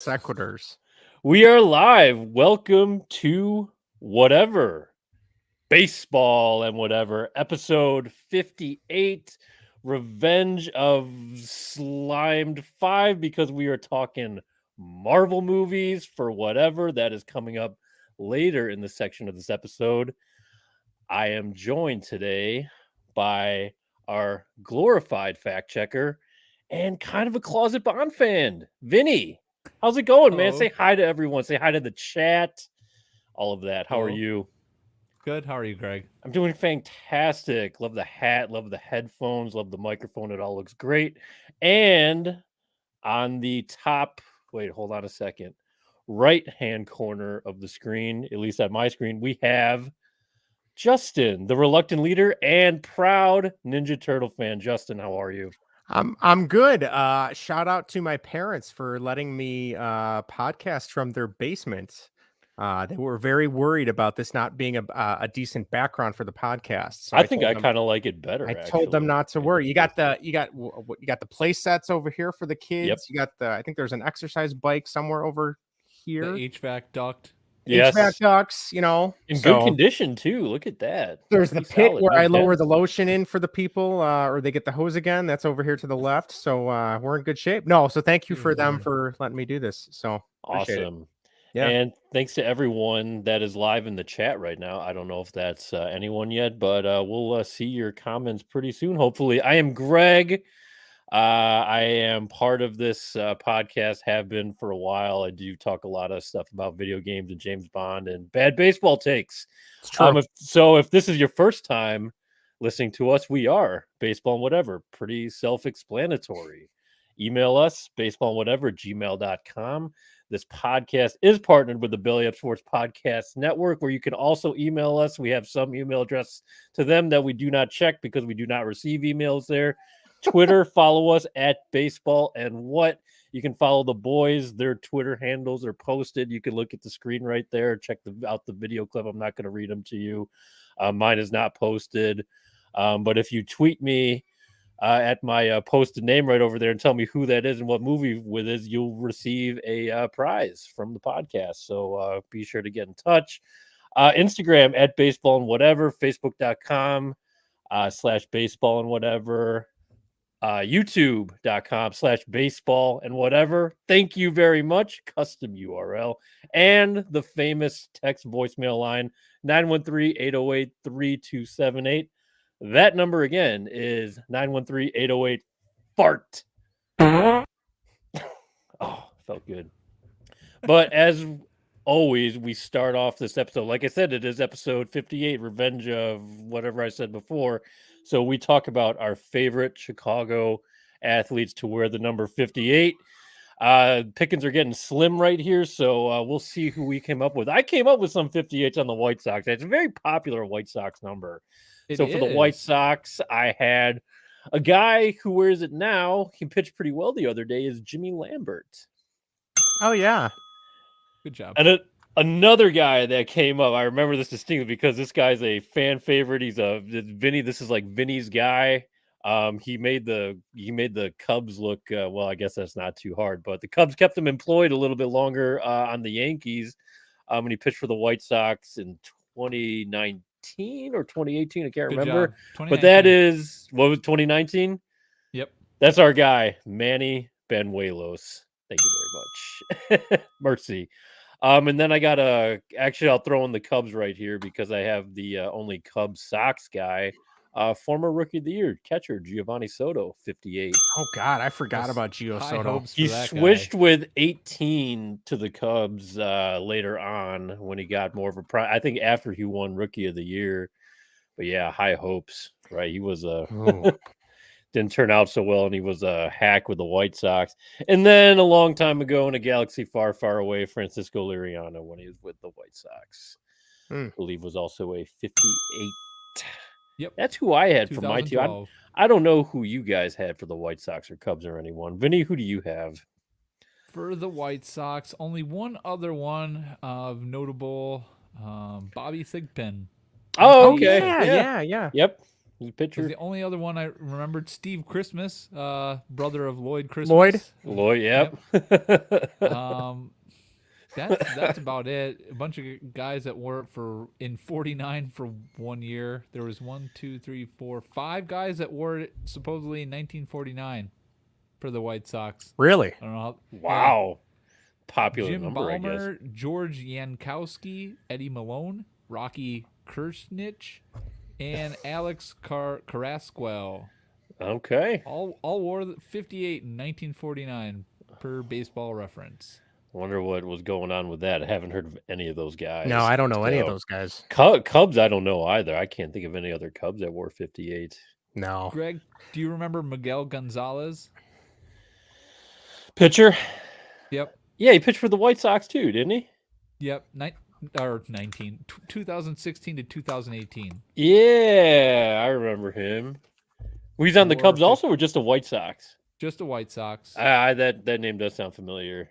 Sequiturs. We are live. Welcome to whatever baseball and whatever episode 58, Revenge of Slimed 5, because we are talking Marvel movies for whatever that is coming up later in the section of this episode. I am joined today by our glorified fact checker and kind of a closet Bond fan, Vinny. How's it going, man? Hello. Say hi to everyone. Say hi to the chat. All of that. How are Hello. you? Good. How are you, Greg? I'm doing fantastic. Love the hat. Love the headphones. Love the microphone. It all looks great. And on the top, wait, hold on a second. Right-hand corner of the screen, at least at my screen, we have Justin, the reluctant leader and proud Ninja Turtle fan. Justin, how are you? I'm good. Shout out to my parents for letting me podcast from their basement. They were very worried about this not being a decent background for the podcast. So I think told I them- kind of like it better. I told them actually. not to worry. You got the play sets over here for the kids. Yep. You got I think there's an exercise bike somewhere over here. The HVAC duct. Yes. HVAC ducts, In so good condition too. Look at that. There's the Pretty pit solid. where No I lower dents. the lotion in for the people, or they get the hose again. That's over here to the left. So we're in good shape. No, so thank you for them Good. for letting me do this. So appreciate it. Awesome. Yeah. And thanks to everyone that is live in the chat right now. I don't know if that's anyone yet, but we'll see your comments pretty soon. Hopefully, I am Greg. I am part of this podcast, have been for a while. I do talk a lot of stuff about video games and James Bond and bad baseball takes. It's true. If this is your first time listening to us, we are Baseball and Whatever. Pretty self-explanatory. Email us, baseballandwhatever@gmail.com. This podcast is partnered with the Belly Up Sports Podcast Network, where you can also email us. We have some email address to them that we do not check because we do not receive emails there. Twitter, follow us at Baseball and What. You can follow the boys. Their Twitter handles are posted. You can look at the screen right there. Check out the video clip. I'm not going to read them to you. Mine is not posted. But if you tweet me at my posted name right over there and tell me who that is and what movie with is, you'll receive a prize from the podcast. So be sure to get in touch. Instagram at Baseball and Whatever, Facebook.com /baseball and whatever. YouTube.com/baseball and whatever. Thank you very much. Custom URL and the famous text voicemail line 913-808-3278. That number again is 913-808-FART. Oh, felt good. But as always, we start off this episode. Like I said, it is episode 58, Revenge of whatever I said before. So we talk about our favorite Chicago athletes to wear the number 58. Pickings are getting slim right here, so we'll see who we came up with. I came up with some 58s on the White Sox. It's a very popular White Sox number. For the White Sox, I had a guy who wears it now. He pitched pretty well the other day, is Jimmy Lambert. Oh yeah. Good job. And another guy that came up, I remember this distinctly because this guy's a fan favorite. He's Vinny. This is like Vinny's guy. He made the Cubs look well. I guess that's not too hard, but the Cubs kept him employed a little bit longer on the Yankees. And he pitched for the White Sox in 2019 or 2018. I can't remember. But that is what was 2019. Yep. That's our guy, Manny Benuelos. Thank you very much. Mercy. And then I got actually I'll throw in the Cubs right here because I have the only Cubs Sox guy, former Rookie of the Year catcher Giovanni Soto, 58. Oh God, I forgot about Gio Soto. He switched with 18 to the Cubs later on when he got more of a I think after he won Rookie of the Year. But yeah, high hopes, right? He was didn't turn out so well, and he was a hack with the White Sox. And then a long time ago in a galaxy far, far away, Francisco Liriano when he was with the White Sox. I believe was also a 58. Yep. That's who I had for my team. I don't know who you guys had for the White Sox or Cubs or anyone. Vinny, who do you have? For the White Sox, only one other one of notable, Bobby Thigpen. Oh, okay. Yeah. Yep. He's a 'Cause pitcher. the only other one I remembered, Steve Christmas, brother of Lloyd Christmas. Lloyd? Lloyd, yep. That's about it. A bunch of guys that wore it in 49 for 1 year. There was 1, 2, 3, 4, 5 guys that wore it supposedly in 1949 for the White Sox. Really? I don't know how. Wow. Popular Jim number, I guess. Ballmer, George Yankowski, Eddie Malone, Rocky Kersnich, and Alex Carrasquel. Okay. All wore 58 in 1949 per Baseball Reference. Wonder what was going on with that. I haven't heard of any of those guys. No, I don't know any of So, those guys. Cubs, I don't know either. I can't think of any other Cubs that wore 58. No. Greg, do you remember Miguel Gonzalez? Pitcher? Yep. Yeah, he pitched for the White Sox too, didn't he? Yep. 2016 to 2018. Yeah, I remember him. He's on the Wore Cubs 50 also, or just the White Sox? Just the White Sox. That name does sound familiar.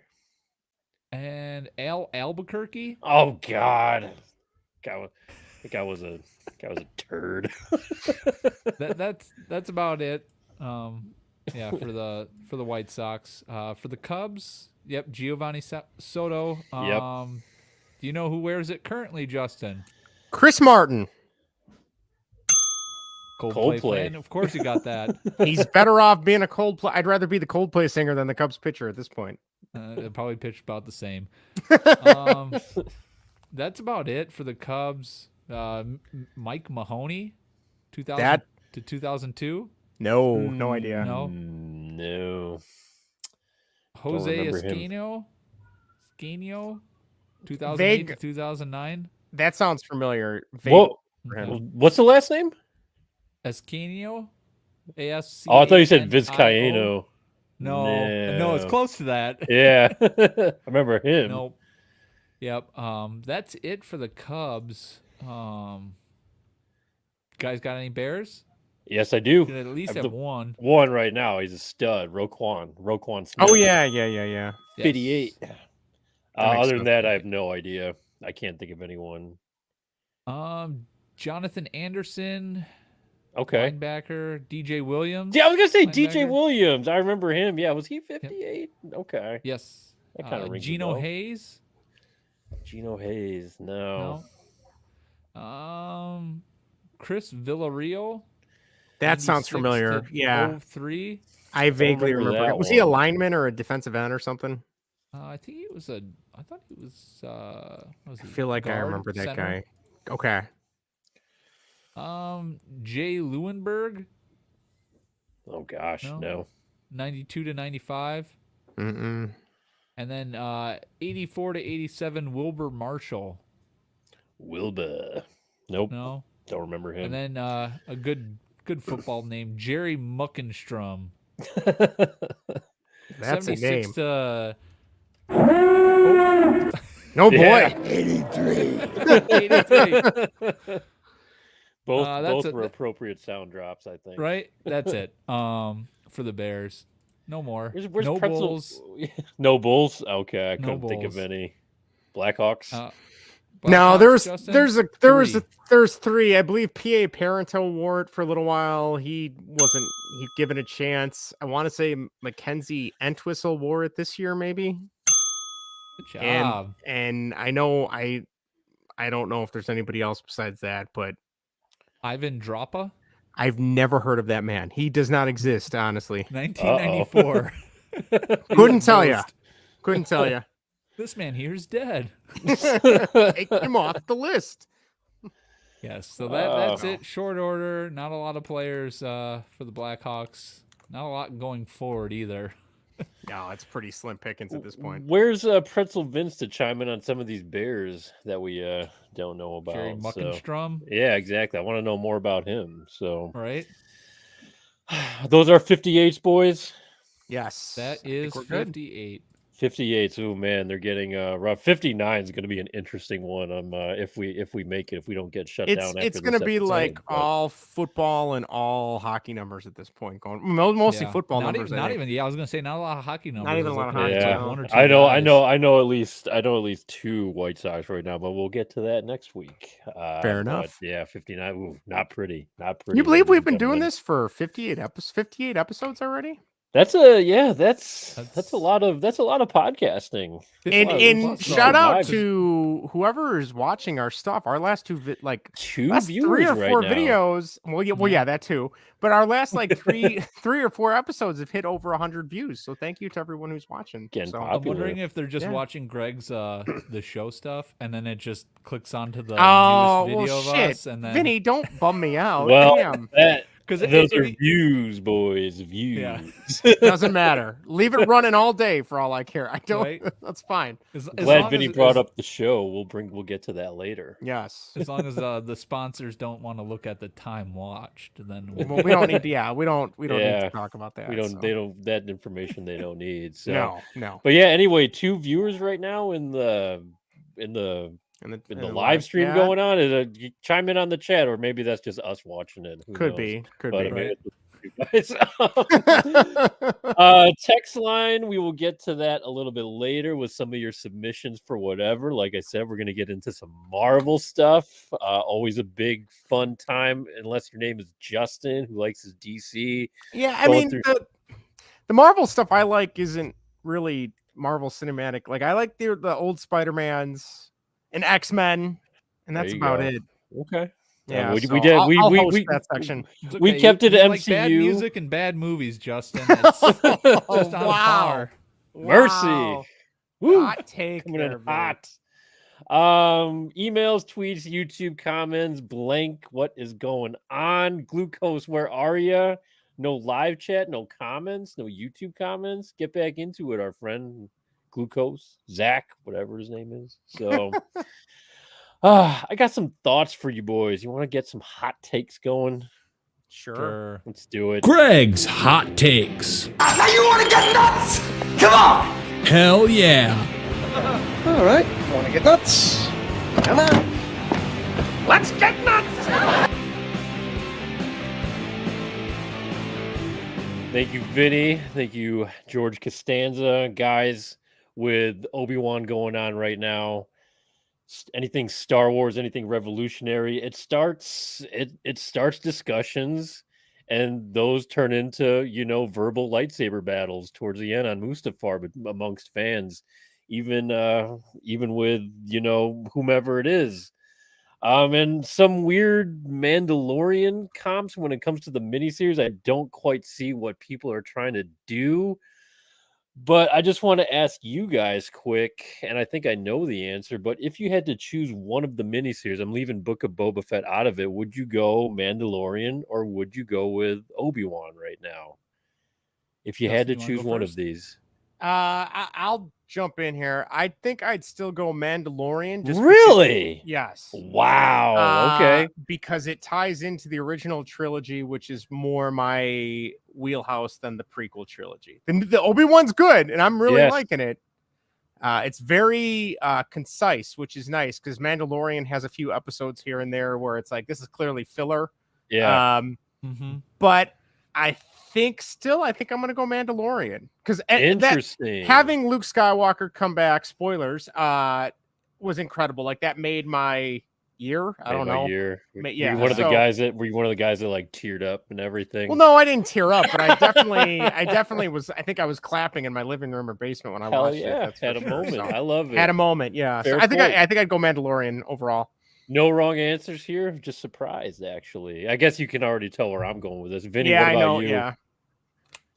And Al Albuquerque. Oh God, that guy was a turd. That's about it. Yeah, for the White Sox. For the Cubs, yep, Giovanni Soto. Yep. Do you know who wears it currently, Justin? Chris Martin. Coldplay. Fan. Of course you got that. He's better off being a Coldplay. I'd rather be the Coldplay singer than the Cubs pitcher at this point. They probably pitched about the same. That's about it for the Cubs. Mike Mahoney, 2000 to 2002. No idea. No. Jose remember him. Escanio, 2008 to 2009. That sounds familiar. Vague Whoa. for him. What's the last name? Escanio, ASC. Oh, I thought you said Vizcaino. No, it's close to that. Yeah, I remember him. Nope. Yep. That's it for the Cubs. Guys got any Bears? Yes, I do. Should at least I've have one. One right now. He's a stud. Roquan Smith. Oh yeah. 58. Yes. Other than that, I have no idea. I can't think of anyone. Jonathan Anderson, Okay. linebacker. DJ Williams. Yeah, I was gonna say DJ linebacker. Williams. I remember him. Yeah, was he 58? Okay. Yes. That kind of rings a Gino bell. Hayes. Gino Hayes. No. No. Chris Villarreal. That sounds 96 familiar. to Yeah. 03. I vaguely remember remember. that Was he a one. lineman or a defensive end or something? I think it was I thought it was. What was I he, feel like I guard, remember that center? guy. Okay. Jay Lewinberg, Oh gosh, no. 92 to 95. Mm-mm. And then 84 to 87, Wilbur Marshall. Wilbur. Nope. No. Don't remember him. And then a good football name, Jerry Muckenstrom. That's a 76 name. to No boy. Yeah. 83. Both were appropriate sound drops, I think. Right? That's it. For the Bears. No more. Where's no Pretzel? Bulls. No Bulls? Okay, I No couldn't think of Bulls. any. Blackhawks? No, Blackhawks, Justin? there's three. I believe PA Parento wore it for a little while. He wasn't given a chance. I want to say Mackenzie Entwistle wore it this year, maybe. Good job. And I know I don't know if there's anybody else besides that, but Ivan Droppa, I've never heard of that man. He does not exist, honestly. 1994. Couldn't tell you. Couldn't tell you. This man here is dead. Take him off the list. Yes, so that's it. Short order. Not a lot of players for the Blackhawks. Not a lot going forward either. No, it's pretty slim pickings at this point. Where's Pretzel Vince to chime in on some of these Bears that we don't know about? Jerry Muckenstrom. Yeah, exactly. I want to know more about him. So, Right. those are 58s, boys. Yes. That is we're good. 58. 58. Oh man, they're getting rough. 59 is going to be an interesting one. If we make it, if we don't get shut down after It's this going to be episode, like but all football and all hockey numbers at this point. Mostly Yeah. football not numbers. Even, I not think. even. Yeah, I was gonna say not a lot of hockey numbers. even a I was lot of looking hockey, at, yeah, no. one or two I know guys. at least 2 White Sox right now, but we'll get to that next week. Fair But enough. yeah, 59. Ooh, not pretty. Not Can you pretty, believe ladies we've and been doing gentlemen. this for 58 episodes already? That's a lot of podcasting. And plus shout out lives. to whoever is watching our stuff. Our last 2 last viewers 3 or right 4 now. videos. Well, yeah, that too. But our last like 3 or 4 episodes have hit over 100 views. So thank you to everyone who's watching. Getting So, I'm popular. wondering if they're just Yeah. watching Greg's the show stuff, and then it just clicks onto the oh newest video well, of shit, us, and then Vinny, don't bum me out. Well, Damn, because those are views, boys. Views. Yeah. doesn't matter. Leave it running all day for all I care. I don't. Right? That's fine. as Glad long Vinny as, brought up the show. We'll get to that later. Yes. as long as the sponsors don't want to look at the time watched, then Well, we don't need to. Yeah, we don't need Yeah. to talk about that. We don't. so. They don't. That information they don't need. So. No. But yeah. Anyway, 2 viewers right now in the In the live stream yeah, going on. You chime in on the chat, or maybe that's just us watching it. Who Could knows? be. Could But be. I mean, right. it's you guys. Text line, we will get to that a little bit later with some of your submissions for whatever. Like I said, we're going to get into some Marvel stuff. Always a big fun time, unless your name is Justin, who likes his DC. Yeah, I going mean through- the Marvel stuff I like isn't really Marvel cinematic. Like I like the old Spider-Mans and X-Men, and There that's you about go. it. Okay. Yeah, we so did. I'll We host that section. It's We kept it you like bad MCU. music and bad movies, Justin. It's just on par. Mercy. Wow. Woo. Hot take Coming there, in Vinny. hot. Emails, tweets, YouTube comments, blank. What is going on? Glucose, where are you? No live chat, no comments, no YouTube comments. Get back into it, our friend Glucose, Zach, whatever his name is. So, I got some thoughts for you boys. You want to get some hot takes going? Sure. Let's do it. Greg's Hot Takes. Now you want to get nuts? Come on! Hell yeah. All right, want to get nuts? Come on. Let's get nuts! Thank you, Vinny. Thank you, George Costanza. Guys, with Obi-Wan going on right now, anything Star Wars, anything revolutionary, it starts discussions, and those turn into, verbal lightsaber battles towards the end on Mustafar, but amongst fans, even with, whomever it is. And some weird Mandalorian comps when it comes to the miniseries. I don't quite see what people are trying to do, but I just want to ask you guys quick, and I think I know the answer, but if you had to choose one of the miniseries, I'm leaving Book of Boba Fett out of it, would you go Mandalorian or would you go with Obi-Wan right now? If you had to Justin, you wanna choose go one of first? these. I'll jump in here. I think I'd still go Mandalorian. Just Really? Yes. Wow. Okay. Because it ties into the original trilogy, which is more my wheelhouse than the prequel trilogy. The Obi-Wan's good, and I'm really Yes. liking it. It's very concise, which is nice because Mandalorian has a few episodes here and there where it's like, this is clearly filler. Yeah. But I think I'm going to go Mandalorian because Interesting. having Luke Skywalker come back, spoilers, was incredible. Like that made my year. I don't know. Year. Yeah, Were you one of the so- guys that like teared up and everything? Well, no, I didn't tear up, but I definitely was. I think I was clapping in my living room or basement when I Hell watched it. yeah. That's for Had a sure. moment. So, I love it. had a moment. Yeah. So Fair I think point. I'd go Mandalorian overall. No wrong answers here. Just surprised, actually. I guess you can already tell where I'm going with this. Vinny, Yeah, what I about know. you? Yeah.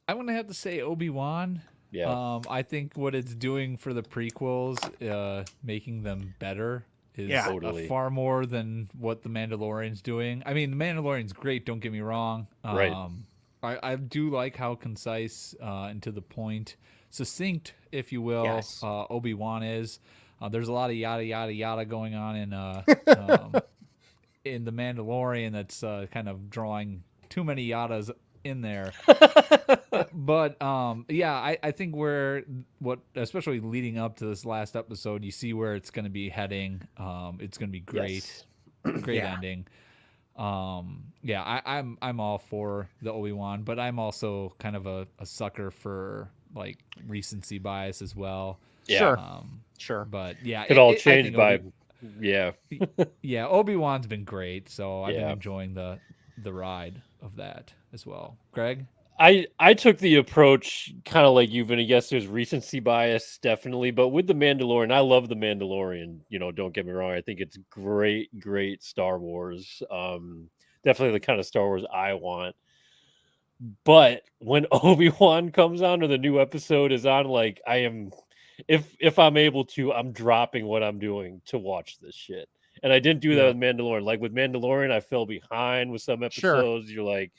I'm gonna have to say Obi-Wan. Yeah. I think what it's doing for the prequels, making them better, is Yeah. Totally. far more than what the Mandalorian's doing. I mean, the Mandalorian's great. Don't get me wrong. Right. I do like how concise and to the point, succinct, if you will, Yes. Obi-Wan is. There's a lot of yada yada yada going on in the Mandalorian that's kind of drawing too many yadas in there. But yeah, I think especially leading up to this last episode, you see where it's going to be heading. It's going to be great. Yes. Great Yeah. ending. Yeah, I'm all for the Obi-Wan, but I'm also kind of a sucker for like recency bias as well. Yeah. Sure. Um, Sure. but yeah, Could all I change think by yeah. yeah, Obi-Wan's been great, so I've been Yeah. enjoying the ride of that as well. Greg? I took the approach kind of like you, Vinny. Yes, there's recency bias, definitely, but with the Mandalorian, I love the Mandalorian. Don't get me wrong. I think it's great Star Wars. Definitely the kind of Star Wars I want. But when Obi-Wan comes on or the new episode is on, like I am, if I'm able to, I'm dropping what I'm doing to watch this shit. And I didn't do that with Mandalorian. Like with Mandalorian, I fell behind with some episodes. You're like,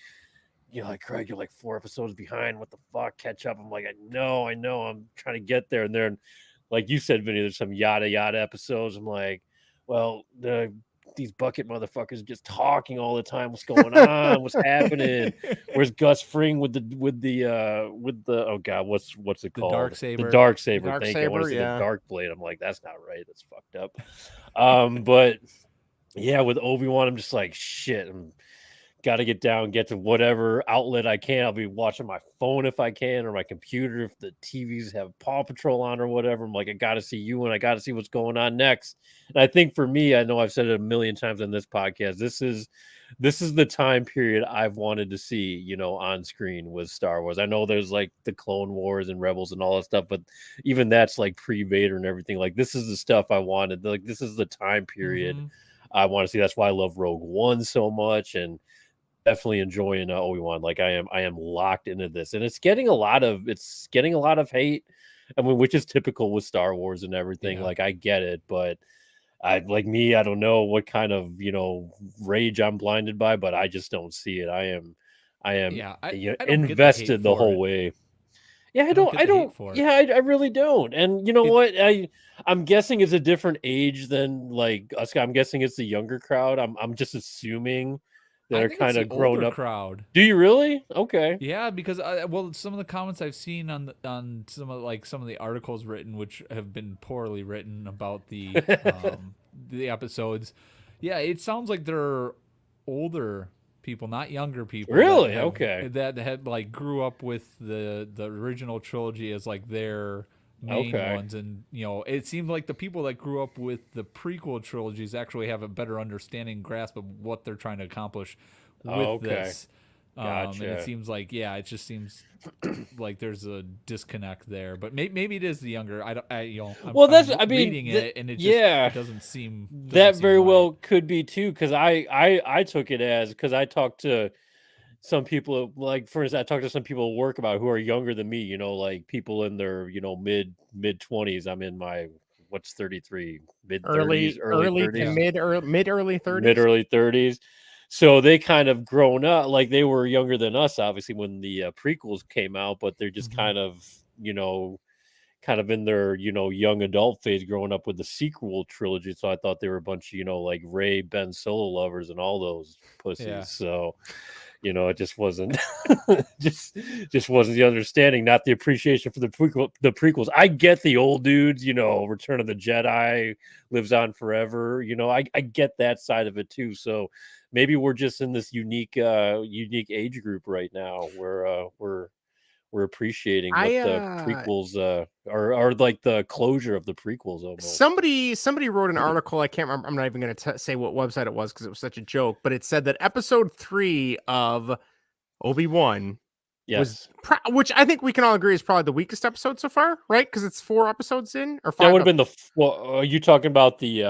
Craig, you're like 4 episodes behind. What the fuck? Catch up. I'm like, I know. I'm trying to get there. And then, like you said, Vinny, there's some yada episodes. I'm like, well, these bucket motherfuckers just talking all the time. What's going on? What's happening? Where's Gus Fring with the oh god, what's it called? Darksaber. The Darksaber. Dark Thank you. I want to Saber, say yeah. the Dark Blade. I'm like, that's not right. That's fucked up. But yeah, with Obi-Wan, I'm just like, shit. Got to get to whatever outlet I can. I'll be watching my phone if I can, or my computer if the TVs have Paw Patrol on or whatever. I'm like, I got to see you, and I got to see what's going on next. And I think for me, I know I've said it a million times on this podcast. This is the time period I've wanted to see, on screen with Star Wars. I know there's like the Clone Wars and Rebels and all that stuff, but even that's like pre-Vader and everything. Like this is the stuff I wanted. Like this is the time period I want to see. That's why I love Rogue One so much, and definitely enjoying Obi-Wan. Like I am locked into this, and it's getting a lot of hate. I mean, which is typical with Star Wars and everything. Yeah. Like I get it, but I don't know what kind of rage I'm blinded by, but I just don't see it. I am I don't get the hate invested the whole for it. way. Yeah, I get the hate don't. for it. Yeah, I really don't. And you know what? I'm guessing it's a different age than like us. I'm guessing it's the younger crowd. I'm just assuming they're kind of grown older up. crowd. Do you really? Okay. Yeah, because some of the comments I've seen on some of the articles written, which have been poorly written about the the episodes. Yeah, it sounds like they're older people, not younger people. Really? That Okay. That had like grew up with the original trilogy as like their main ones, and it seems like the people that grew up with the prequel trilogies actually have a better understanding, grasp of what they're trying to accomplish with this. Gotcha. And it seems like it just seems like there's a disconnect there, but maybe it is the younger. I'm reading it, and it just it doesn't seem that very right. well could be too, because I took it as, because I talked to some people, like for instance, I talked to some people at work about who are younger than me, like people in their mid 20s. I'm in my 33, mid 30s, early 30s, mid early 30s, mid early 30s. So they kind of grown up, like they were younger than us, obviously, when the prequels came out, but they're just kind of in their young adult phase, growing up with the sequel trilogy. So I thought they were a bunch of like Rey, Ben Solo lovers and all those pussies. Yeah. So it just wasn't just wasn't the understanding, not the appreciation for the prequels. I get the old dudes, Return of the Jedi, lives on forever. I get that side of it too. So maybe we're just in this unique age group right now where we're appreciating what the prequels are like, the closure of the prequels almost. Somebody wrote an article. I can't remember. I'm not even going to say what website it was because it was such a joke. But it said that episode 3 of Obi-Wan was, which I think we can all agree is probably the weakest episode so far, right? Because it's 4 episodes in, or 5. That would have been are you talking about the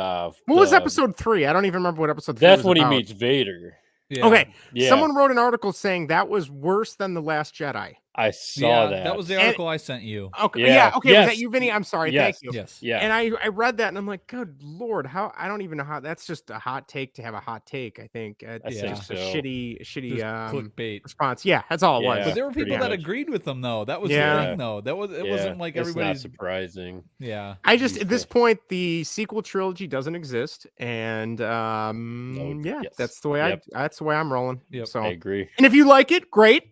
what was episode 3? I don't even remember what episode 3 that's was when about. He meets Vader. Yeah. Okay. Yeah. Someone wrote an article saying that was worse than The Last Jedi. I saw that. That was the article I sent you. Okay. Yeah. Okay. Was that you, Vinny? I'm sorry. Yes. Thank you. Yes. Yeah. And I read that and I'm like, good Lord, how, I don't even know how. That's just a hot take to have a hot take. I think it's just a shitty clickbait response. Yeah, that's all it was. But there were people that agreed with them though. That was the thing though. It wasn't like everybody's not surprising. Yeah. I just at this point the sequel trilogy doesn't exist, and that's the way I'm rolling. Yep. So I agree. And if you like it, great.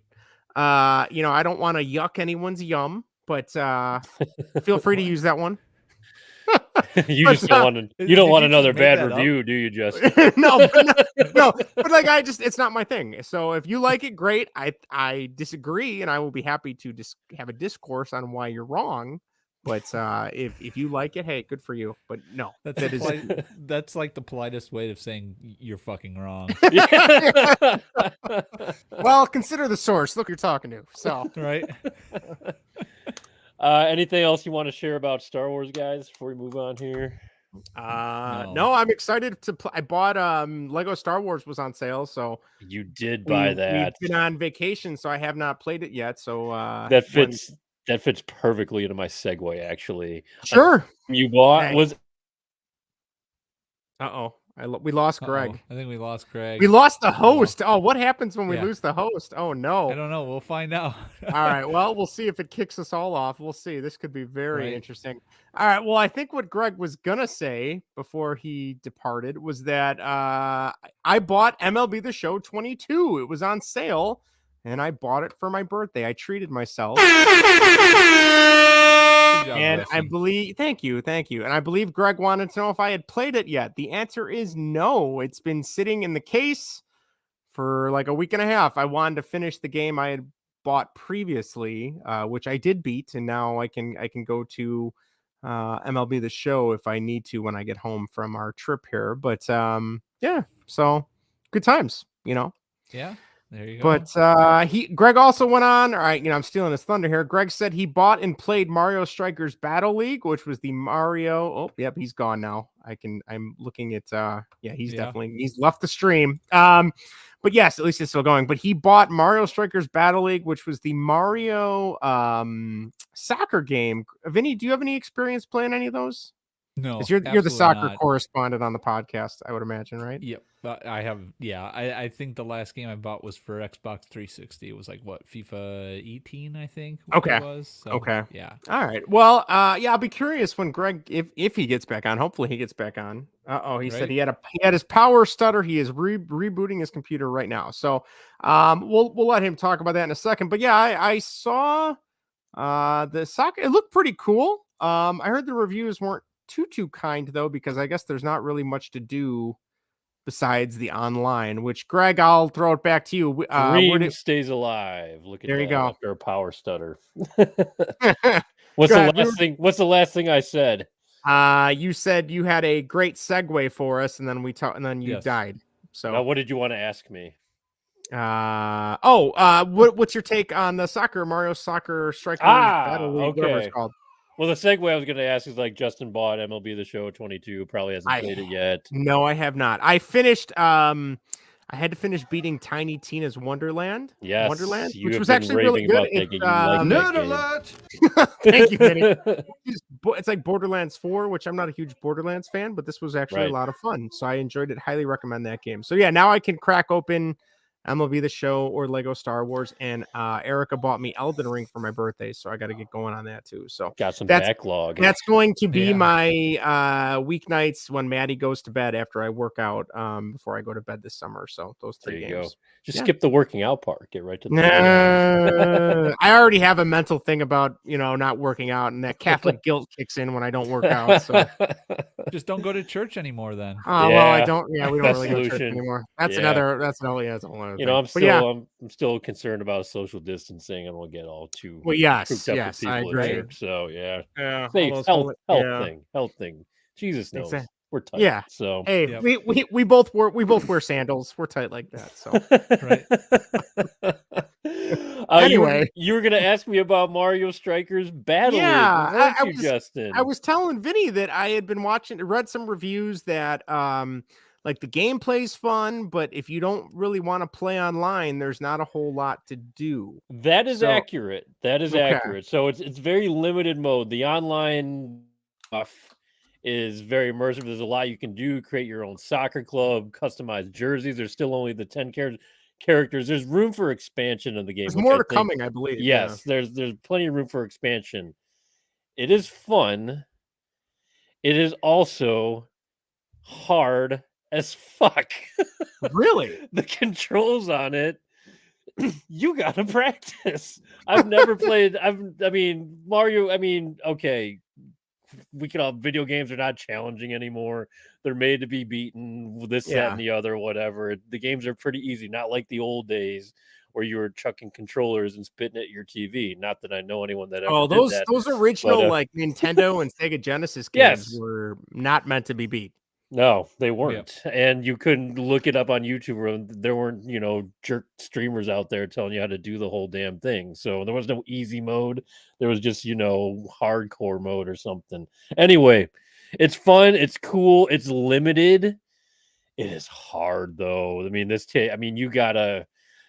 I don't want to yuck anyone's yum, but feel free to use that one. You But, just don't want to. You did don't you want just another make bad that up? review, do you, Justin? no, but like it's not my thing. So if you like it, great. I disagree, and I will be happy to have a discourse on why you're wrong. But if you like it, hey, good for you. But no, that is That's like the politest way of saying you're fucking wrong, well, consider the source. Look, who you're talking to. So right? Anything else you want to share about Star Wars, guys, before we move on here? no, I'm excited to play. I bought Lego Star Wars was on sale, so You did buy that. we've been on vacation, so I have not played it yet. So That fits perfectly into my segue, actually. Sure. You bought Hey. was We lost Greg. I think we lost Greg. We lost the host. Oh, what happens when we lose the host? Oh no. I don't know. We'll find out. All right. Well, we'll see if it kicks us all off. We'll see. This could be very Right. interesting. All right. Well, I think what Greg was gonna say before he departed was that I bought MLB The Show 22. It was on sale, and I bought it for my birthday. I treated myself. Good job, And I Justin. believe, thank you. And I believe Greg wanted to know if I had played it yet. The answer is no. It's been sitting in the case for like a week and a half. I wanted to finish the game I had bought previously, which I did beat, and now I can go to MLB The Show if I need to when I get home from our trip here. But yeah, so good times, Yeah, there you go. But Greg also went on. All right, I'm stealing his thunder here. Greg said he bought and played Mario Strikers Battle League, which was the Mario. Oh, yep, he's gone now. I'm looking at he's definitely he's left the stream. But yes, at least it's still going. But he bought Mario Strikers Battle League, which was the Mario soccer game. Vinny, do you have any experience playing any of those? No, 'Cause you're the absolutely soccer not. correspondent on the podcast, I would imagine, right? Yep, I have. Yeah, I think the last game I bought was for Xbox 360. It was like what, FIFA 18, I think. Okay. It was. So, Okay. Yeah. All right. Well, I'll be curious when Greg, if he gets back on. Hopefully, he gets back on. He said he had his power stutter. He is rebooting his computer right now. So, we'll let him talk about that in a second. But yeah, I saw the soccer. It looked pretty cool. I heard the reviews weren't too kind though, because I guess there's not really much to do besides the online. Which, Greg, I'll throw it back to you. Dream stays alive. Look at There you that, go. after a power stutter. What's What's the last thing I said? You said you had a great segue for us, and then we talked, and then you died. So now, what did you want to ask me? What's your take on the Mario Soccer Strikers Battle League, whatever it's called? Well, the segue I was going to ask is like Justin bought MLB The Show 22, probably hasn't played it yet. No, I have not. I finished. I had to finish beating Tiny Tina's Wonderland. Yes, Wonderland, you which have was been actually really raving good. about that game. You like that Nerd game. alert! Thank you, Vinny. It's like Borderlands 4, which I'm not a huge Borderlands fan, but this was actually a lot of fun. So I enjoyed it. Highly recommend that game. So yeah, now I can crack open MLB The Show or Lego Star Wars, and Erica bought me Elden Ring for my birthday, so I got to get going on that too. So got some backlog. That's going to be my weeknights when Maddie goes to bed after I work out before I go to bed this summer. So those 3 games. Go. Just skip the working out part. Get right to the I already have a mental thing about not working out, and that Catholic guilt kicks in when I don't work out. So just don't go to church anymore then. Well, I don't. Yeah, we don't really go to church anymore. That's another. That's a whole other thing. I'm still concerned about social distancing. I don't get all too yes, I agree. Church, so yeah, health thing. Jesus knows. Exactly. We're tight. Yeah. So hey, we both wear sandals. We're tight like that. So anyway, you were gonna ask me about Mario Strikers Battle League, Justin? I was telling Vinny that I had been read some reviews that like the gameplay's fun, but if you don't really want to play online, there's not a whole lot to do. That is accurate. That is accurate. So it's very limited mode. The online stuff is very immersive. There's a lot you can do. Create your own soccer club, customize jerseys. There's still only the 10 characters. There's room for expansion in the game. There's more coming, I believe. Yes, there's plenty of room for expansion. It is fun. It is also hard as fuck. Really? The controls on it You gotta practice. I've never played. Mario. Okay, we can all. Video games are not challenging anymore. They're made to be beaten. This, that, Yeah. and the other, whatever. The games are pretty easy. Not like the old days where you were chucking controllers and spitting at your TV. Not that I know anyone that ever Oh, did that. those original But, like Nintendo and Sega Genesis games Yes. were not meant to be beat. No, they weren't. And you couldn't look it up on YouTube. Or there weren't, jerk streamers out there telling you how to do the whole damn thing. So there was no easy mode. There was just, hardcore mode or something. Anyway, it's fun. It's cool. It's limited. It is hard though.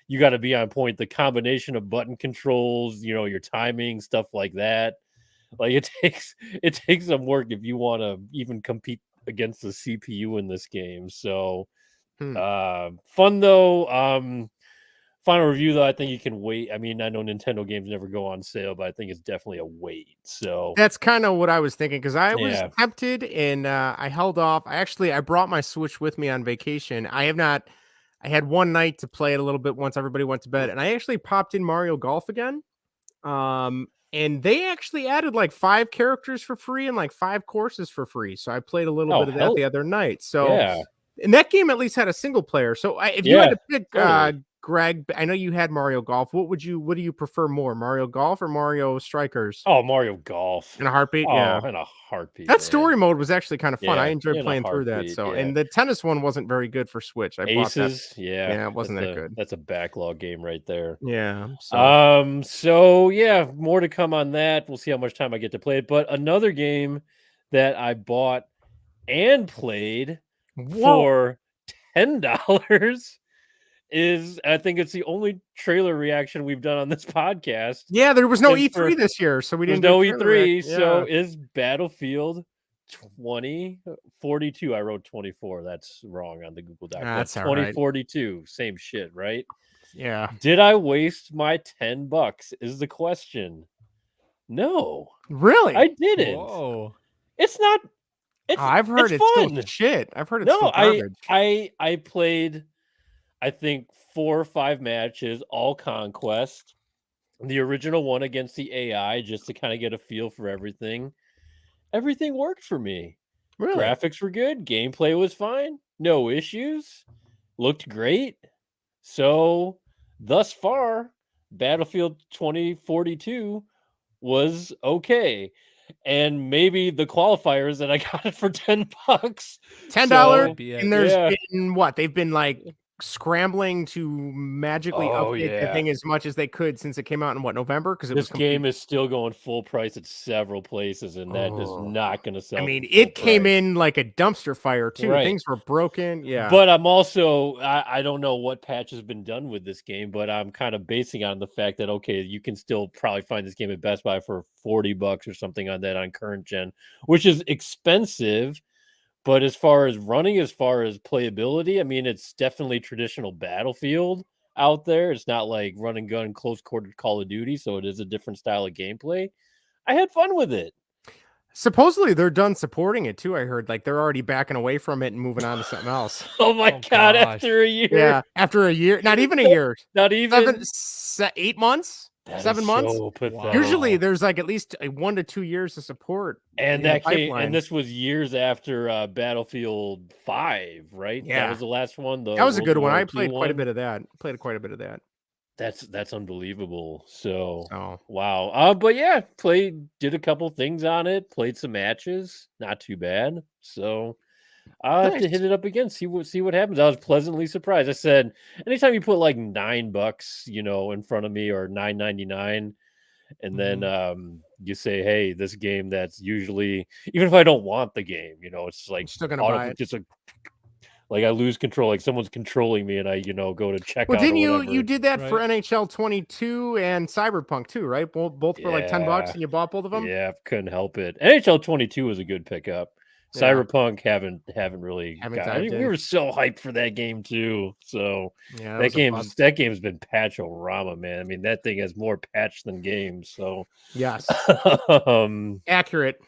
You gotta be on point. The combination of button controls, your timing, stuff like that. Like it takes some work if you want to even compete against the CPU in this game. So fun though. Final review though, I think you can wait. I know Nintendo games never go on sale, but I think it's definitely a wait. So That's kind of what I was thinking, because I was tempted and I held off. I brought my Switch with me on vacation. I had one night to play it a little bit once everybody went to bed, and I actually popped in Mario Golf again. And they actually added like 5 characters for free and like 5 courses for free. So I played a little bit of that the other night. So, and that game at least had a single player. So if you had to pick, Greg, I know you had Mario Golf. What do you prefer more, Mario Golf or Mario Strikers? Oh, Mario Golf. In a heartbeat? Oh, yeah. in a heartbeat. That story mode was actually kind of fun. Yeah, I enjoyed playing through that. So, and the tennis one wasn't very good for Switch. I bought that. Yeah, it wasn't that good. That's a backlog game right there. Yeah. So yeah, more to come on that. We'll see how much time I get to play it. But another game that I bought and played for $10 is, I think it's the only trailer reaction we've done on this podcast. Yeah, there was no E3 this year, so we didn't do E3. So is Battlefield 2042. I wrote 24. That's wrong on the Google Doc. That's 2042. Right. Same shit, right? Yeah. Did I waste my $10? Is the question. No. Really? I didn't. Whoa. It's not. I've heard it's fun. Still shit. I've heard it's still garbage. I played, I think, 4 or 5 matches, all conquest. The original one against the AI, just to kind of get a feel for everything. Everything worked for me. Really? Graphics were good. Gameplay was fine. No issues. Looked great. So, thus far, Battlefield 2042 was okay. And maybe the qualifiers that I got it for $10. $10, and there's been what? They've been like scrambling to magically update the thing as much as they could since it came out in November? Because this game is still going full price at several places, and that is not going to sell. I mean, it came in like a dumpster fire too. Right. Things were broken. Yeah, but I'm also I don't know what patch has been done with this game, but I'm kind of basing on the fact that you can still probably find this game at Best Buy for $40 or something on that on current gen, which is expensive. But as far as running, as far as playability, I mean, it's definitely traditional Battlefield out there. It's not like run and gun, close quarter Call of Duty, so it is a different style of gameplay. I had fun with it. Supposedly they're done supporting it too. I heard like they're already backing away from it and moving on to something else. Oh my god! Gosh. After a year, after a year, not even a year, not even 8 months. That 7 months. So usually there's like at least 1 to 2 years of support. And that came, and this was years after Battlefield 5, right? Yeah. That was the last one. That was a good one. I played quite a bit of that. That's unbelievable. So wow. But yeah, did a couple things on it, played some matches, not too bad. So I'll have to hit it up again, see what happens. I was pleasantly surprised. I said, anytime you put like $9, in front of me, or $9.99, and then you say, hey, this game that's usually, even if I don't want the game, it's like still gonna buy it. Just like I lose control, like someone's controlling me, and I go to check out. Well, didn't you did that for NHL 22 and Cyberpunk too, right? Both for like $10, and you bought both of them. Yeah, couldn't help it. NHL 22 was a good pickup. Cyberpunk haven't really got. We were so hyped for that game too. So that game's been patch-o-rama, man. I mean, that thing has more patch than games. So yes, accurate.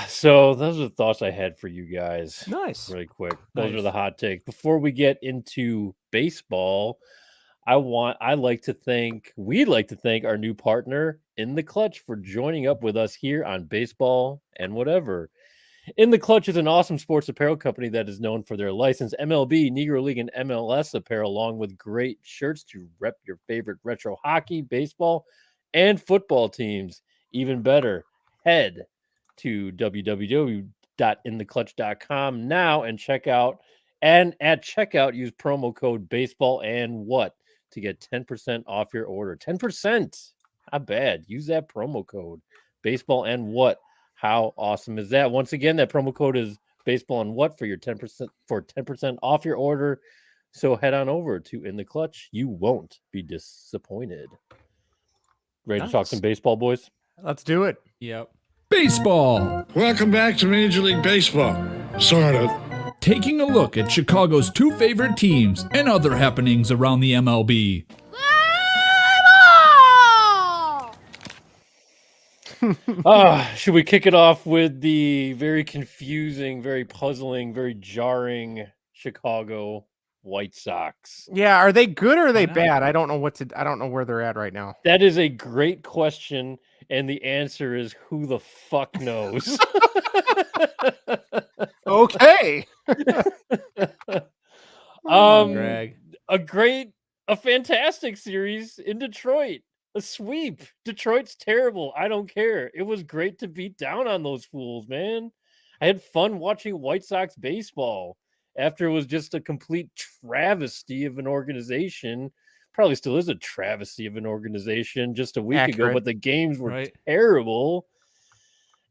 So those are the thoughts I had for you guys. Nice, really quick. Those are the hot takes. Before we get into baseball, we'd like to thank our new partner In the Clutch for joining up with us here on Baseball and Whatever. In the Clutch is an awesome sports apparel company that is known for their licensed MLB, Negro League, and MLS apparel, along with great shirts to rep your favorite retro hockey, baseball, and football teams. Even better, head to www.intheclutch.com now and check out. And at checkout, use promo code baseball and what to get 10% off your order. 10%. Not bad. Use that promo code baseball and what. How awesome is that? Once again, that promo code is baseball and what for your 10% off your order. So head on over to In the Clutch. You won't be disappointed. Ready to talk some baseball, boys? Let's do it. Yep. Baseball. Welcome back to Major League Baseball. Sort of. Taking a look at Chicago's two favorite teams and other happenings around the MLB. Should we kick it off with the very confusing, very puzzling, very jarring Chicago White Sox? Yeah, are they good or are they not? bad? I don't know where they're at right now. That is a great question, and the answer is who the fuck knows. Okay. Greg. A fantastic series in Detroit. A sweep. Detroit's terrible. I don't care. It was great to beat down on those fools, man. I had fun watching White Sox baseball after it was just a complete travesty of an organization. Probably still is a travesty of an organization just a week ago, but the games were terrible.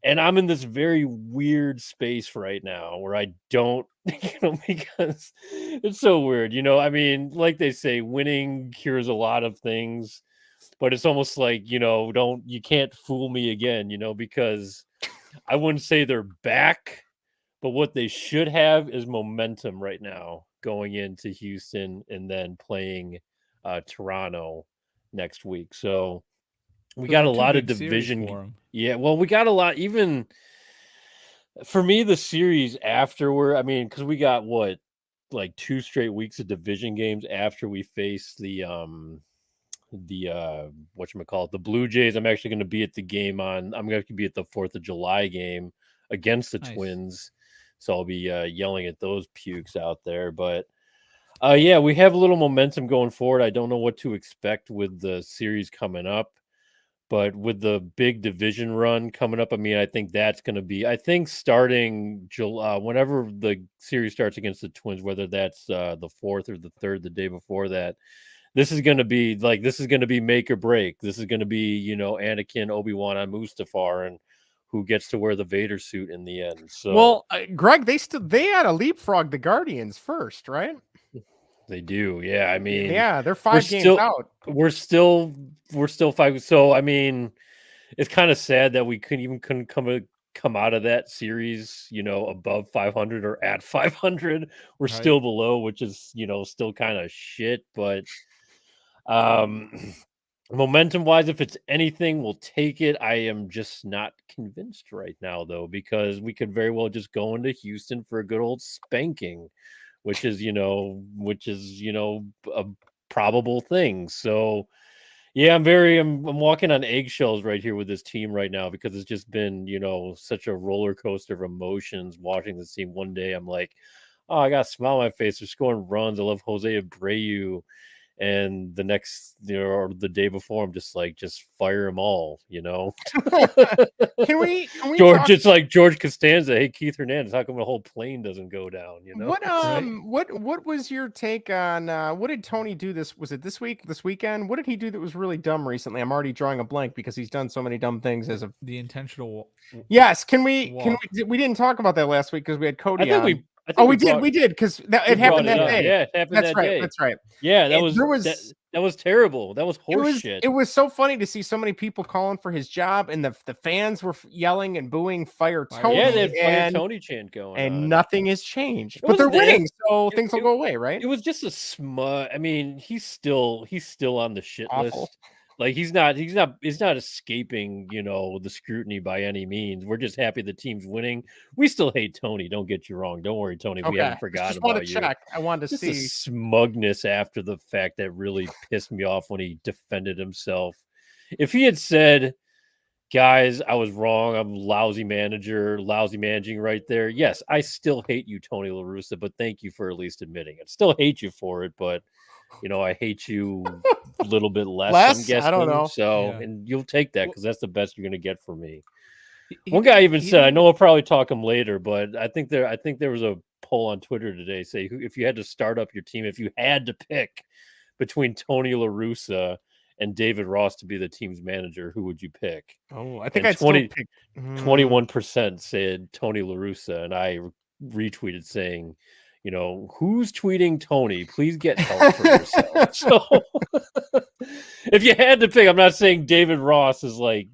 And I'm in this very weird space right now where I don't, because it's so weird. I mean, like they say, winning cures a lot of things. But it's almost like, you can't fool me again, because I wouldn't say they're back, but what they should have is momentum right now going into Houston and then playing Toronto next week. So we got a lot of division. Yeah, well, we got a lot, even for me, the series afterward, I mean, because we got like 2 straight weeks of division games after we face the Blue Jays. I'm actually going to be at the game I'm going to be at the 4th of July game against the Twins. So I'll be yelling at those pukes out there. But yeah, we have a little momentum going forward. I don't know what to expect with the series coming up, but with the big division run coming up, I mean, I think that's going to be, starting July, whenever the series starts against the Twins, whether that's the 4th or the 3rd, the day before that, this is going to be make or break. This is going to be, Anakin, Obi-Wan on Mustafar, and who gets to wear the Vader suit in the end. So, well, Greg, they had to leapfrog the Guardians first, right? They do. Yeah. I mean, yeah, they're 5 games out. We're still 5. So, I mean, it's kind of sad that we couldn't come out of that series, above 500 or at 500. We're still below, which is, still kind of shit, but momentum wise, if it's anything, we'll take it. I am just not convinced right now, though, because we could very well just go into Houston for a good old spanking, which is a probable thing. So yeah, I'm walking on eggshells right here with this team right now, because it's just been, such a roller coaster of emotions watching this team. One day I'm like, oh, I got a smile on my face. They're scoring runs. I love Jose Abreu. And the next, or the day before, I'm just like, just fire them all, Can we George, it's like George Costanza. Hey, Keith Hernandez, how come the whole plane doesn't go down? What was your take on what did Tony do this weekend? What did he do that was really dumb recently? I'm already drawing a blank because he's done so many dumb things as of the intentional. Yes, we didn't talk about that last week because we had Cody on. We did because it happened that day. Yeah, it happened that day. That's right. Yeah, that was terrible. That was horseshit. It was so funny to see so many people calling for his job, and the fans were yelling and booing "Fire Tony." Yeah, they had Fire Tony chant going, and nothing has changed. But they're winning, so things will go away, right? It was just a smut. I mean, he's still on the shit list. Like he's not escaping, the scrutiny by any means. We're just happy the team's winning. We still hate Tony. Don't get you wrong. Don't worry, Tony. We Okay. haven't forgotten Just want about to you. check. I wanted to Just a see. smugness after the fact that really pissed me off when he defended himself. If he had said, guys, I was wrong. I'm lousy managing right there. Yes, I still hate you, Tony La Russa, but thank you for at least admitting it. Still hate you for it, but I hate you a little bit less. I'm Less? guessing. I don't know. So, Yeah. and you'll take that because that's the best you're going to get from me. He One guy didn't- even he said, I didn't- know I'll probably talk him later, but I think there was a poll on Twitter today say if you had to start up your team, if you had to pick between Tony La Russa and David Ross to be the team's manager, who would you pick? Oh, I think And I'd still pick 21% said Tony La Russa, and I retweeted saying, who's tweeting Tony? Please get help for yourself. So if you had to pick, I'm not saying David Ross is like,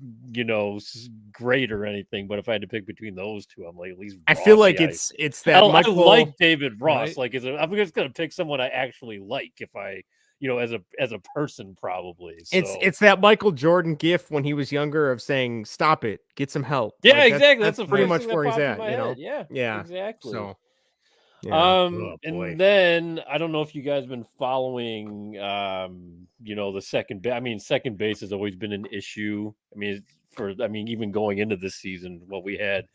great or anything, but if I had to pick between those two, I'm like, at least I feel Ross, like yeah, it's that Hell, Michael. I like David Ross. Right? Like, I'm just gonna pick someone I actually like if I, as a person, probably. So. It's that Michael Jordan gif when he was younger of saying, "Stop it, get some help." Yeah, Like, exactly. That's the pretty first much thing that where he's popped in at. my head. Yeah, Yeah, exactly. So, yeah. Oh, boy. And then I don't know if you guys have been following, the second base. I mean, second base has always been an issue. Even going into this season, what we had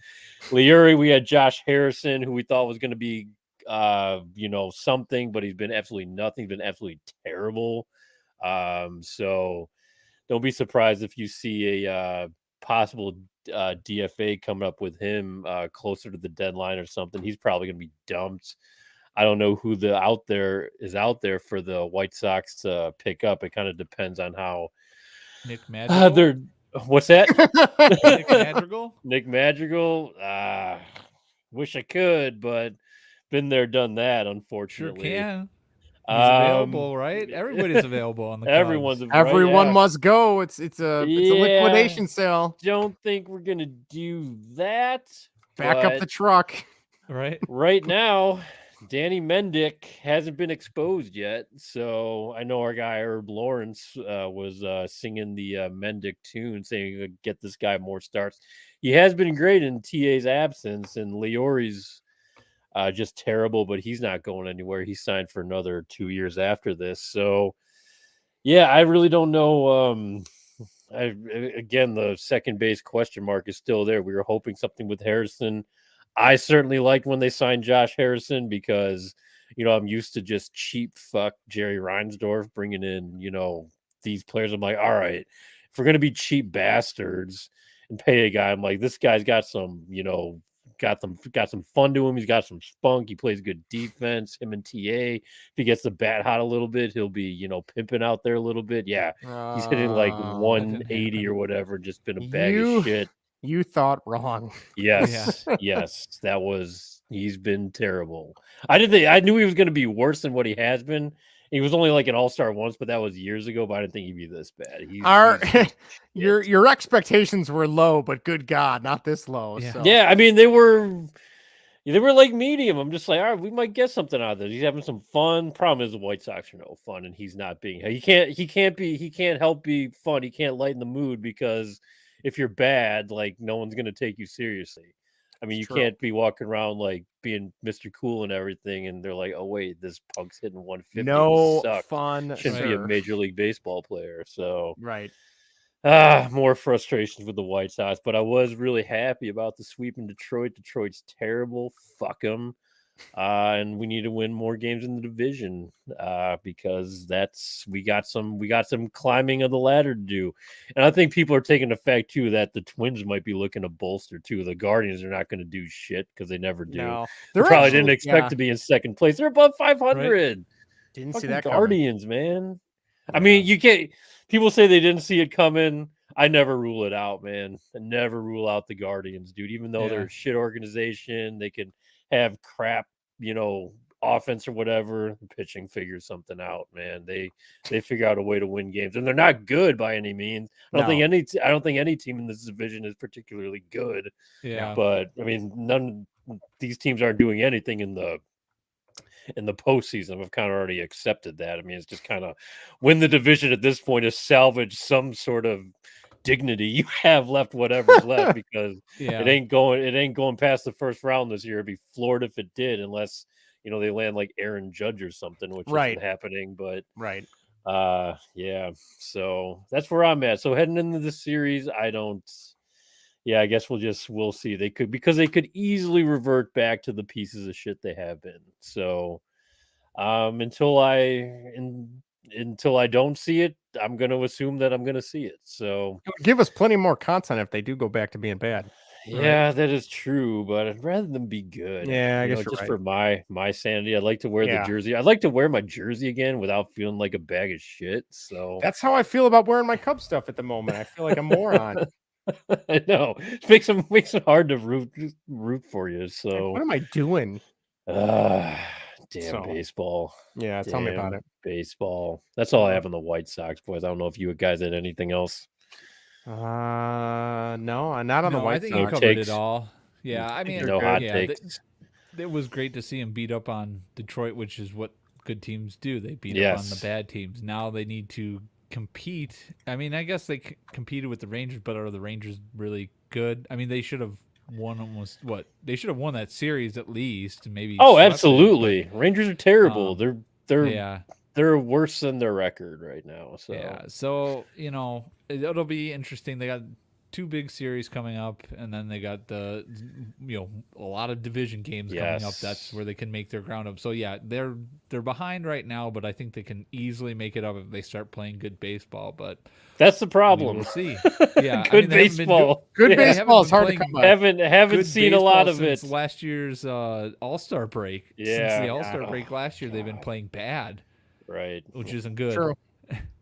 Leary, we had Josh Harrison, who we thought was going to be, something, but he's been absolutely nothing. Been absolutely terrible. So don't be surprised if you see a possible DFA coming up with him closer to the deadline or something. He's probably going to be dumped. I don't know who is out there for the White Sox to pick up. It kind of depends on how Nick Madrigal. What's that? Nick Madrigal. Nick Madrigal. Wish I could, but been there, done that. Sure Unfortunately, can. He's available, right? Everybody's available on the Cubs. Everyone right, must go. It's a liquidation sale. Don't think we're gonna do that. Back up the truck. right. Right now, Danny Mendick hasn't been exposed yet. So I know our guy Herb Lawrence was singing the Mendick tune, saying get this guy more starts. He has been great in TA's absence, and Leory's just terrible, but he's not going anywhere. He signed for another 2 years after this. So, yeah, I really don't know. Again, the second base question mark is still there. We were hoping something with Harrison. I certainly liked when they signed Josh Harrison because, I'm used to just cheap fuck Jerry Reinsdorf bringing in, these players. I'm like, all right, if we're going to be cheap bastards and pay a guy, I'm like, this guy's got some, got some fun to him. He's got some spunk. He plays good defense. Him and TA, if he gets the bat hot a little bit, he'll be, pimping out there a little bit. Yeah, he's hitting like 180 or whatever. Just been a bag of shit. You thought wrong. Yes, yes, he's been terrible. I knew he was going to be worse than what he has been. He was only like an all-star once, but that was years ago. But I didn't think he'd be this bad. Your expectations were low, but good God, not this low. Yeah. So. Yeah, I mean they were like medium. I'm just like, all right, we might get something out of this. He's having some fun. Problem is the White Sox are no fun, and he's not being. He can't help be fun. He can't lighten the mood because if you're bad, like no one's gonna take you seriously. I mean, you can't be walking around like being Mr. Cool and everything, and they're like, "Oh wait, this punk's hitting 150. No he sucked. fun. Shouldn't be a Major League Baseball player." So right. More frustrations with the White Sox, but I was really happy about the sweep in Detroit. Detroit's terrible. Fuck them. And we need to win more games in the division because we got some climbing of the ladder to do. And I think people are taking the fact too that the Twins might be looking to bolster too. The Guardians are not going to do shit because they never do. No. They probably didn't expect to be in second place. They're above 500. Right. Didn't see that coming. Guardians, man. I mean, you can't. People say they didn't see it coming. I never rule it out, man. I never rule out the Guardians, dude. Even though they're a shit organization, they can have crap, offense or whatever. The pitching figures something out, man. They figure out a way to win games, and they're not good by any means. I don't think any team in this division is particularly good. Yeah, but I mean, these teams aren't doing anything in the in the postseason. I've kind of already accepted that. I mean, it's just kind of win the division at this point is salvage some sort of dignity you have left, whatever's left, because it ain't going past the first round this year. It'd be floored if it did, unless they land like Aaron Judge or something, which isn't happening. But Right. yeah. So that's where I'm at. So heading into the series, I guess we'll see. They could easily revert back to the pieces of shit they have been. So until I don't see it, I'm going to assume that I'm going to see it. So It would give us plenty more content if they do go back to being bad. yeah, that is true, but I'd rather them be good. Yeah, I guess you're just right. for my sanity. I'd like to wear the jersey. I'd like to wear my jersey again without feeling like a bag of shit. So That's how I feel about wearing my Cub stuff at the moment. I feel like a moron. I know. It makes it hard to root for you. So What am I doing? damn baseball. Yeah, tell me about it. Baseball. That's all I have on the White Sox, boys. I don't know if you guys had anything else. No, not on the White I think Sox. you covered it all. Yeah, I mean, no hot takes. It was great to see him beat up on Detroit, which is what good teams do. They beat up on the bad teams. Now they need to compete. I mean, I guess they competed with the Rangers, but are the Rangers really good? I mean, they should have won they should have won that series at least, maybe. Oh, absolutely. Rangers are terrible. They're worse than their record right now. So yeah, so it'll be interesting. They got 2 big series coming up, and then they got the a lot of division games coming up. That's where they can make their ground up. So yeah, they're behind right now, but I think they can easily make it up if they start playing good baseball. But that's the problem. We'll see. Yeah, good baseball. Good baseball is hard to come by. Haven't seen a lot of it since last year's All-Star break. Yeah, since the All-Star break last year, they've been playing bad. Right, which isn't good. True.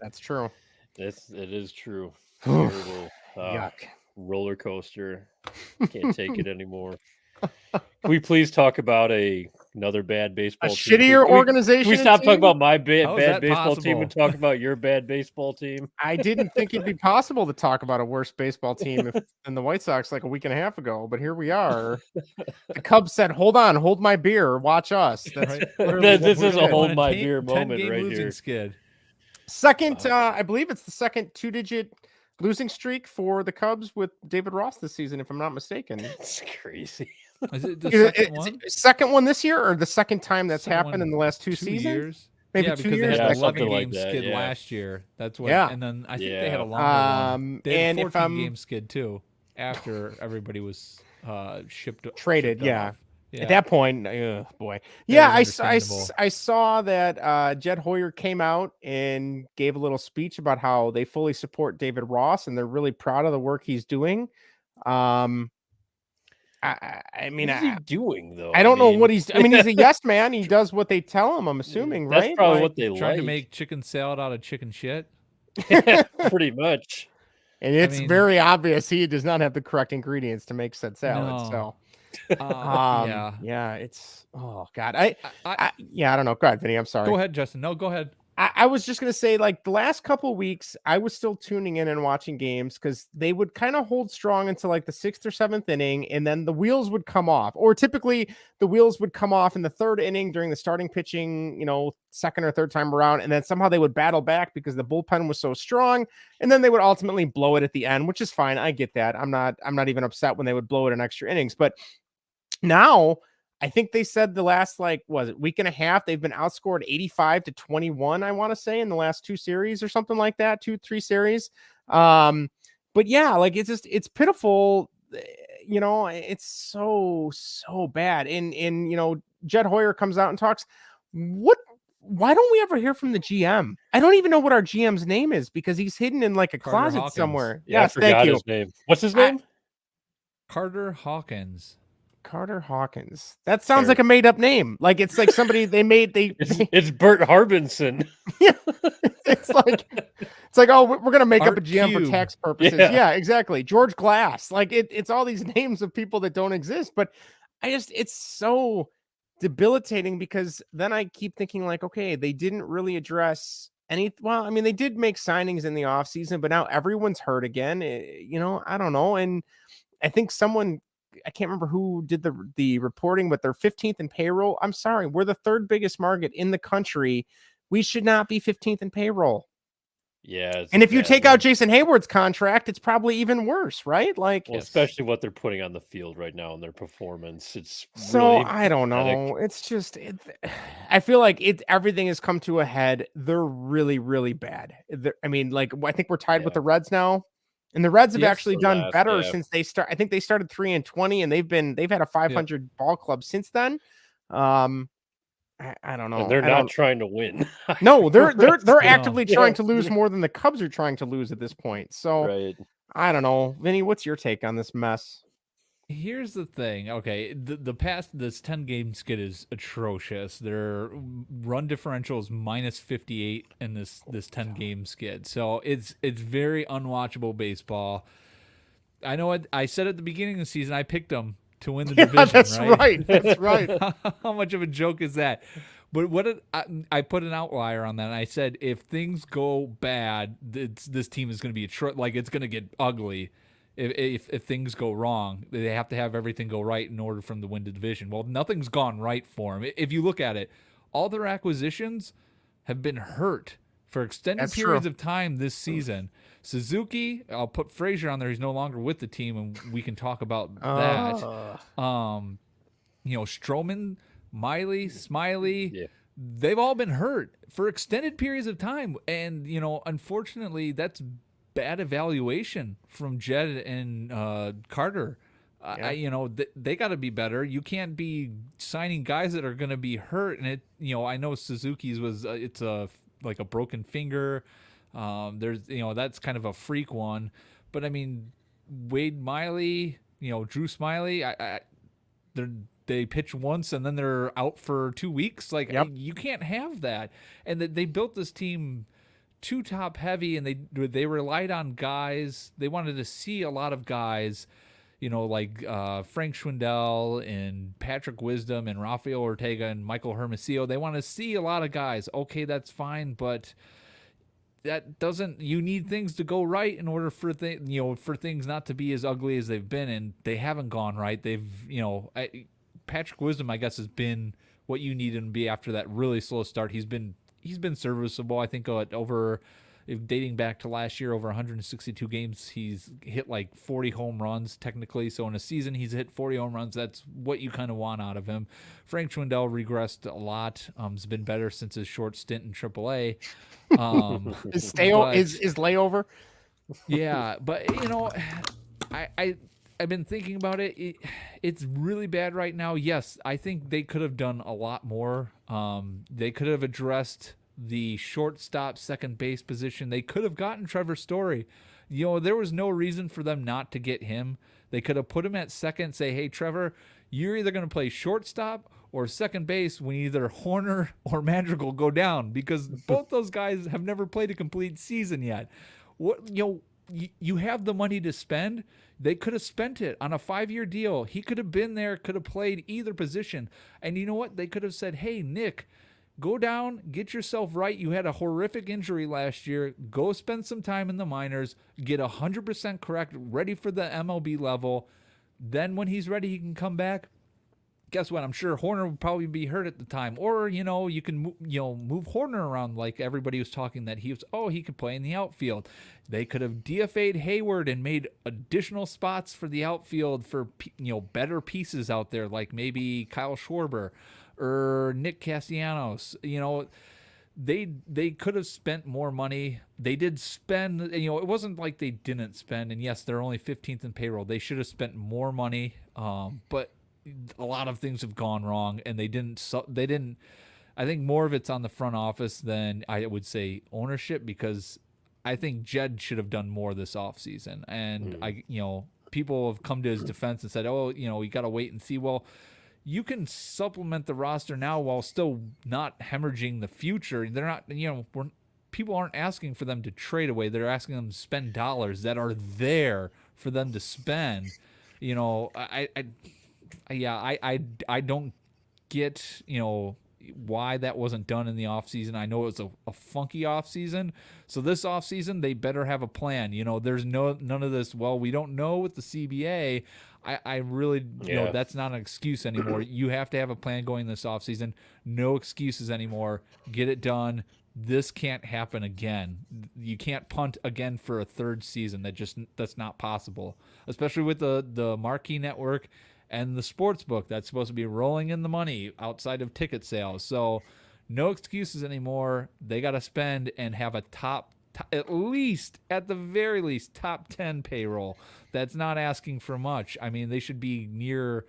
That's true. It is true. Terrible. Yuck. Roller coaster. Can't take it anymore. Can we please talk about another bad baseball team? Shittier organization? Can we stop talking about my bad baseball possible? team and talk about your bad baseball team? I didn't think it'd be possible to talk about a worse baseball team than the White Sox like a week and a half ago, but here we are. The Cubs said, hold my beer, watch us. That's this is a hold my beer moment 10-game right losing here. Skid. Second, I believe it's the second 2-digit losing streak for the Cubs with David Ross this season, if I'm not mistaken. It's crazy. Is it the second one? Second one this year, or the second time that's Second happened one in the last 2 2 seasons? years? Maybe yeah, 2 because years. they had Yeah, 11 something game like that, skid yeah. last year. That's what. Yeah. And then I think they Yeah. had a longer one. They had and a if 14 game skid too after everybody was traded, shipped yeah. off. At that point, boy. Yeah, I saw that Jed Hoyer came out and gave a little speech about how they fully support David Ross and they're really proud of the work he's doing. I mean, what is he doing though? I don't know what he's. I mean, he's a yes man. He does what they tell him. I'm assuming, That's right? probably what they trying to like. make chicken salad out of chicken shit. Pretty much. And it's very obvious he does not have the correct ingredients to make said salad. No. So. Yeah. It's God. I don't know. Go ahead, Vinny. I'm sorry. Go ahead, Justin. No, go ahead. I was just gonna say, like, the last couple of weeks, I was still tuning in and watching games because they would kind of hold strong until like the 6th or 7th inning, and then the wheels would come off. Or typically the wheels would come off in the 3rd inning during the starting pitching, 2nd or 3rd time around, and then somehow they would battle back because the bullpen was so strong, and then they would ultimately blow it at the end, which is fine. I get that. I'm not even upset when they would blow it in extra innings, but now I think they said the last week and a half, they've been outscored 85-21, I want to say, in the last 2 series or something like that, 2-3 series. But yeah, like it's pitiful. It's so bad. And Jed Hoyer comes out and talks. Why don't we ever hear from the GM? I don't even know what our GM's name is because he's hidden in like a Carter closet Hawkins. somewhere. Yeah, Yes, I forgot thank you. his name. What's his name? Carter Hawkins. Carter Hawkins. That sounds like a made up name. Like it's like somebody It's Bert Harbinson. Yeah. It's like, oh, we're gonna make up a GM Cube. for tax purposes. Yeah, exactly. George Glass. Like it's all these names of people that don't exist. But it's so debilitating because then I keep thinking like, okay, they didn't really address well, I mean, they did make signings in the offseason, but now everyone's hurt again. I don't know. And I think someone I can't remember who did the reporting, but they're 15th in payroll. I'm sorry, we're the third biggest market in the country. We should not be 15th in payroll. Yeah. And if you take out Jason Hayward's contract, it's probably even worse, right? Like, well, especially what they're putting on the field right now and their performance. It's so really I don't pathetic. know. It's just, I feel like everything has come to a head. They're really, really bad. I mean, like, I think we're tied with the Reds now, and the Reds have actually done better since they start. I think they started 3-20, and they've had a 500 ball club since then. I don't know. And they're not trying to win. No, they're actively trying to lose more than the Cubs are trying to lose at this point. So Right. I don't know. Vinny, what's your take on this mess? Here's the thing. Okay, this 10-game skid is atrocious. Their run differential is -58 in this 10-game skid. So it's very unwatchable baseball. I know I said at the beginning of the season I picked them to win the division. That's right. That's right. How much of a joke is that? But I put an outlier on that, and I said if things go bad, this team is going to be it's going to get ugly. If things go wrong, they have to have everything go right in order for them to win the division. Well, nothing's gone right for them. If you look at it, all their acquisitions have been hurt for extended periods of time this season. Suzuki, I'll put Frazier on there. He's no longer with the team, and we can talk about that. Stroman, Miley, Smiley, they've all been hurt for extended periods of time. And, unfortunately, that's bad evaluation from Jed and Carter. They got to be better. You can't be signing guys that are going to be hurt. And I know Suzuki's was it's like a broken finger. There's that's kind of a freak one, but I mean Wade Miley, Drew Smiley, they pitch once and then they're out for 2 weeks. Like you can't have that. And they built this team too top heavy, and they relied on guys. They wanted to see a lot of guys, like Frank Schwindel and Patrick Wisdom and Rafael Ortega and Michael Hermosillo. They want to see a lot of guys. Okay, that's fine, but that doesn't. You need things to go right in order for things not to be as ugly as they've been, and they haven't gone right. They've Patrick Wisdom, I guess, has been what you need him to be after that really slow start. He's been serviceable. I think dating back to last year, over 162 games, he's hit like 40 home runs technically. So in a season, he's hit 40 home runs. That's what you kind of want out of him. Frank Schwindel regressed a lot. Has been better since his short stint in AAA. Is layover? Yeah, but I've been thinking about it. It's really bad right now. Yes, I think they could have done a lot more. They could have addressed the shortstop, second base position. They could have gotten Trevor Story. There was no reason for them not to get him. They could have put him at second, say, hey, Trevor, you're either going to play shortstop or second base when either Horner or Madrigal go down, because both those guys have never played a complete season yet. You have the money to spend. They could have spent it on a 5-year deal. He could have been there, could have played either position. And you know what? They could have said, hey, Nick, go down, get yourself right. You had a horrific injury last year. Go spend some time in the minors, get 100% correct, ready for the MLB level. Then when he's ready, he can come back. Guess what? I'm sure Horner would probably be hurt at the time. Or, you can move Horner around, like everybody was talking that he could play in the outfield. They could have DFA'd Hayward and made additional spots for the outfield for, better pieces out there, like maybe Kyle Schwarber or Nick Castellanos. They could have spent more money. They did spend, it wasn't like they didn't spend. And yes, they're only 15th in payroll. They should have spent more money. But a lot of things have gone wrong, and they didn't. I think more of it's on the front office than I would say ownership, because I think Jed should have done more this offseason. And people have come to his defense and said, you got to wait and see. Well, you can supplement the roster now while still not hemorrhaging the future. They're not, people aren't asking for them to trade away. They're asking them to spend dollars that are there for them to spend. I don't get, why that wasn't done in the offseason. I know it was a funky offseason. So this offseason, they better have a plan. There's none of this, well, we don't know with the CBA. I really, that's not an excuse anymore. You have to have a plan going this offseason. No excuses anymore. Get it done. This can't happen again. You can't punt again for a third season. That's not possible, especially with the marquee network and the sports book that's supposed to be rolling in the money outside of ticket sales. So no excuses anymore. They got to spend and have a at the very least, top 10 payroll. That's not asking for much. I mean, they should be near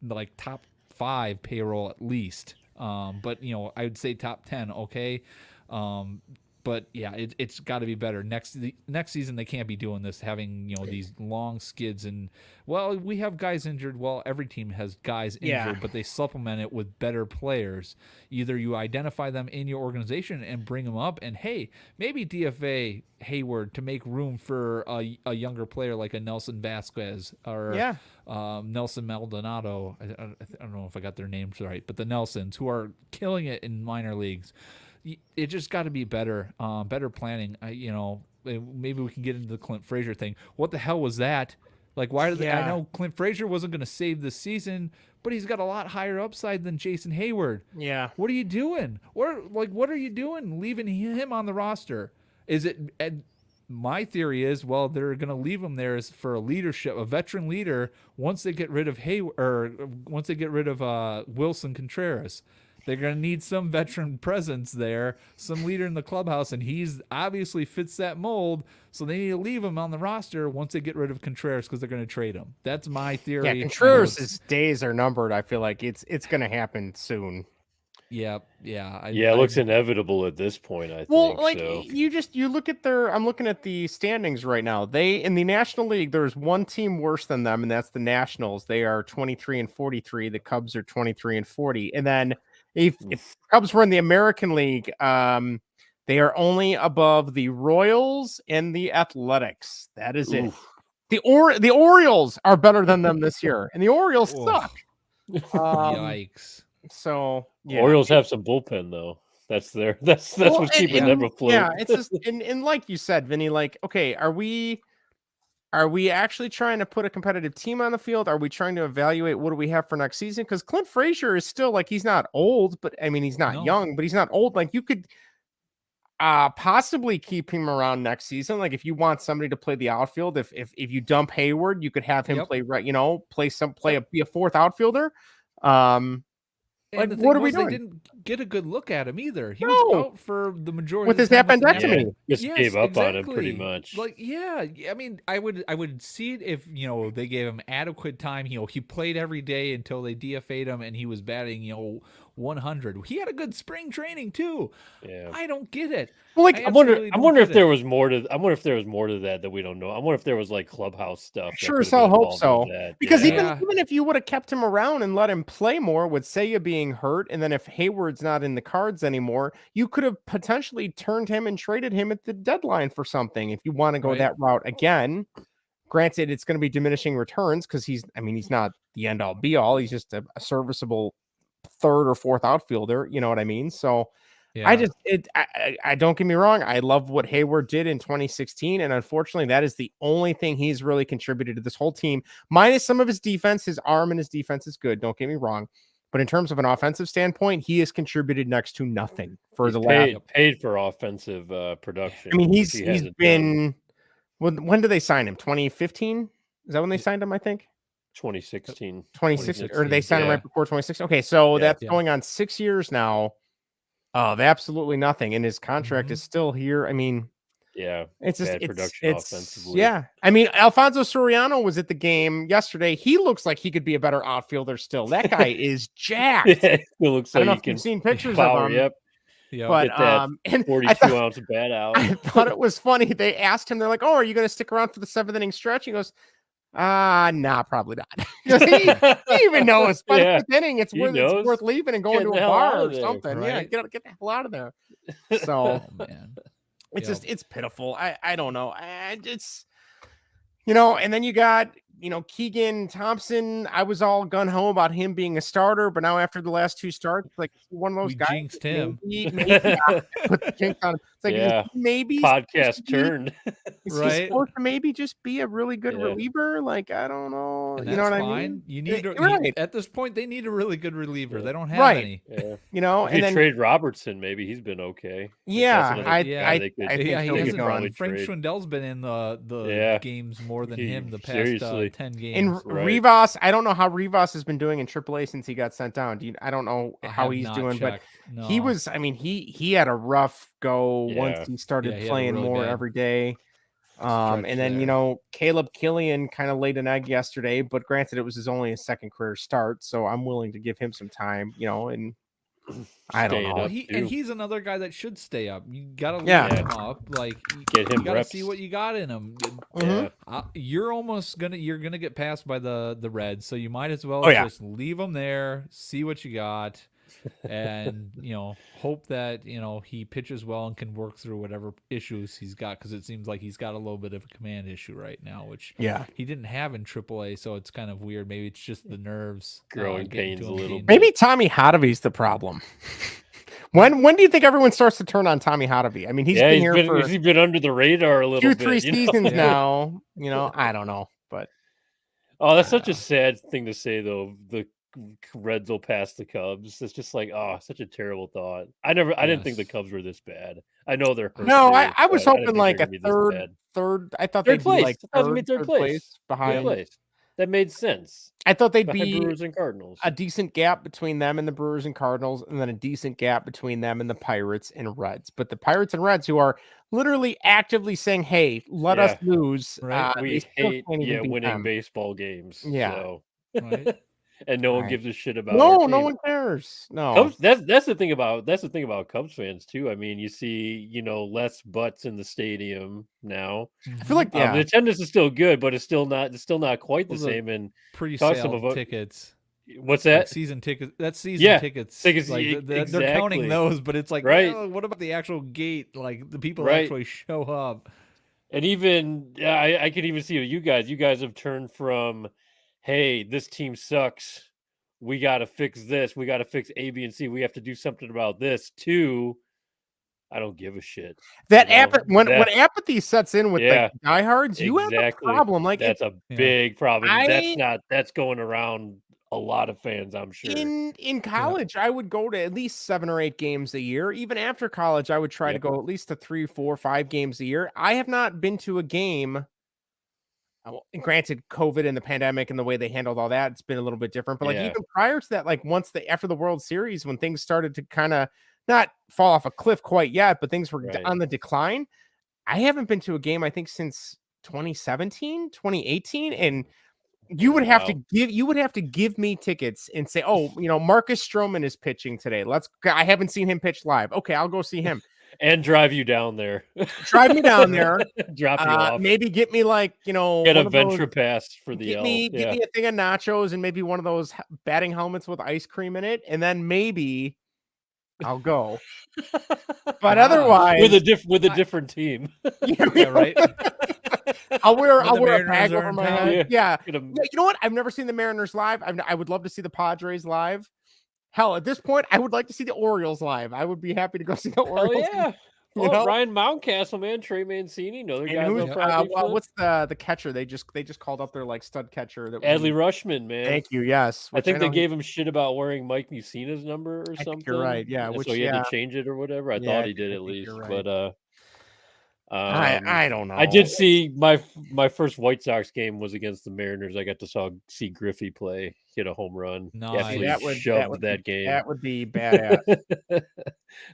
like top 5 payroll at least. But I would say top 10. Okay. But yeah, it's got to be better. Next season they can't be doing this, having these long skids and we have guys injured. Well, every team has guys injured, but they supplement it with better players. Either you identify them in your organization and bring them up, and hey, maybe DFA Hayward to make room for a younger player like a Nelson Vasquez or Nelson Maldonado. I don't know if I got their names right, but the Nelsons who are killing it in minor leagues. It just got to be better, better planning. Maybe we can get into the Clint Frazier thing. What the hell was that? Like, why did I know Clint Frazier wasn't going to save this season, but he's got a lot higher upside than Jason Hayward. Yeah. What are you doing? What are you doing leaving him on the roster? Is it? My theory is, they're going to leave him there for a veteran leader once they get rid of Hayward, or once they get rid of Wilson Contreras. They're going to need some veteran presence there, some leader in the clubhouse, and he's obviously fits that mold, so they need to leave him on the roster once they get rid of Contreras because they're going to trade him. That's my theory. Yeah, Contreras' days are numbered. I feel like it's going to happen soon. Yeah. It looks inevitable at this point, I think. Well, you look at I'm looking at the standings right now. In the National League, there's one team worse than them, and that's the Nationals. They are 23-43. The Cubs are 23-40. And then if Cubs were in the American League, they are only above the Royals and the Athletics. That is it. The Orioles are better than them this year, and the Orioles suck. Yikes. So Orioles have some bullpen though. That's what's keeping them afloat. Yeah, it's just and like you said, Vinny, like, okay, are we actually trying to put a competitive team on the field? Are we trying to evaluate what do we have for next season? Because Clint Frazier is still like, he's not old, but I mean, he's not young, but he's not old. Like, you could possibly keep him around next season. Like, if you want somebody to play the outfield, if you dump Hayward, you could have him play be a fourth outfielder. And what are we doing? They didn't get a good look at him either. He was out for the majority with of the his time appendectomy. Just gave up on him pretty much. I mean, I would see it if they gave him adequate time. He played every day until they DFA'd him, and he was batting 100. He had a good spring training too. Yeah, I don't get it. Well, I wonder if there was more to that we don't know. I wonder if there was like clubhouse stuff. Sure as hell hope so. Because even if you would have kept him around and let him play more with Seiya being hurt, and then if Hayward's not in the cards anymore, you could have potentially turned him and traded him at the deadline for something if you want to go that route again. Granted, it's going to be diminishing returns because he's not the end all be all. He's just a serviceable third or fourth outfielder. You know what I mean? So I don't get me wrong. I love what Hayward did in 2016. And unfortunately, that is the only thing he's really contributed to this whole team, minus some of his defense. His arm and his defense is good. Don't get me wrong. But in terms of an offensive standpoint, he has contributed next to nothing for paid for offensive production. I mean, he's been, when did they sign him? 2015? Is that when they signed him? I think 2016, or did they sign him right before 2016? Okay. So that's going on 6 years now of absolutely nothing. And his contract is still here. I mean, it's just production offensively. Yeah. I mean, Alfonso Soriano was at the game yesterday. He looks like he could be a better outfielder still. That guy is jacked. He looks like I don't know if you've seen pictures of him. Yep. But and 42 ounce bat out. I thought it was funny. They asked him, they're like, "Oh, are you going to stick around for the 7th inning stretch?" He goes, nah, probably not. he even knows by the 5th inning it's worth leaving and going to a bar or something. Right? Yeah, get the hell out of there. So man. It's just, it's pitiful. I don't know. It's, and then you got Keegan Thompson, I was all gun-ho about him being a starter, but now after the last 2 starts, like one of those We guys. jinxed him. Maybe put the jinx on him. It's like, Yeah. maybe Podcast turned. Is he Right. supposed to maybe just be a really good Yeah. reliever? Like, I don't know. And You know that's what fine. I mean? You need Right. at this point they need a really good reliever. They don't have Right. any. Yeah. And If you then trade Robertson, maybe he's been okay. Like, yeah, that's another guy they could- I think Yeah, he'll he be hasn't. probably gone. Frank trade. Schwindel's been in the Yeah. games more than He- him the past seriously. 10 And games. Right. Rivas, I don't know how Rivas has been doing in AAA since he got sent down. I don't know I how have he's not doing, but checked. No. he was. I mean, he had a rough go once Yeah. he started Yeah, he had a playing really more bad every day. stretch And then there. Caleb Killian kind of laid an egg yesterday, but granted, it was his second career start, so I'm willing to give him some time. And I don't Staying know. up, too. He's another guy that should stay up. You gotta leave Yeah. him up. Like Get him you gotta reps. see what you got in him. Mhm. You're almost gonna get passed by the Reds, so you might as well Oh, yeah. just leave him there, see what you got, and hope that he pitches well and can work through whatever issues he's got, because it seems like he's got a little bit of a command issue right now, which Yeah. he didn't have in AAA, so it's kind of weird. Maybe it's just the nerves Growing getting pains to a him, little getting- Maybe Tommy Hotovy's the problem. When do you think everyone starts to turn on Tommy Hotovy? I mean, he's been here for he's been under the radar a little 2-3 bit. seasons Yeah. now. I don't know, but Oh, that's such a sad thing to say, though. The Reds will pass the Cubs. It's just like, such a terrible thought. I didn't think the Yes. Cubs were this bad. I know they're hurt. no, too, I was but I hoping didn't think like they a were gonna be this bad. third. I thought Third they'd place. be like I thought they'd be third place. Third behind. place. That made sense. I thought they'd Behind be Brewers and Cardinals. a decent gap between them and the Brewers and Cardinals, and then a decent gap between them and the Pirates and Reds. But the Pirates and Reds, who are literally actively saying, "Hey, let us lose," Right. they We still hate can't even beat winning them. baseball games. Yeah. So. Right? And no one Right. gives a shit about No, our no team. one cares. No, Cubs, that's the thing about Cubs fans too. I mean, you see, less butts in the stadium now. I feel like The attendance is still good, but it's still not quite the Well, the same. And Pre-sale some of tickets. what's Like that? season tickets. That's season Yeah, tickets. tickets, Like e- they're counting exactly. those, but it's like, Right. well, what about the actual gate? Like the people Right. actually show up. And even I could even see you guys have turned from, hey, this team sucks. We got to fix this. We got to fix A, B, and C. We have to do something about this. To, I don't give a shit. that you know, when that- apathy sets in with Yeah, like diehards, you have a exactly. problem. Like That's a Yeah. big problem. I- That's going around a lot of fans, I'm sure. in college, I would go to at least 7 or 8 games a year. Even after college, I would try to Yep. go at least to 3, 4, 5 games a year. I have not been to a game. And granted, COVID and the pandemic and the way they handled all that, it's been a little bit different. But like Yeah. even prior to that, like after the World Series, when things started to kind of not fall off a cliff quite yet, but things were Right. on the decline, I haven't been to a game, I think, since 2017, 2018. And you would have Wow. to give me tickets and say, "Oh, Marcus Stroman is pitching today. I haven't seen him pitch live. Okay, I'll go see him." And drive you down there. Drive me down there. Drop you off. Maybe get me like, Get one a of those- venture pass for the Get L. me Yeah. a thing of nachos and maybe one of those batting helmets with ice cream in it, and then maybe I'll go. But otherwise, with a different team. Yeah, right. I'll wear When the a Mariners bag are over in my town. head. Yeah. Get a- Yeah, you know what? I've never seen the Mariners live. I would love to see the Padres live. Hell, at this point, I would like to see the Orioles live. I I would be happy to go see the Hell Orioles. yeah. You Well, know? Ryan Mountcastle, man, Trey Mancini, another And guy. who's, they'll probably flip. what's the catcher? They just called up their like stud catcher. That Adley Rushman, man. Thank you. Yes, I which think they know he- gave him shit about wearing Mike Mussina's number or I something. think you're right, yeah, and which, so he had yeah. to change it or whatever. I Yeah, thought he did I at think least, you're right. but I don't know. I did see my first White Sox game was against the Mariners. I got to see Griffey play, hit a home run. Nice. Absolutely shoved that game. That would be badass.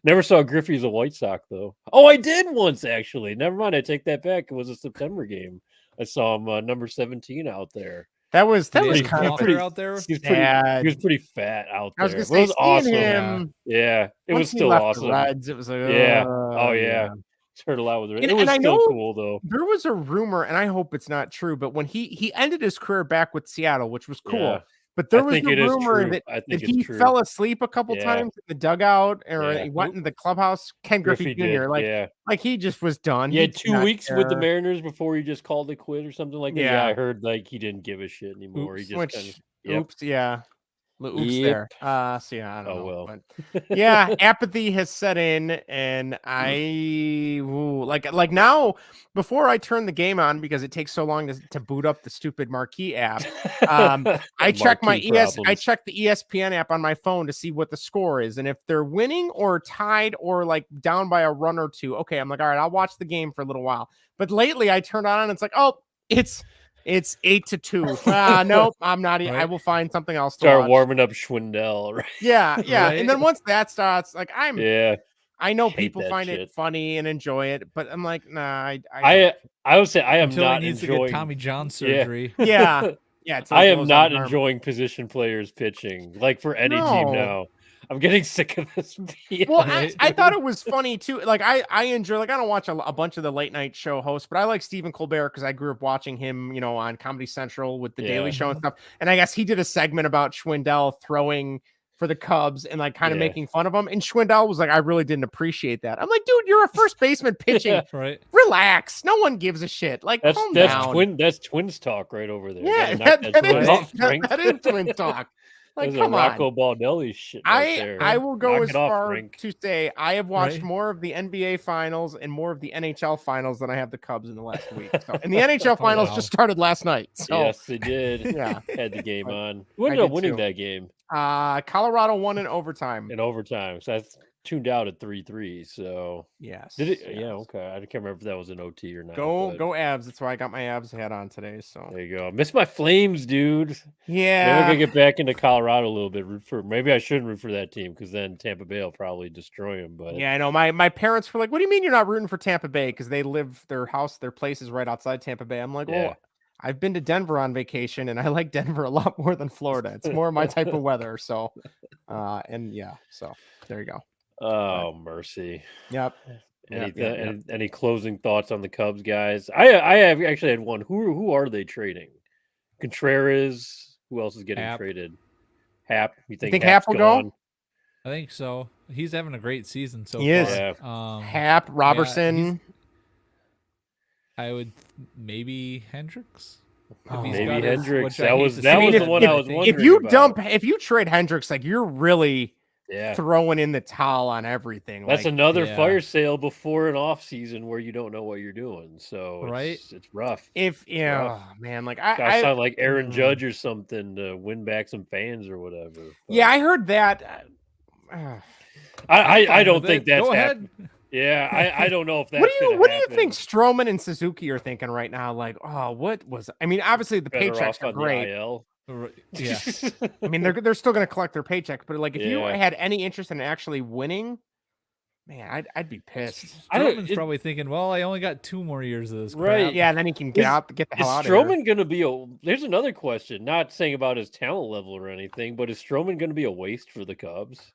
Never saw Griffey as a White Sox though. Oh, I did once actually. Never mind. I take that back. It was a September game. I saw him number 17 out there. That was Did kind Walker of pretty- out there. He was pretty. sad. He was pretty fat out I was there. gonna But it was say, awesome. seeing him Yeah, it once was he still left the awesome. Reds, it was like, Yeah. Oh yeah. Heard a lot with it. And- It was and I still know- cool though. There was a rumor, and I hope it's not true, but when he ended his career back with Seattle, which was cool. Yeah. But there I was think the it is rumor true. that, I think it's he true. fell asleep a couple Yeah. times in the dugout, or Yeah. he went in the clubhouse. Ken Griffey Jr. did. Like, Yeah. he just was done. He He had did 2 not weeks with the care. Mariners before he just called it quit or something like that. Yeah, Yeah. I heard like he didn't give a shit anymore. He Oops. just kind of Which, oops, yeah. Oops Yep. there. So yeah, I don't Oh know. well. But yeah, apathy has set in, and like now, before I turn the game on, because it takes so long to boot up the stupid marquee app. I check my I check the ESPN app on my phone to see what the score is, and if they're winning or tied or like down by a run or two, okay, I'm like, all right, I'll watch the game for a little while. But lately, I turn on and it's like, oh, it's 8-2. Nope, I'm not. Right. I will find something else to Start watch. warming up Schwindel, right? Yeah. Right. And then once that starts, like Yeah. I know Hate people that find shit. it funny and enjoy it, but I'm like, nah, I would say I am Until not he needs enjoying to get Tommy John surgery. yeah. Till I it am blows not out an arm. enjoying position players pitching, like for any team No. now. I'm getting sick of this. Well, Right. I thought it was funny too. Like I enjoy, like I don't watch a bunch of the late night show hosts, but I like Stephen Colbert because I grew up watching him, on Comedy Central with the Daily Yeah. Show and stuff. And I guess he did a segment about Schwindel throwing for the Cubs and like kind of Yeah. making fun of him. And Schwindel was like, I really didn't appreciate that. I'm like, dude, you're a first baseman pitching. Yeah. Right. Relax. No one gives a shit. Like, calm down. That's Twins talk right over there. Yeah, Gotta knock that Twins is, off, Frank. that is Twins talk. Like, There's come a on. Rocco Baldelli shit right there. I will go Knock as it off, far Frank. to say I have watched Right. more of the NBA finals and more of the NHL finals than I have the Cubs in the last week. So, and the NHL finals wow. just started last night. So Yes, they did. yeah. Had the game on. Who I ended up did winning too. that game Colorado won in overtime. in overtime? So that's tuned out at 3-3. So Yes. did it? yes. Yeah, okay. I can't remember if that was an OT or not. Go but Avs. That's why I got my Avs hat on today. So There you go. Miss my Flames, dude. Maybe I yeah. gotta get back into Colorado a little bit. Maybe I shouldn't root for that team because then Tampa Bay will probably destroy them. But Yeah, I know. My parents were like, "What do you mean you're not rooting for Tampa Bay?" Because their place is right outside Tampa Bay. I'm like, Yeah. well, I've been to Denver on vacation, and I like Denver a lot more than Florida. It's more my type of weather. So, and yeah, so there you go. oh mercy. Yep. Any closing thoughts on the Cubs, guys? I have actually had one. Who are they trading? Contreras. Who else is getting Happ. traded? Happ. You think think Happ's Happ will go? gone? I think so. He's having a great season so He is. far. Yeah. Hap, Robertson. I would maybe Hendricks. Oh, he's maybe got his- Hendricks. which I That hate was to that say, was but the one I I was think- wondering. if you about. if you trade Hendricks, like you're really Yeah. throwing in the towel on everything. That's like, another Yeah. fire sale before an off season where you don't know what you're doing. So Right. it's rough. if rough. oh, man, like Gotta I sound like Aaron mm. Judge or something to win back some fans or whatever. But yeah, I heard that. I fine don't with think it. that's Go happening. ahead. Yeah, I don't know if that's what do you happen. think Stroman and Suzuki are thinking right now? Like, oh, what was? I mean, obviously the Better paychecks off are on the great. IL. Yeah. I mean, they're still going to collect their paychecks, but like if you Yeah. had any interest in actually winning, man, I'd be pissed. Stroman's probably thinking, well, I only got 2 more years of this. Right. Crap. Yeah, and then he can get the Is hell out of here. Stroman going to be There's another question. Not saying about his talent level or anything, but is Stroman going to be a waste for the Cubs?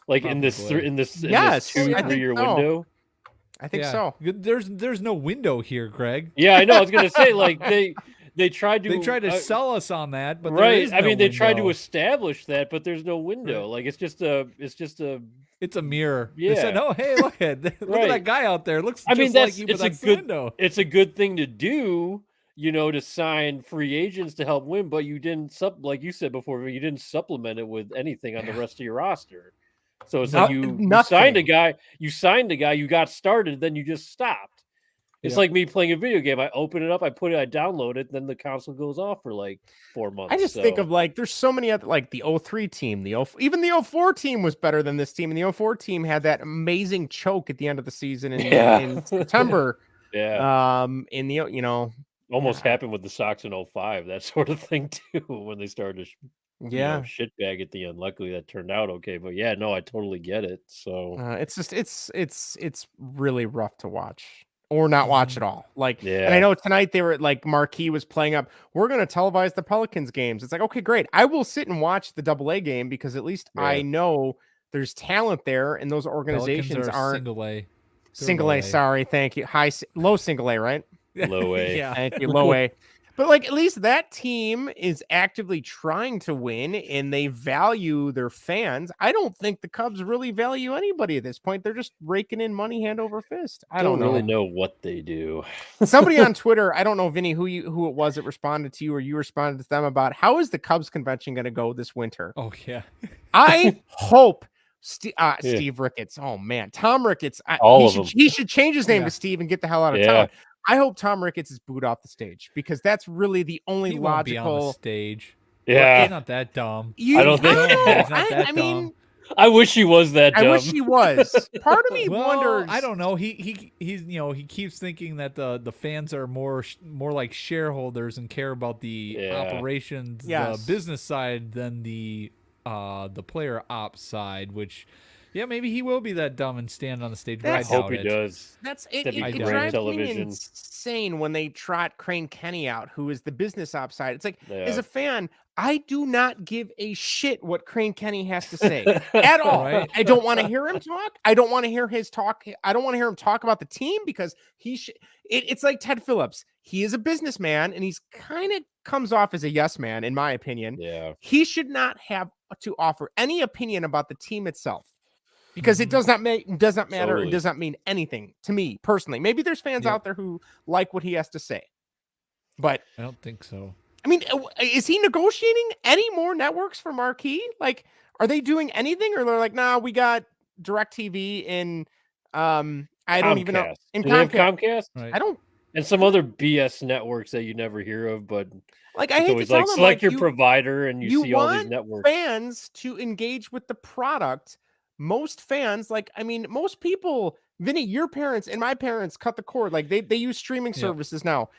Like in this Probably. Yes, this I 2-3 think year so. window? I think Yeah. so. There's no window here, Greg. Yeah, I know. I was going to say like they tried to They tried to sell us on that, but there right. is I no mean, they tried to window. establish that, but there's no window. Like it's just a It's a mirror. Yeah. They said, "Oh, hey, look at look at Right. that guy out there. Looks I mean, just like that's you, but it's a that's the good window." it's a good thing to do, to sign free agents to help win, but you didn't like you said before, you didn't supplement it with anything on the rest of your roster. So it's like you signed a guy, you got started, then you just stopped. It's Yeah. like me playing a video game. I open it up, I download it, then the console goes off for like 4 months. I just think of like there's so many other like the 03 team, even the 04 team was better than this team, and the 04 team had that amazing choke at the end of the season in September. Yeah. In the Almost happened with the Sox in 05, that sort of thing too, when they started to shitbag at the end. Luckily that turned out okay, but yeah, no, I totally get it. So it's just it's really rough to watch or not watch at all. Like, yeah. And I know tonight they were like Marquee was playing up. We're gonna televise the Pelicans games. It's like, okay, great. I will sit and watch the AA game because at least I know there's talent there, and those organizations aren't single A. Single A, sorry, thank you. Low single A, right? Low A. Yeah. Thank you, low A. But like, at least that team is actively trying to win and they value their fans. I don't think the Cubs really value anybody at this point. They're just raking in money hand over fist. I don't really know. know what they do. Somebody on Twitter, I don't know, Vinny, who it was that responded to you or you responded to them about how is the Cubs convention going to go this winter? Oh yeah. I hope Steve Ricketts. Oh man, Tom Ricketts. He should change his name to Steve and get the hell out of town. I hope Tom Ricketts is booed off the stage because that's really the only He logical won't be on the stage. Yeah, he's not that dumb. I don't think he's not that dumb. I wish he was that dumb. I wish he was. Part of me wonders. I don't know. He's he keeps thinking that the fans are more like shareholders and care about the operations, the business side than the player ops side, which maybe he will be that dumb and stand on the stage, but I hope he does. It drives me insane when they trot Crane Kenny out, who is the business ops side. It's like, as a fan, I do not give a shit what Crane Kenny has to say at all. Right? I don't want to hear him talk. I don't want to hear his talk. I don't want to hear him talk about the team because it's like Ted Phillips. He is a businessman and he's kind of comes off as a yes man, in my opinion. Yeah. He should not have to offer any opinion about the team itself. Because it does not matter. Totally. It does not mean anything to me personally. Maybe there's fans out there who like what he has to say, but I don't think so. I mean, is he negotiating any more networks for Marquee? Like, are they doing anything, or they're like, nah, we got DirecTV and I don't even know. In Comcast, right. I don't, and some other BS networks that you never hear of, but like I hate to tell them, select your provider, and you see all these networks. Fans to engage with the product. Most fans, most people, Vinny, your parents and my parents cut the cord. Like they use streaming services now.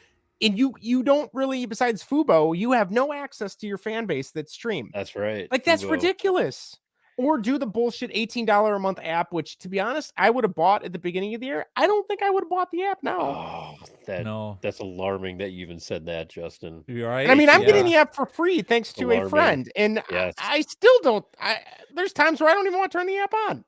And you don't really, besides Fubo, you have no access to your fan base that stream. That's right. Like that's ridiculous. Or do the bullshit $18 a month app, which to be honest, I would have bought at the beginning of the year. I don't think I would have bought the app now. Oh, that's alarming that you even said that, Justin. You're right. And I mean, I'm getting the app for free thanks to a friend. And I still don't. There's times where I don't even want to turn the app on.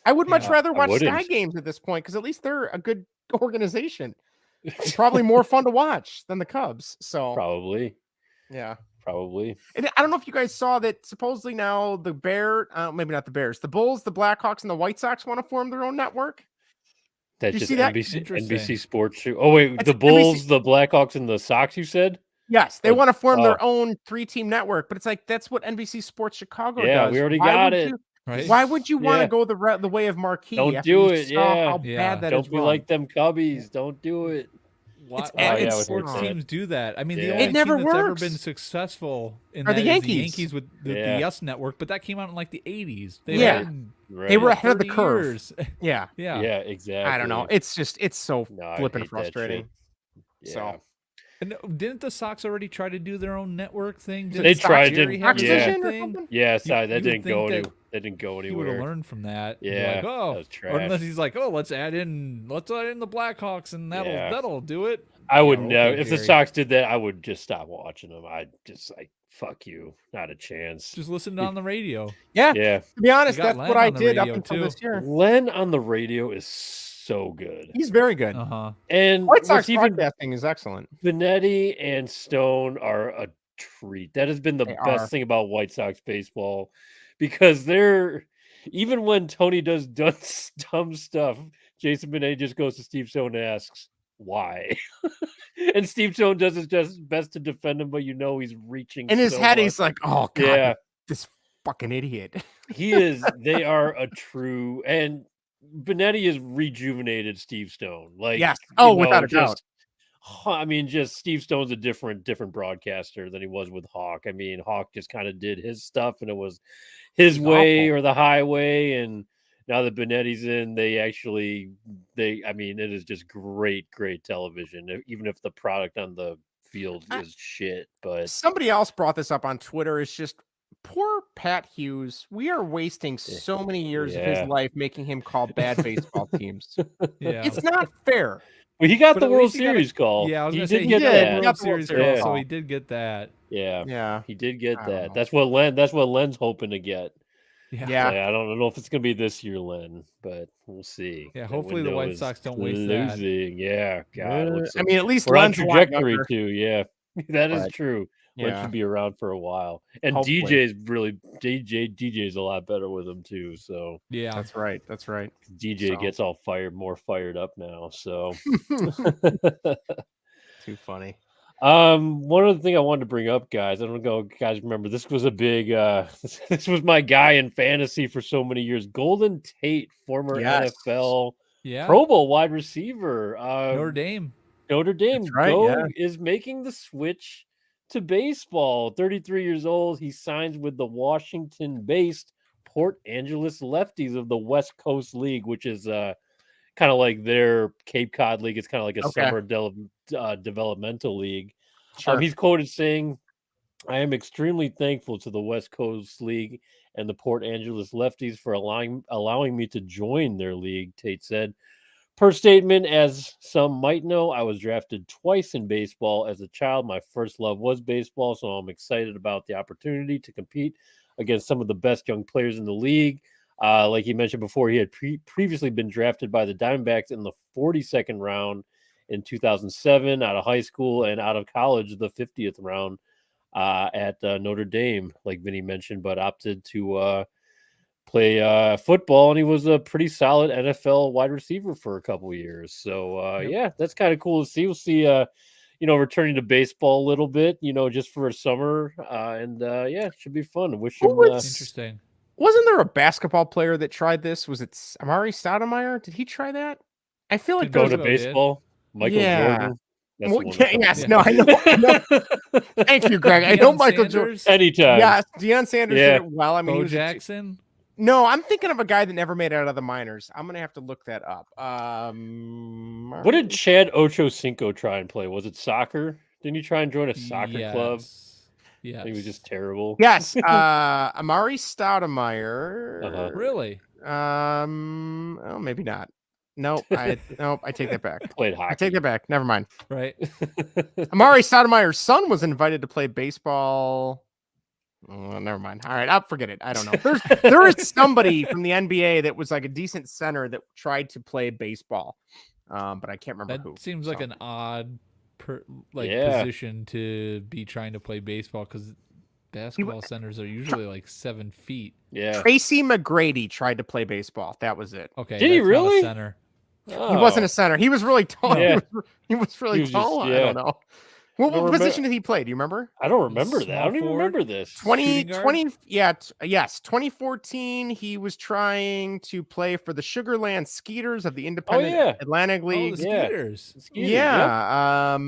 I would much rather watch Sky Games at this point because at least they're a good organization. It's probably more fun to watch than the Cubs. So probably. Yeah. Probably. And I don't know if you guys saw that supposedly now the maybe not the Bears, the Bulls, the Blackhawks, and the White Sox want to form their own network. Did you see that? NBC Sports show. Oh, wait, the Bulls, the Blackhawks, and the Sox, you said? Yes, they want to form their own 3-team network, but it's like that's what NBC Sports Chicago does. Yeah, we already got it. Right? Why would you want to go the way of Marquee? Don't do it. How bad that Don't is be like them Cubbies. Don't do it. Why sports teams do that? I mean, the only team that's ever been successful are the Yankees. The Yankees with the Yes Network, but that came out in like the 80s. They were ahead of the curve. Yeah, exactly. I don't know. It's so flippin' frustrating. Yeah. So. And didn't the Sox already try to do their own network thing? They tried. That didn't go anywhere. They didn't go anywhere. He would have learned from that. Yeah, that was trash. Or unless he's like, let's add in the Blackhawks, and that'll do it. I wouldn't know if the Sox did that. I would just stop watching them. I'd just fuck you, not a chance. Just listen on the radio. Yeah. To be honest, that's what I did up until this year. Len on the radio is so good. He's very good. And White Sox broadcasting is excellent. Benetti and Stone are a treat. That has been the best thing about White Sox baseball, because they're, even when Tony does dumb stuff, Jason Benetti just goes to Steve Stone and asks why. And Steve Stone does his best to defend him, but he's reaching. In his head, he's like, oh God, this fucking idiot. He is. They are a true, and Benetti has rejuvenated Steve Stone. Without a doubt. I mean, just Steve Stone's a different broadcaster than he was with Hawk. I mean, Hawk just kind of did his stuff, and it was his way or the highway. And now that Benetti's in, it is just great television, even if the product on the field is shit. But somebody else brought this up on Twitter. It's just poor Pat Hughes. We are wasting so many years of his life making him call bad baseball teams. It's not fair. Well, he got the World Series call. Yeah, I was going to say he got the World Series call, so he did get that. Yeah, he did get that. That's what Len's hoping to get. Yeah. I don't know if it's going to be this year, Len, but we'll see. Yeah, hopefully the White Sox don't waste that. Yeah, God. I mean, at least we're on trajectory too. Yeah. That is But, true. Wentz yeah. should be around for a while. And Hopefully. DJ's a lot better with him too. So Yeah. That's right. That's right. DJ So. gets all more fired up now. So Too funny. one other thing I wanted to bring up, guys. I don't know, guys, remember this was a big this was my guy in fantasy for so many years. Golden Tate, former Yes. NFL Yeah. Pro Bowl wide receiver. Notre Dame. Notre Dame That's right, yeah. is making the switch to baseball. 33 years old. He signs with the Washington-based Port Angeles Lefties of the West Coast League, which is kind of like their Cape Cod League. It's kind of like a summer developmental league. Sure. He's quoted saying, "I am extremely thankful to the West Coast League and the Port Angeles Lefties for allowing me to join their league," Tate said. Per statement, as some might know, I was drafted twice in baseball as a child. My first love was baseball, so I'm excited about the opportunity to compete against some of the best young players in the league. Like he mentioned before, he had previously been drafted by the Diamondbacks in the 42nd round in 2007 out of high school, and out of college, the 50th round at Notre Dame, like Vinny mentioned, but opted to play football, and he was a pretty solid NFL wide receiver for a couple of years. So yeah, that's kind of cool to see. We'll see returning to baseball a little bit, just for a summer. And yeah, it should be fun. Wish him Interesting. Wasn't there a basketball player that tried this? Was it Amari Stoudemire? Did he try that? I feel like go there's to Did. baseball. Michael Jordan. That's Well, the one yeah, that yes, comes no, to I know. Thank you, Greg. I know Deion Michael Jordan. Sanders, Anytime. Yes, Deion Sanders did Yeah. it well. I mean, he Bo was Jackson. No, I'm thinking of a guy that never made it out of the minors. I'm gonna have to look that up. What did Chad Ochocinco try and play? Was it soccer? Didn't he try and join a soccer club? Yeah. He was just terrible. Yes, Amari Stoudemire. Really? Oh, maybe not. Nope, I take that back. Played hockey. I take that back. Never mind. Right. Amari Stoudemire's son was invited to play baseball. Oh, never mind. All right, I'll forget it. I don't know. There is somebody from the NBA that was like a decent center that tried to play baseball, but I can't remember who. That seems like an odd Yeah. position to be trying to play baseball, because basketball centers are usually like 7 feet. Yeah. Tracy McGrady tried to play baseball. That was it. Okay. Did he that's not a really? center. He wasn't a center. He was really tall. Yeah. He was really He was tall. just- I don't know. What don't position did he play? Do you remember? I don't remember that. I don't even Small forward? remember this. 2014, he was trying to play for the Sugarland Skeeters of the Independent yeah. Atlantic Oh, League. the Skeeters. Skeeters, yep. Yeah.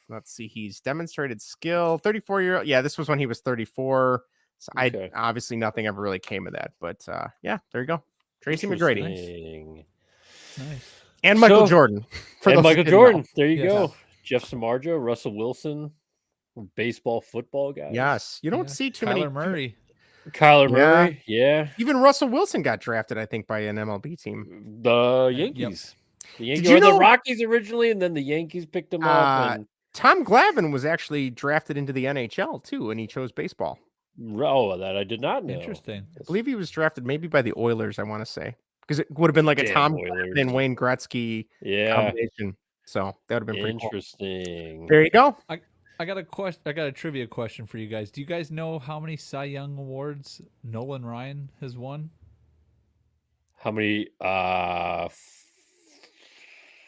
Let's see. He's demonstrated skill. 34-year-old. Yeah, this was when he was 34. So Okay. obviously nothing ever really came of that. But yeah, there you go. Tracy McGrady Interesting. Nice. and Michael So- Jordan. And those Michael who didn't Jordan. know. There you Yes. go. Jeff Samardzija, Russell Wilson, baseball, football guys. Yes, you don't Yeah. see too Kyler many. Murray. Kyler Yeah. Murray. Yeah. Even Russell Wilson got drafted, I think, by an MLB team. The Yankees. The Yankees. you Or know- the Rockies originally, and then the Yankees picked him up. And Tom Glavine was actually drafted into the NHL too, and he chose baseball. that I did not know. Interesting. I believe he was drafted maybe by the Oilers, I want to say, because it would have been like a Damn Tom Oilers. Glavine and Wayne Gretzky Yeah. combination. So that would have been pretty cool. Interesting. There you go. I got a question. I got a trivia question for you guys. Do you guys know how many Cy Young awards Nolan Ryan has won? How many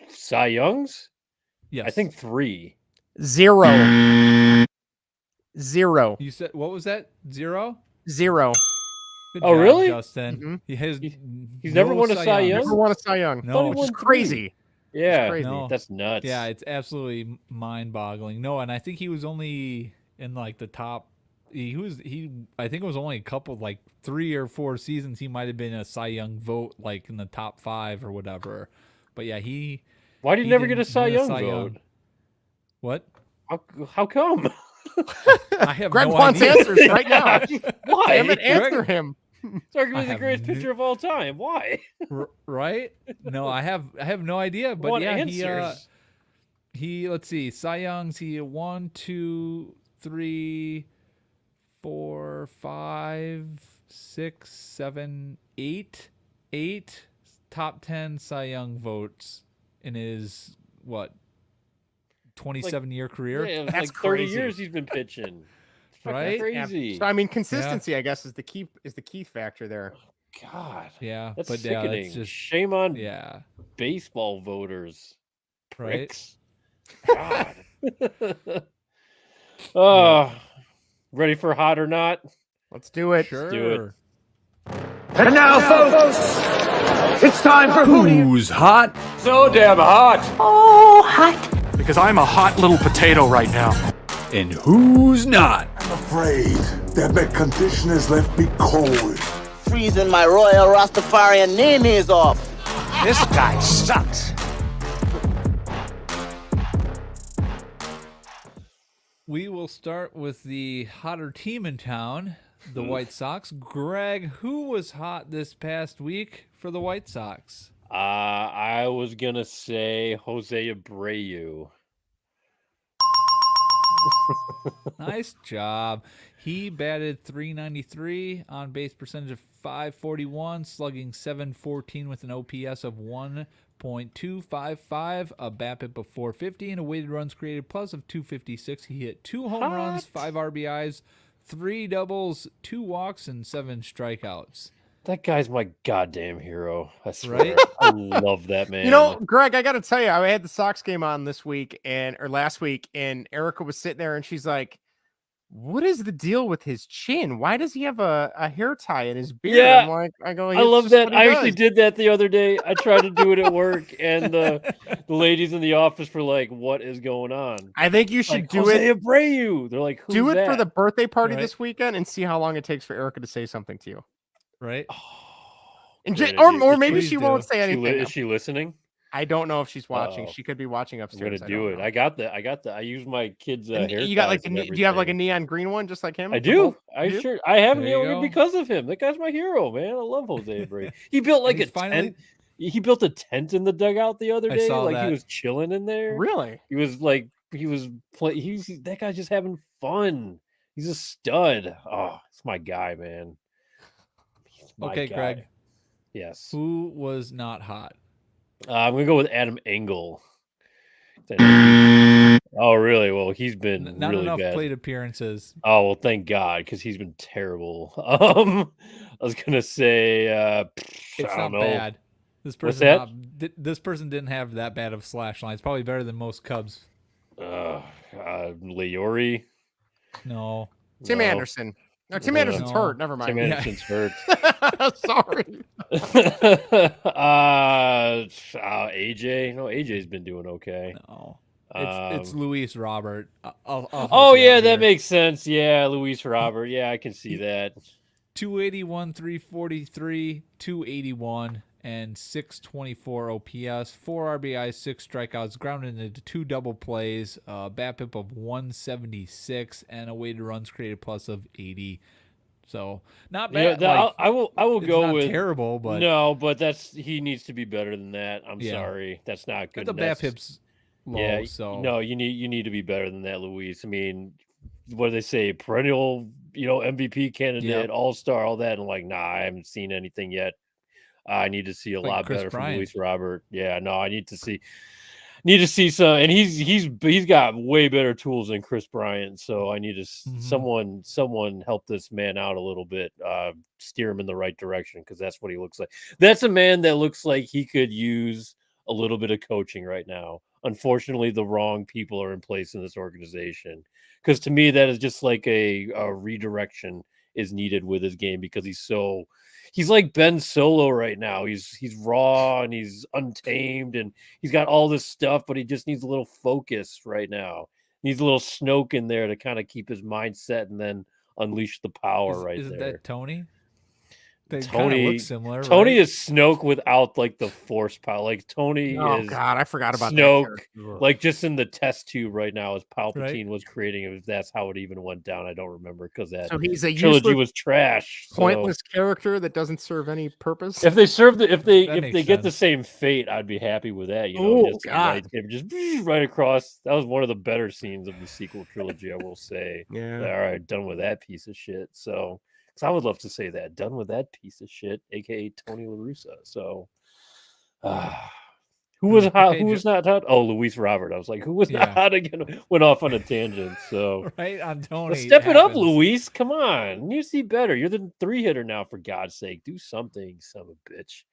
Cy Youngs? Yes. I think 3. Zero. You said, what was that? 0? Zero. Good Oh, job, really? Justin. Mhm. He has. He's never won a Cy Young? Never won a Cy Young. No, Which is won crazy. Yeah. crazy. No. That's nuts. Yeah, it's absolutely mind-boggling. No, and I think he was only in like the top. I think it was only a couple, like 3 or 4 seasons. He might have been a Cy Young vote, like in the top 5 or whatever. But yeah, Why did he he never get a didn't Cy win Young Cy vote? What? How come? I have Greg no wants idea. answers right now. Why? Damn it, answer Greg- him. It's arguably I the have greatest no- pitcher of all time. Why? Right? No, I have no idea. But Want yeah, answers. he let's see, Cy Youngs. He 1, 2, 3, 4, 5, 6, 7, 8 top 10 Cy Young votes in his 27-year career. Yeah, That's like 30 crazy. years he's been pitching. It's fucking Right? crazy. So I mean, consistency, I guess, is the key factor there. God. Yeah, That's but sickening. it's just Shame on yeah, baseball voters. right. Pricks. God. Oh, ready for hot or not? Let's do it. Sure. do it. And now, folks, it's time for Who's hot? So damn hot. Oh, hot. Because I'm a hot little potato right now. And who's not? I'm afraid that the conditioners left me cold. Freezing my royal Rastafarian name-is off. This guy sucks. We will start with the hotter team in town, the White Sox. Greg, who was hot this past week for the White Sox? I was gonna say Jose Abreu. Nice job. He batted .393, on base percentage of .541, slugging .714 with an OPS of 1.255, a BABIP of .450, and a weighted runs created plus of .256. He hit 2 home runs, 5 RBIs, 3 doubles, 2 walks, and 7 strikeouts. That guy's my goddamn hero. I swear. Right? I love that man. You know, Greg, I got to tell you, I had the Sox game on this week or last week, and Erica was sitting there and she's like, what is the deal with his chin? Why does he have a hair tie in his beard? Yeah. I'm like, I go, I "It's love just that. what he I actually does." did that the other day. I tried to do it at work, and the ladies in the office were like, "What is going on?" I think you should Like, do Jose it. Abreu. They're like, "Who's Do it that?" for the birthday party Right. this weekend and see how long it takes for Erica to say something to you. Right? And Great or idea. maybe Please she do. won't say anything. Is she listening? I don't know if she's watching. Uh-oh. She could be watching I'm upstairs. gonna do it. I got that. I use my kids' And hair. you got like ties and do you have like a everything. neon green one just like him? I For do. both? I You do? sure. I have There neon you green go. because of him. That guy's my hero, man. I love Jose Abreu. He built like a He's finally- tent. He built a tent in the dugout the other I day. saw Like that. he was chilling in there. Really? He was that guy's just having fun. He's a stud. Oh, it's my guy, man. He's my Okay, guy. Greg. Yes. Who was not hot? I'm gonna go with Adam Engel. Oh, really? Well, he's been Not really enough bad. plate appearances. Oh, well, thank God, because he's been terrible. I was gonna say, I It's don't not know. bad. This What's person that? this person didn't have that bad of a slash line. It's probably better than most Cubs. Leori. No. Tim No. Anderson. No, Tim No. Anderson's No. hurt. Never mind. Tim Anderson's hurt. Sorry. AJ. No, AJ's been doing okay. No. It's Luis Robert. I'll Oh help you yeah, out that here. makes sense. Yeah, Luis Robert. Yeah, I can see that. 281, 343, 281, and 624 OPS, 4 RBIs, 6 strikeouts, grounded into 2 double plays, BABIP of 176, and a weighted runs created plus of 80. So not Yeah, bad. I will it's go not with terrible, but no, but he needs to be better than that. I'm Yeah. sorry, that's not good. the That's- BABIP's low. Yeah, So no, you need to be better than that, Luis. I mean, what do they say? Perennial, MVP candidate, Yep. all-star, all that. And like, nah, I haven't seen anything yet. I need to see a Like lot Chris better from Bryant. Luis Robert. Yeah, no, I need to see some, and he's got way better tools than Chris Bryant. So I need to someone help this man out a little bit, steer him in the right direction, because that's what he looks like. That's a man that looks like he could use a little bit of coaching right now. Unfortunately, the wrong people are in place in this organization, because to me that is just like a redirection is needed with his game, because he's like Ben Solo right now. He's raw and he's untamed and he's got all this stuff, but he just needs a little focus right now. Needs a little Snoke in there to kind of keep his mindset and then unleash the power isn't there. that Tony? They kind of Tony look similar. Tony right? is Snoke without like the force power. Like Tony Oh is God, I forgot about Snoke, that character. like just in the test tube right now as Palpatine Right. was creating it. That's how it even went down. I don't remember, because that So he's a trilogy useless, was trash. So pointless character that doesn't serve any purpose. if they serve if they makes get the sense. same fate, I'd be happy with that. Oh, Just a God. lightsaber just right across. That was one of the better scenes of the sequel trilogy, I will say. Yeah. All right, done with that piece of shit. So, because I would love to say that, done with that piece of shit, aka Tony La Russa. So, Who was hot? Okay, Who was not hot? Oh, Luis Robert. I was like, who was not hot again? Went off on a tangent. So right on Tony. well, step it up, Luis. Come on. You see better. You're the 3-hitter now, for God's sake. Do something, son of a bitch.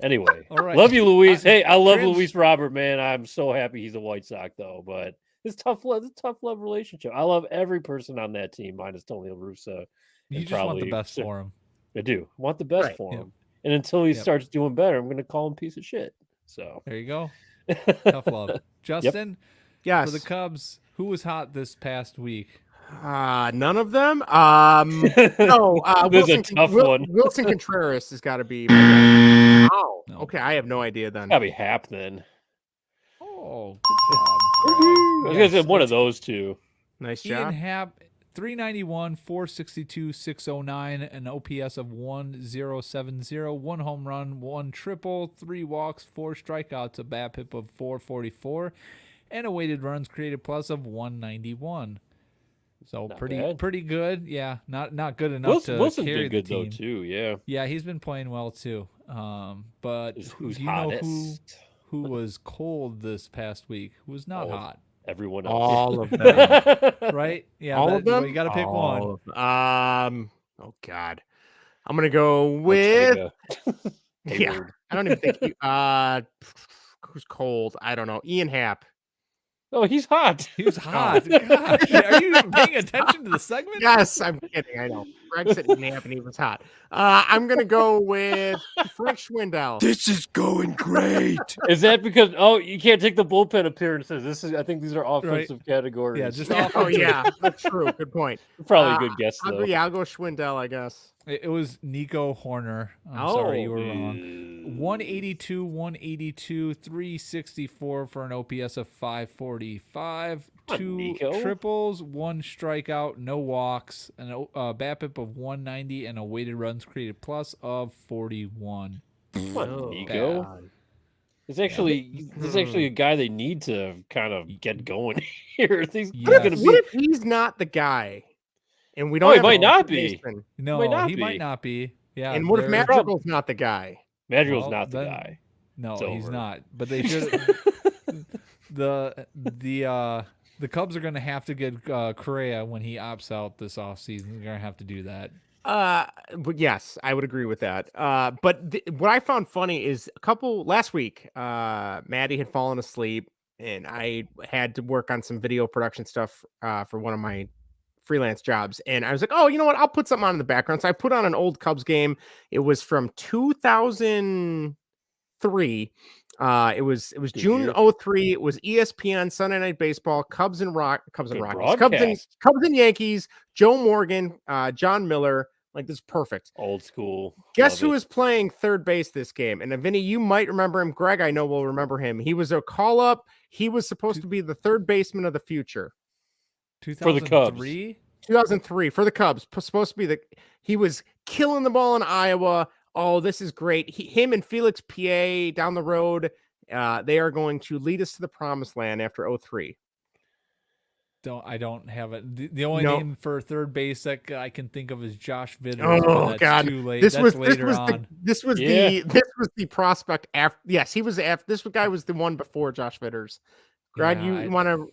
Anyway, All right. love you, Luis. Hey, I love Trans- Luis Robert, man. I'm so happy he's a White Sox, though. But it's tough love relationship. I love every person on that team, minus Tony La Russa. You just want the best for him. I do. I want the best Right. for him. And until he starts doing better, I'm going to call him a piece of shit. So there you go. Tough love. Justin, Yes. for the Cubs, who was hot this past week? None of them. No. There's a tough one. Wilson Contreras has got to be. Oh, No. okay. I have no idea then. gotta be Hap then. Oh, good job. I was Greg. gonna say one of those two. Nice Ian job. Happ, 391, 462, 609, an OPS of 1070, 1 home run, 1 triple, 3 walks, 4 strikeouts, a BABIP of 444, and a weighted runs created plus of 191. So Not pretty bad. pretty good. Yeah, not good enough to Wilson's carry been good the team. though too. Yeah. Yeah, he's been playing well too. But Who's do you know hottest? who was cold this past week? Who was not All of hot? Everyone else. All of them. Right? Yeah, All of them. You got to pick one. All of- Oh God. I'm gonna go with. Yeah. Hayward. I don't even think. Who's cold? I don't know. Ian Happ. Oh, he's hot. He was hot. Gosh, are you even paying attention to the segment? Yes, I'm kidding. I know. Greg said Ian Happ and he was hot. I'm gonna go with Frank Schwindel. This is going great. Is that because you can't take the bullpen appearances? I think these are offensive categories. Yeah, just Oh offensive. yeah, that's true. Good point. Probably a good guess though. I'll go Schwindel, I guess. It was Nico Horner. I'm sorry you were wrong. 182, 364 for an OPS of 545. Come on, 2 Nico. triples, 1 strikeout, no walks, an BABIP of 190, and a weighted runs created plus of 41. Come on, Oh, Nico. God. It's actually a guy they need to kind of get going here. He's Yeah. gonna What be. if he's not the guy? And we don't. He have might a not third be. baseman? No, Might not he be. might not be. Yeah. And what if they're- Madrigal's not the guy? Madrigal's Well, not the then- guy. No, It's he's over. not. But they should. The Cubs are going to have to get Correa when he opts out this offseason. They're going to have to do that. But yes, I would agree with that. But what I found funny is last week, Maddie had fallen asleep and I had to work on some video production stuff for one of my freelance jobs. And I was like, oh, you know what? I'll put something on in the background. So I put on an old Cubs game. It was from 2003. It was June 03. It was ESPN Sunday Night Baseball, Cubs and Rockies, Cubs and Yankees, Joe Morgan, John Miller. Like, this is perfect. Old school. Guess Love who it. is playing third base this game? And Vinny, you might remember him. Greg, I know will remember him. He was a call up. He was supposed to be the third baseman of the future. 2003? 2003 for the Cubs. Supposed to be he was killing the ball in Iowa. Oh, this is great. Him and Felix PA down the road. They are going to lead us to the promised land after 03. I don't have it. The only No. name for third base that I can think of is Josh Vitters. Oh but that's God! too late. This That's was later on. this was Yeah. the prospect after. Yes, he was after. This guy was the one before Josh Vitters. Greg, Yeah, you want to?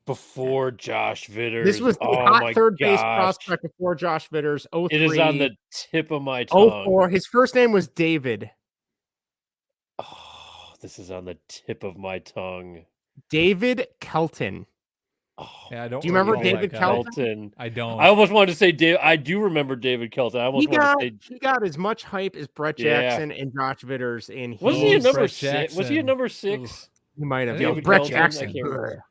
Before Josh Vitters. This was the hot third base prospect before Josh Vitters. 03, It is on the tip of my tongue. 04. His first name was David. Oh, this is on the tip of my tongue. David Kelton. Oh, Yeah, I don't Do you remember recall that David guy. Kelton? I don't. I almost wanted to say Dave. I do remember David Kelton. I almost wanted to say. He got as much hype as Brett Yeah. Jackson and Josh Vitters, and Was he a Brett number 6? Was he a Jackson. number 6? He might have. David Brett Kelton, I Jackson. can't remember.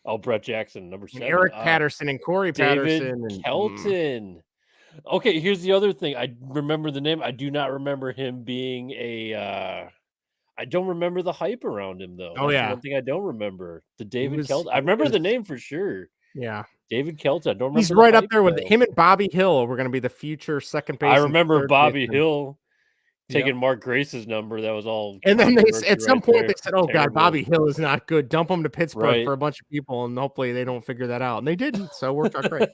Oh, Brett Jackson, number 7. And Eric Patterson and Corey Patterson. David and, Kelton. Okay, here's the other thing. I remember the name. I do not remember him being a. I don't remember the hype around him though. Oh, That's yeah. one thing I don't remember. The David was- Kelton. I remember the name for sure. yeah. David Kelton. I don't remember. He's the right up hype, there with though. him and Bobby Hill. We're going to be the future second base. I remember Bobby Hill taking Yep. Mark Grace's number. That was all. And then controversy at some right point there. they said, "Oh God, Terrible. Bobby Hill is not good. Dump him to Pittsburgh Right. for a bunch of people, and hopefully they don't figure that out." And they didn't, so it worked out great.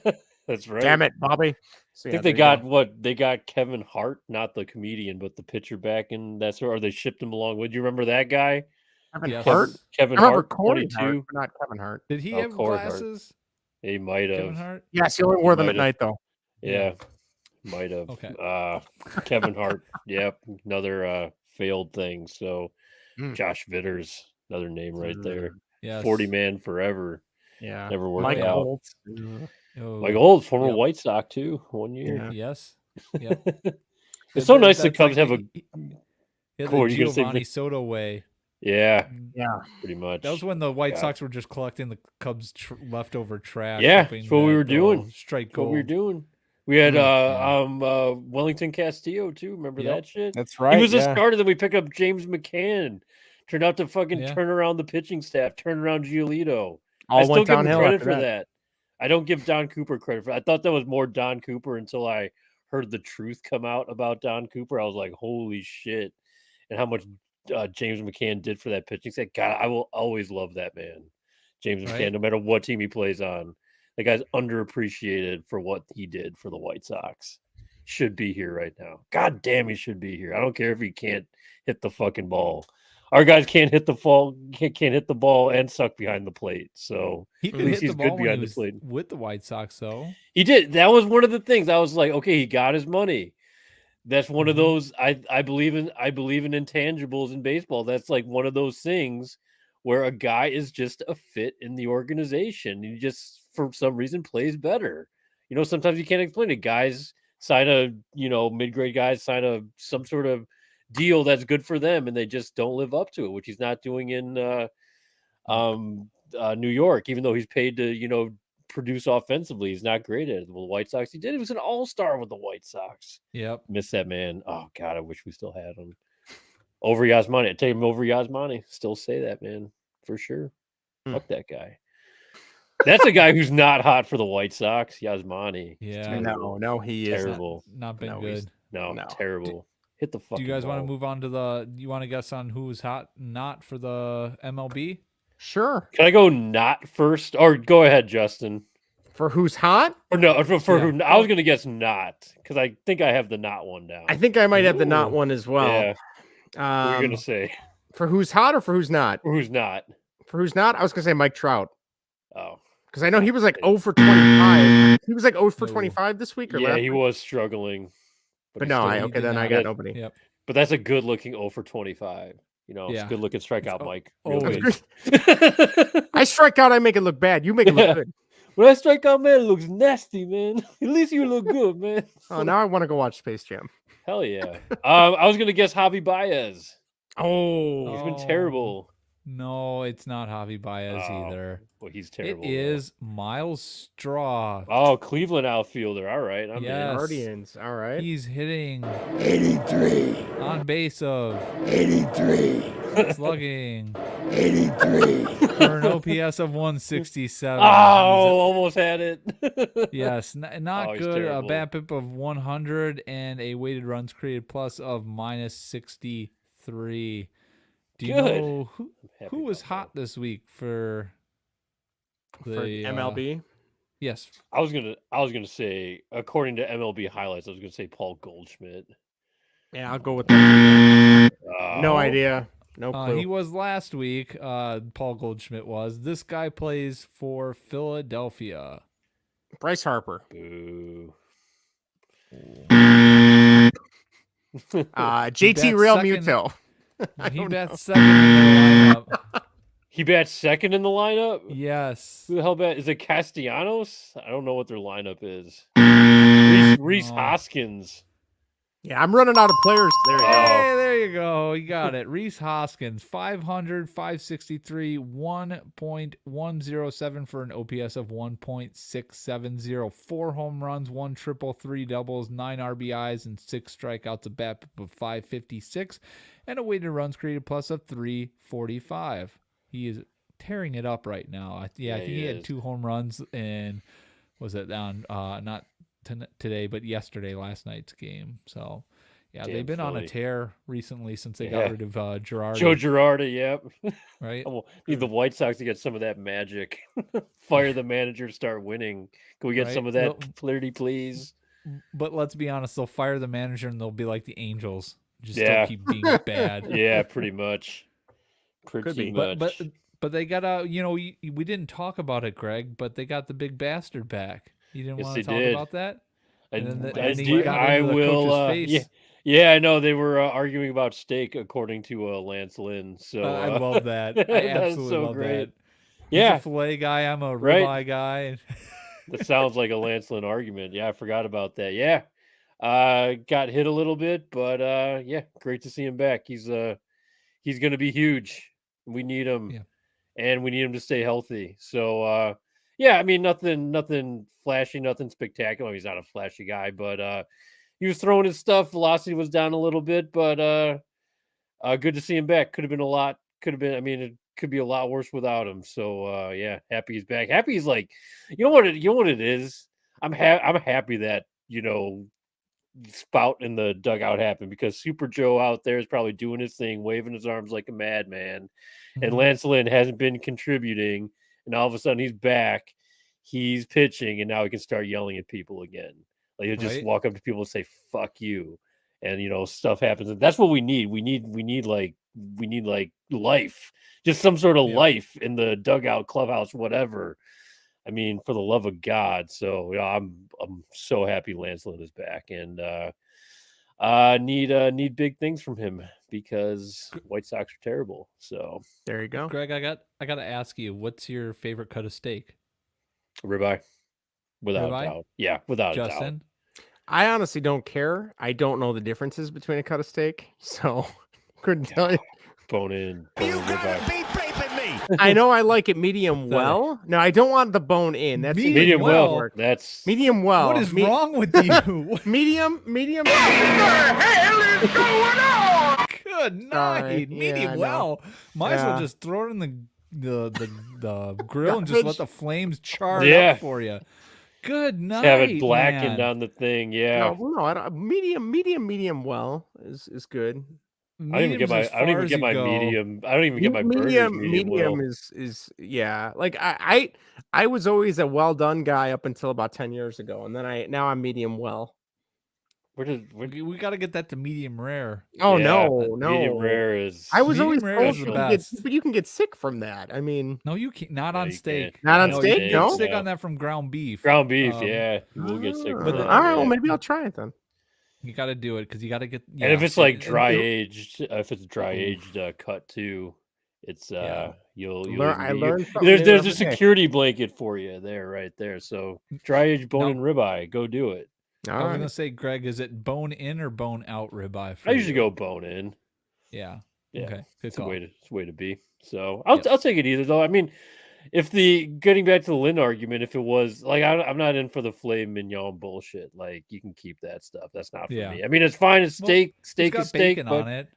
That's right. Damn it, Bobby. So, I yeah, think they there you got go. They got Kevin Hart, not the comedian, but the pitcher back in that sort. Or they shipped him along. Would you remember that guy? Kevin Yes. Hart. Kevin I remember Hart, Corey Hart, 22. but not Kevin Hart. Did he Oh, have Corey Hart. glasses? He might Kevin have. Hart? Yes, he only wore them at might have. night though. Yeah, might have. Okay. Kevin Hart. Yep, another failed thing. So Mm. Josh Vitters, another name right there. Yes. 40 man forever. Yeah. Never worked Mike out. Holt. Oh, Mike Holt, former yep. White Sox too, 1 year. Yeah. Yes. Yep. It's so nice the That's Cubs like have a. the Corey, you gonna say Giovanni Vic- Soto way. Yeah, Yeah. pretty much. That was when the White God. Sox were just collecting the Cubs leftover trash. Yeah, hoping that's what we that were doing. they'll strike That's what gold. we were doing. We had Yeah. Wellington Castillo too. Remember Yep. that shit? That's right. He was a yeah. starter. Then we picked up James McCann. Turned out to fucking Yeah. turn around the pitching staff. Turn around Giolito. All I still went give him downhill credit after for that. that. I don't give Don Cooper credit for. I thought that was more Don Cooper until I heard the truth come out about Don Cooper. I was like, holy shit! And how much James McCann did for that pitching staff. God, I will always love that man, James McCann, Right. no matter what team he plays on. That guy's underappreciated for what he did for the White Sox. Should be here right now. God damn, he should be here. I don't care if he can't hit the fucking ball. Our guys can't hit the can't hit the ball and suck behind the plate. So He at could least hit he's the good ball when he behind the was plate. with the White Sox, though. He did. That was one of the things. I was like, okay, he got his money. That's one of those. I believe in intangibles in baseball. That's like one of those things where a guy is just a fit in the organization. He just for some reason plays better. You know, sometimes you can't explain it. Guys sign a mid-grade guys sign some sort of deal that's good for them, and they just don't live up to it, which he's not doing in New York. Even though he's paid to produce offensively, he's not great at it. Well, the White Sox, he did. He was an all-star with the White Sox. Yep. Miss that man. Oh God, I wish we still had him over Yasmani. I'd take him over Yasmani. Still say that, man, for sure. Fuck that guy. That's a guy who's not hot for the White Sox. Yasmani. Yeah. No, he is terrible. Not been good. No, terrible. Hit the fucking Do you guys want to ball. move on to you want to guess on who's hot not for the MLB? Sure. Can I go not first? Or go ahead, Justin. For who's hot? Or no, for Yeah. who? I was going to guess not, because I think I have the not one down. I think I might have the not Ooh. one as well. Yeah. What are you going to Um, say? for who's hot or for who's not? Or who's not? For who's not, I was gonna say Mike Trout. Oh. Because I know he was like 0 for 25. He was like 0 for No. 25 this week or Yeah, last he week? was struggling. But he no, still- I, He okay, did then I not. got That- nobody. Yep. But that's a good looking 0 for 25. It's Yeah. good looking strikeout, It's- Mike. oh, Real that's good. I strike out, I make it look bad. You make it look Yeah. good. When I strike out, man, it looks nasty, man. At least you look good, man. Oh, now I want to go watch Space Jam. Hell yeah. I was gonna guess Javi Baez. Oh, He's been terrible. No, it's not Javi Baez Oh, either. Well, he's terrible. It is Miles Straw. Oh, Cleveland outfielder. All right. I'm in. Yes. Guardians. All right. He's hitting 83, on base of 83, slugging 83. for an OPS of 167. Oh, almost had it. Yes, not Oh, he's good. A terrible. BABIP of 100 and a weighted runs created plus of -63. Do you Good. know happy who was about hot this week for For the MLB. Yes, I was gonna say, according to MLB highlights, I was gonna say Paul Goldschmidt. Yeah, I'll go with that. No Oh, idea. No clue. he was last week. Paul Goldschmidt was. This guy plays for Philadelphia. Bryce Harper. Boo. JT bats Real second. Muto. He bats second in the lineup. He bats second in the lineup. Yes. Who the hell bat? Is it Castellanos? I don't know what their lineup is. Reese No. Hoskins. Yeah, I'm running out of players. There you go. Hey, there you go. You got it. Reese Hoskins, 500, 563, 1.107 for an OPS of 1.670. 4 home runs, 1 triple, 3 doubles, 9 RBIs, and 6 strikeouts. A BABIP of 556, and a weighted runs created plus of 345. He is tearing it up right now. I think he had is. 2 home runs, and was it on not today, but yesterday, last night's game. So, Yeah, Damn they've been on a Philly. tear recently since they got rid of Girardi. Joe Girardi, yep. Right? Need the White Sox to get some of that magic. Fire the manager, start winning. Can we get some of that flirty, please? But let's be honest, they'll fire the manager and they'll be like the Angels. Just Yeah. still keep being bad. Yeah, pretty much. Pretty much. But they got you know, we didn't talk about it, Greg, but they got the big bastard back. You didn't want to talk about that? I will. Yeah, I know they were arguing about steak, according to Lance Lynn. So I love that. I absolutely love that. Yeah, he's a filet guy. I'm a ribeye guy. That sounds like a Lance Lynn argument. Yeah, I forgot about that. Yeah, got hit a little bit, but yeah, great to see him back. He's going to be huge. We need him, and we need him to stay healthy. So yeah, I mean, nothing flashy, nothing spectacular. He's not a flashy guy, but he was throwing his stuff. Velocity was down a little bit, but good to see him back. Could have been a lot. I mean, it could be a lot worse without him. So yeah, happy he's back. Happy he's like, you know what it is. I'm happy that spout in the dugout happened, because Super Joe out there is probably doing his thing, waving his arms like a madman, and Lance Lynn hasn't been contributing, and all of a sudden he's back, he's pitching, and now he can start yelling at people again. Like he'll just walk up to people and say "fuck you," and stuff happens. And that's what we need. We need like life, just some sort of life in the dugout, clubhouse, whatever. I mean, for the love of God. So I'm so happy Lance Lynn is back, and need big things from him, because White Sox are terrible. So there you go, Greg. I got to ask you, what's your favorite cut of steak? Ribeye, without a doubt. Yeah, without a doubt. I honestly don't care. I don't know the differences between a cut of steak, so couldn't tell you. Bone in ribeye. I know I like it medium well. No, I don't want the bone in. That's medium well. That's medium well. What is wrong with you? medium. What the hell is going on? Good night. Medium well. Might as well just throw it in the grill and just let the flames char it up for you. Good night. Have it blackened on the thing. Yeah. No, I don't. Medium well is good. I don't even get my medium. I don't even get my medium well. is yeah. Like I was always a well done guy up until about 10 years ago, and then now I'm medium well. We got to get that to medium rare. Oh no. Medium rare is. I was always told but you can get sick from that. I mean, no, you can't. Not on steak. Not on steak. You get sick on that from ground beef. Ground beef, yeah, we'll get sick. But all right, well, maybe I'll try it then. You got to do it, because you got to get. And if it's like dry aged, cut too, it's you'll learned there's a security blanket for you there, right there. So dry aged bone and ribeye, go do it. I was gonna say, Greg, is it bone in or bone out ribeye? I usually go bone in. Yeah. Okay. It's a way to be. So I'll take it either though. I mean, if getting back to the Lynn argument, if it was like I'm not in for the filet mignon bullshit. Like you can keep that stuff. That's not for me. I mean, it's fine. It's steak. Steak is steak. Bacon on it.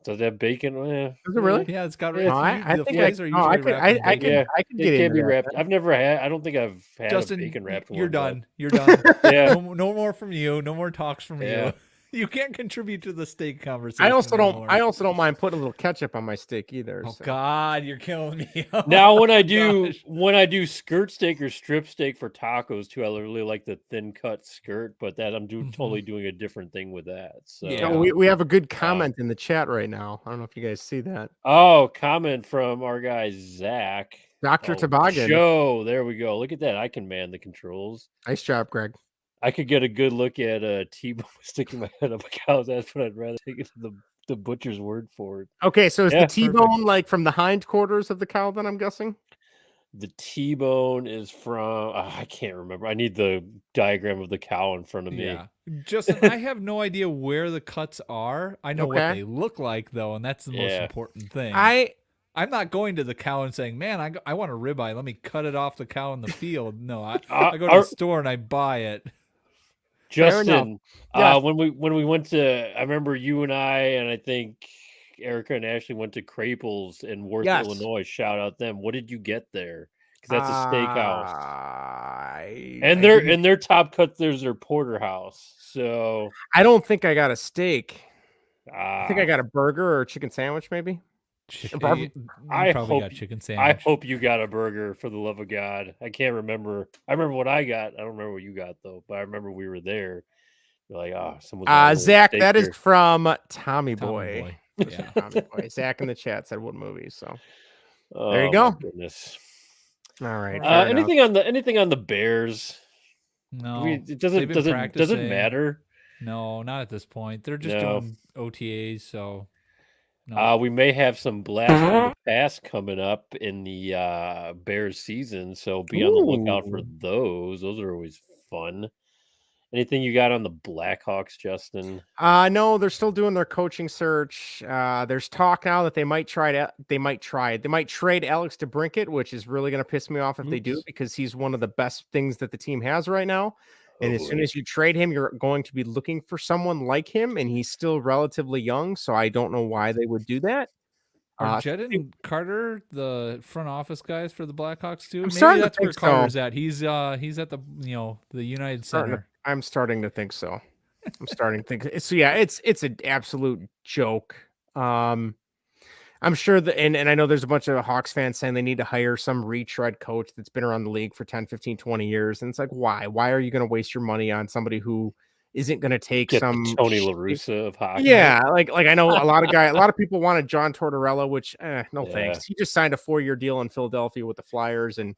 Does that bacon? Does it really? Yeah, it's got. I think I can get it be wrapped. I've never had. I don't think I've had a bacon wrapped one. You're done. You're done. Yeah. No more from you. No more talks from you. You can't contribute to the steak conversation. I also don't mind putting a little ketchup on my steak either. Oh God, you're killing me. Now when I do skirt steak or strip steak for tacos too, I really like the thin cut skirt, but that I'm totally doing a different thing with that. So we have a good comment in the chat right now. I don't know if you guys see that. Oh, comment from our guy Zach. Dr. Toboggan. Joe, there we go. Look at that. I can man the controls. Nice job, Greg. I could get a good look at T-bone sticking my head up a cow's ass, but I'd rather take it to the butcher's word for it. Okay, so is the T-bone like from the hindquarters of the cow? Then I'm guessing the T-bone is from I can't remember. I need the diagram of the cow in front of me. Yeah, Justin, I have no idea where the cuts are. I know what they look like though, and that's the most important thing. I'm not going to the cow and saying, "Man, I want a ribeye. Let me cut it off the cow in the field." No, I go to the store and I buy it. Justin, when we went to, I remember you and I think Erica and Ashley went to Craples in Worth, Illinois. Shout out them. What did you get there? Because that's a steakhouse. And their top cut, there's their porterhouse. So I don't think I got a steak. I think I ah, got a burger or a chicken sandwich, maybe. You I probably hope got chicken I sandwich. hope you got a burger, for the love of God. I can't remember. I remember what I got. I don't remember what you got though, but I remember we were there. You're like, oh, someone's ordering Zach, steak that is here. from Tommy Tommy Boy. Boy. That's Yeah. from Tommy Boy. Zach in the chat said what movie. So there you Oh go. my goodness. All right. fair enough. Anything on the Bears? No, It they've doesn't been does it practicing. matter? No, not at this point. They're just No. doing OTAs, so no. We may have some blast from the past coming up in the Bears season, so be on the lookout for Ooh. those. Those are always fun. Anything you got on the Blackhawks, Justin? No, they're still doing their coaching search. There's talk now that they might trade Alex DeBrincat, which is really going to piss me off if they do, Oops. because he's one of the best things that the team has right now. And Oh, as soon boy. as you trade him, you're going to be looking for someone like him, and he's still relatively young, so I don't know why they would do that. Are Jed and Carter the front office guys for the Blackhawks too? Maybe starting to that's where think so. Carter's at. He's at the the United Center. I'm starting to think so. I'm starting to think so. Yeah, it's an absolute joke. I'm sure that, and I know there's a bunch of Hawks fans saying they need to hire some retread coach that's been around the league for 10, 15, 20 years. And it's like, why? Why are you going to waste your money on somebody who isn't going to take Get some the Tony La Russa of hockey. Yeah, like I know a lot of people wanted John Tortorella, which no thanks. He just signed a 4-year deal in Philadelphia with the Flyers, and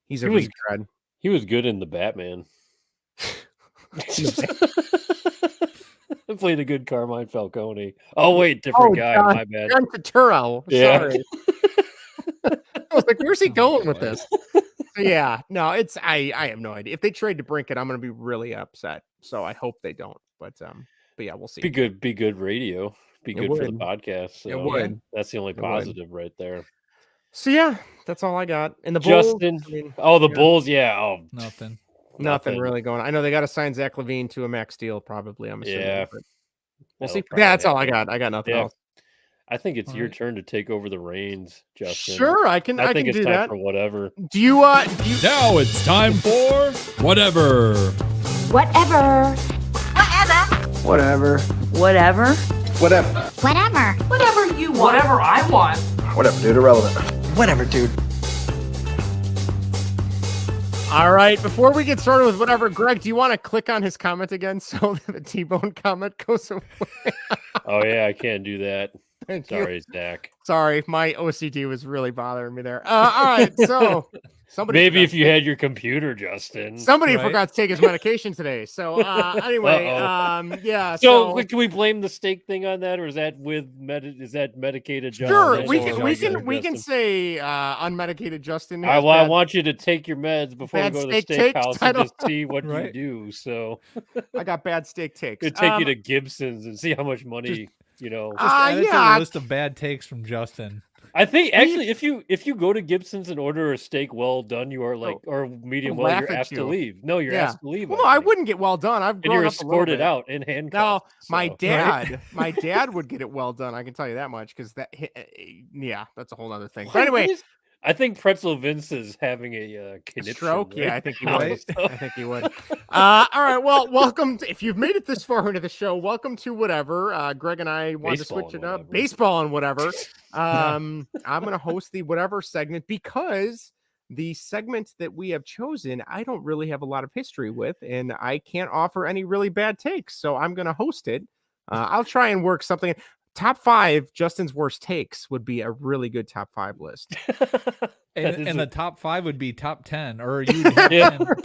he's a retread. He was good in the Batman. I played a good Carmine Falcone. Oh wait, different guy. John, My bad. John Turturro. Yeah. Sorry. I was like, where's he going with this? So, yeah, no, I have no idea. If they trade to Brinket, I'm going to be really upset. So I hope they don't. But yeah, we'll see. Be good radio. Be good for the podcast. So It would. That's the only positive right there. So yeah, that's all I got. And the Bulls, Justin. the Bulls, yeah. Oh, nothing really going on. I know they got to sign Zach LaVine to a max deal, probably. I'm assuming. Yeah. But we'll see. Yeah, that's all I got. I got nothing else. I think it's your turn to take over the reins, Justin. Sure, I can think it's do time that. for whatever. Do you Now it's time for whatever. Whatever. Whatever. Whatever. Whatever. Whatever. Whatever you want. Whatever I want. Whatever, dude. Irrelevant. Whatever, dude. All right, before we get started with whatever, Greg, do you want to click on his comment again so that the T-Bone comment goes away? Oh, yeah, I can't do that. Thank Sorry, you. Zach. Sorry, my OCD was really bothering me there. All right, so maybe if you had your computer, Justin. Somebody forgot to take his medication today. So anyway, yeah. So can we blame the steak thing on that, or is that is that medicated Justin? Sure, we can say unmedicated Justin. I want you to take your meds before you go to the steakhouse and just see what you do. So I got bad steak takes. It'd take you to Gibson's and see how much money Just add it to the list of bad takes from Justin. I think actually, if you go to Gibson's and order a steak well done, you are or medium well, you're asked to leave. No, you're asked to leave. Well, no, I wouldn't get well done. And you're escorted out in handcuffs. No, my dad would get it well done. I can tell you that much because that's a whole other thing. But anyway, I think Pretzel Vince is having a stroke. Right? Yeah, I think he would. I think he would. All right. Well, welcome. If you've made it this far into the show, welcome to whatever. Greg and I wanted to switch it up. Baseball and whatever. I'm going to host the whatever segment because the segment that we have chosen, I don't really have a lot of history with, and I can't offer any really bad takes. So I'm going to host it. I'll try and work something. Top 5 Justin's worst takes would be a really good top 5 list. and the top 5 would be top 10, or you have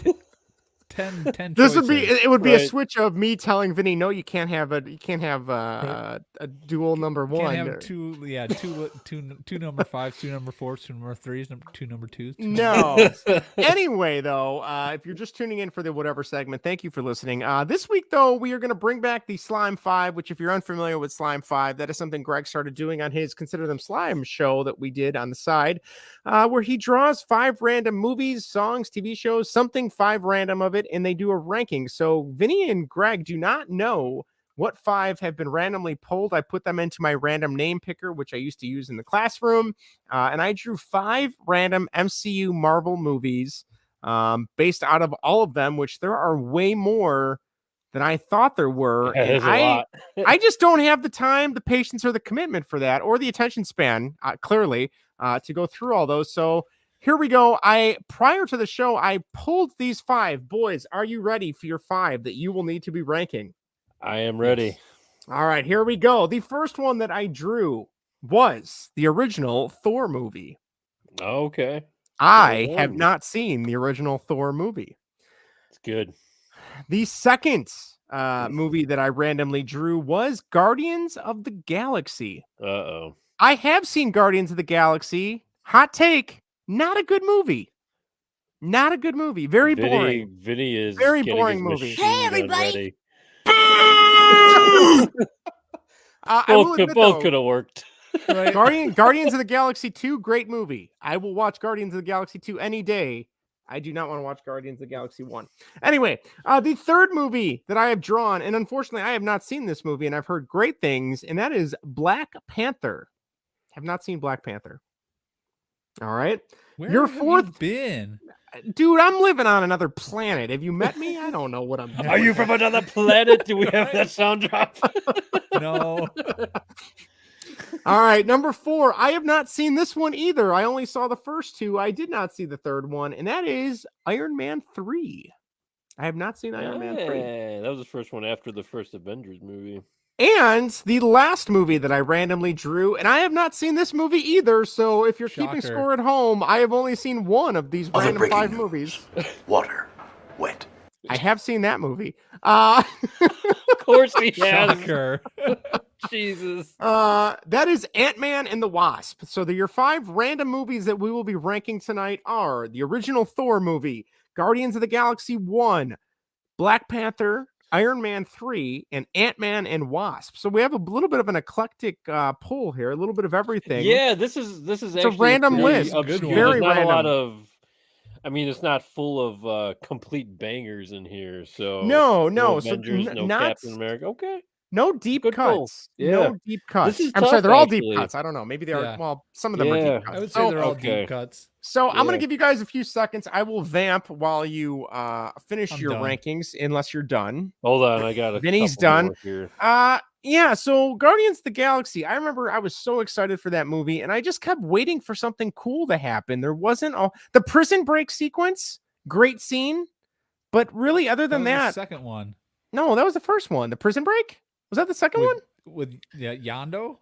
10 This choices. would be a switch of me telling Vinny, no, you can't have a dual number 1. Can't have two number 5s, 2 number 4s, 2 number 3s, 2 number 2s. No. Anyway, though, if you're just tuning in for the whatever segment, thank you for listening. This week, though, we are going to bring back the Slime 5, which if you're unfamiliar with Slime 5, that is something Greg started doing on his Consider Them Slime show that we did on the side, where he draws 5 random movies, songs, TV shows, something 5 random of it, and they do a ranking. So Vinny and Greg do not know what 5 have been randomly pulled. I put them into my random name picker, which I used to use in the classroom. And I drew 5 random MCU Marvel movies based out of all of them, which there are way more than I thought there were. Yeah, And there's a lot. I just don't have the time, the patience, or the commitment for that, or the attention span, clearly, to go through all those. So here we go. Prior to the show, I pulled these 5. Boys, are you ready for your 5 that you will need to be ranking? I am ready. All right, here we go. The first one that I drew was the original Thor movie. Okay. I have not seen the original Thor movie. It's good. The second movie that I randomly drew was Guardians of the Galaxy. Uh-oh. I have seen Guardians of the Galaxy. Hot take, not a good movie. Not a good movie. Very boring. Vinny is very getting boring his movie. Hey, everybody. Both could have worked. Right? Guardians of the Galaxy 2, great movie. I will watch Guardians of the Galaxy 2 any day. I do not want to watch Guardians of the Galaxy 1. Anyway, the third movie that I have drawn, and unfortunately I have not seen this movie, and I've heard great things, and that is Black Panther. Have not seen Black Panther. All right. Where Your have fourth you been? Dude, I'm living on another planet. Have you met me? I don't know what I'm doing. Are you from another planet? Do we have that sound drop? No. All right, number 4. I have not seen this one either. I only saw the first 2. I did not see the third one, and that is Iron Man 3. I have not seen Iron Man 3. That was the first one after the first Avengers movie. And the last movie that I randomly drew, and I have not seen this movie either, so if you're keeping Shocker. score at home, I have only seen one of these random 5 movies. Water. Wet. I have seen that movie. Of course he has. Shocker. Jesus. That is Ant-Man and the Wasp. So your 5 random movies that we will be ranking tonight are the original Thor movie, Guardians of the Galaxy 1, Black Panther, Iron Man 3, and Ant-Man and Wasp. So we have a little bit of an eclectic poll here, a little bit of everything. Yeah, this is It's actually a random pretty list. obscure. Very There's not random. a lot of. I mean, it's not full of complete bangers in here. So No. So Avengers, no not Captain America. Okay. no deep Good pull. cuts. Yeah. No deep cuts. is I'm sorry, tough, they're all actually. deep cuts. I don't know. Maybe they are. Yeah. Well, some of them are Yeah. deep cuts. I would say they're all deep cuts. So I'm going Yeah. to give you guys a few seconds. I will vamp while you finish I'm your done. rankings, unless you're done. Hold on, I got a. Vinny's couple done. more here. Yeah, so Guardians of the Galaxy, I remember I was so excited for that movie, and I just kept waiting for something cool to happen. There wasn't the prison break sequence, great scene, but really, other than That was that, the second one no, that was the first one. The prison break? Was that the second one? with Yando.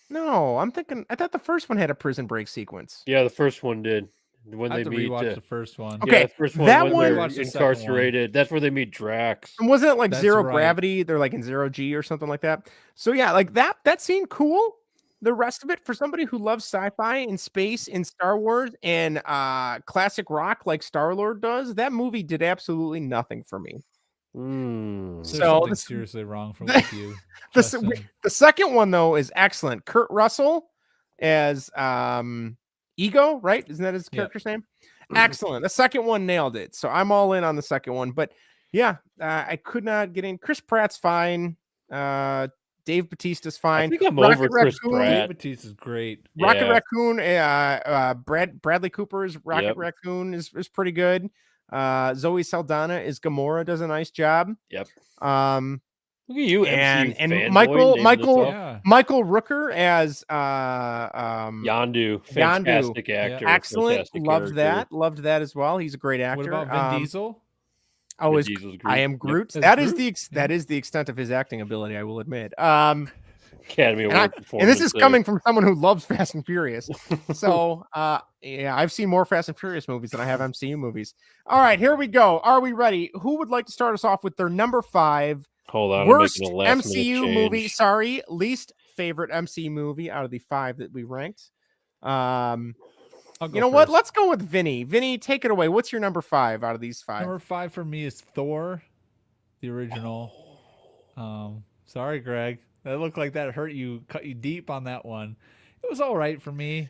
No, I thought the first one had a prison break sequence. Yeah, the first one did. When I they have to meet. rewatch the first one. Okay, Yeah, the first one that when one- they're Watch the second one. incarcerated. That's where they meet Drax. And wasn't it like That's zero right. gravity? They're like in 0G or something like that. So yeah, like that seemed cool. The rest of it, for somebody who loves sci-fi and space and Star Wars and classic rock like Star-Lord does, that movie did absolutely nothing for me. Mm. There's So something this- seriously wrong with you. The, Justin. the second one though is excellent. Kurt Russell as Ego, right? Isn't that his Yep. character's name? Excellent. The second one nailed it. So I'm all in on the second one. But yeah, I could not get in. Chris Pratt's fine. Dave Bautista's fine. I think I'm Rocket over Chris Raccoon- Pratt. Dave Bautista is great. Rocket Yeah. Raccoon, Bradley Cooper's Rocket Yep. Raccoon is pretty good. Zoe Saldana is Gamora, does a nice job. Yep. Um, Look at you, and MCU fanboy, Michael naming this off. Yeah. Michael Rooker as Yondu, fantastic actor, excellent. fantastic Loved character. Loved that as well. He's a great actor. What about Vin Diesel? Oh, Vin is Diesel's I Groot. am Yep. Groot. As That is Groot? that is the extent of his acting ability, I will admit. Academy And, Award and performance. this is there. coming from someone who loves Fast and Furious. So, yeah, I've seen more Fast and Furious movies than I have MCU movies. All right, here we go. Are we ready? Who would like to start us off with their number 5 Hold on, worst I'm making a last MCU minute movie? change. Sorry, least favorite MCU movie out of the 5 that we ranked. I'll go You know what? first. Let's go with Vinny. Vinny, take it away. What's your number 5 out of these 5? Number 5 for me is Thor, the original. Sorry, Greg. That looked like that hurt you, cut you deep on that one. It was all right for me.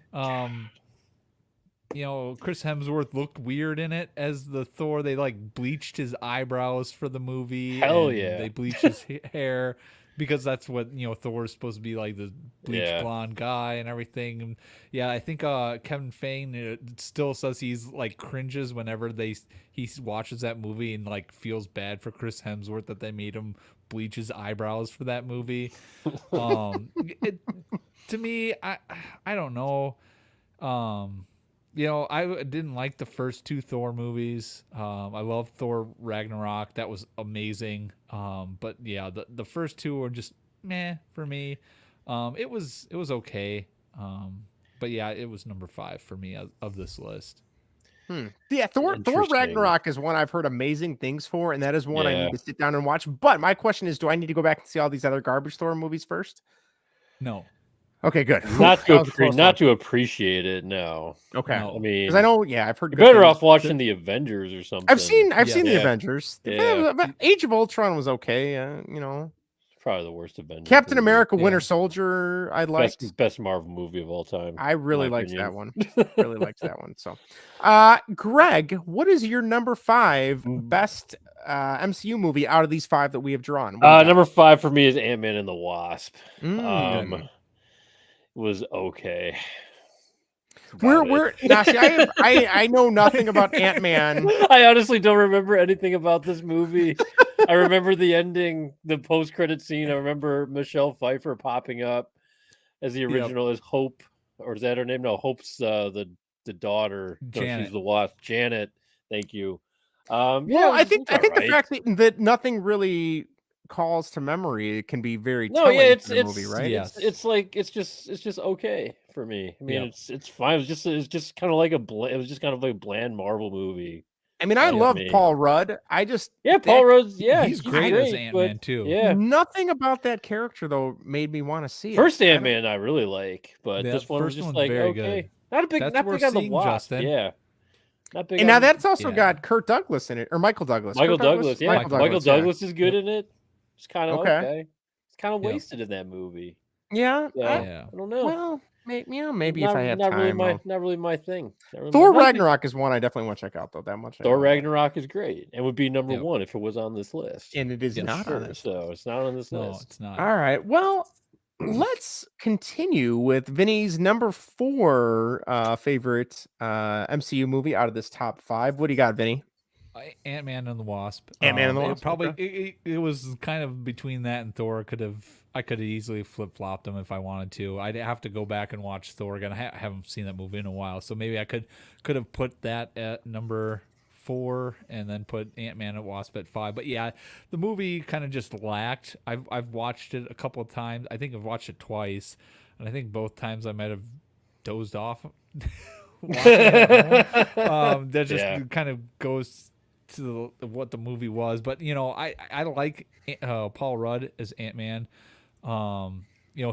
Chris Hemsworth looked weird in it as the Thor. They like bleached his eyebrows for the movie. Hell and yeah. They bleached his hair because that's what Thor is supposed to be, like the bleached blonde guy and everything. And yeah, I think Kevin Feige still says he's like cringes whenever he watches that movie and like feels bad for Chris Hemsworth that they made him bleach his eyebrows for that movie. To me, I don't know. I didn't like the first two Thor movies. I love Thor Ragnarok. That was amazing. But yeah, the first two were just meh for me. It was okay. But yeah, it was number 5 for me of this list. Yeah, Thor Ragnarok is one I've heard amazing things for, and that is one I need to sit down and watch. But my question is, do I need to go back and see all these other garbage Thor movies first? No. Okay, good. Not to appreciate it. No. Okay. No. I mean, because I know, I've heard. You're better off watching the Avengers or something. I've seen the Avengers. Age of Ultron was okay. Probably the worst Avengers. Captain America: Winter Soldier, I liked. Best Marvel movie of all time. I really liked that one. Really liked that one. So, Greg, what is your number 5 best MCU movie out of these 5 that we have drawn? Number 5 for me is Ant-Man and the Wasp. Was okay. We're now, see, I know nothing about Ant-Man. I honestly don't remember anything about this movie. I remember the ending, the post-credit scene. I remember Michelle Pfeiffer popping up as the original as Hope, or is that her name? No, Hope's the daughter. Janet. No, she's the Wasp. Janet. Thank you. I think the fact that nothing really calls to memory, it can be very telling it's the movie, right? Yes. It's just okay for me. I mean, it's fine. It was just kind of like a bland Marvel movie. I mean, I love Paul Rudd. Paul Rudd. He's great as Ant-Man too. Yeah, nothing about that character though made me want to see it. First Ant-Man I really like, but this one was just like very good. Good. Not big on the Wasp. Justin. Yeah. Not big. And now that's also got Kirk Douglas in it, or Michael Douglas. Michael Douglas is good in it. It's kind of okay. It's kind of wasted in that movie. Yeah. I don't know. Well, maybe if I had not time. Not really my thing. Thor Ragnarok is one I definitely want to check out, though. That much. Thor Ragnarok is great and would be number 1 if it was on this list. And it is not on this. So it's not on this list. No, it's not. All right. Well, let's continue with Vinny's number 4 favorite MCU movie out of this top 5. What do you got, Vinny? Ant-Man and the Wasp. Ant-Man and the Wasp. It was kind of between that and Thor. I could have easily flip-flopped them if I wanted to. I'd have to go back and watch Thor again. I haven't seen that movie in a while, so maybe I could have put that at number 4 and then put Ant-Man and Wasp at 5. But yeah, the movie kind of just lacked. I've watched it a couple of times. I think I've watched it twice, and I think both times I might have dozed off. That just kind of goes to what the movie was, but I like Paul Rudd as Ant-Man.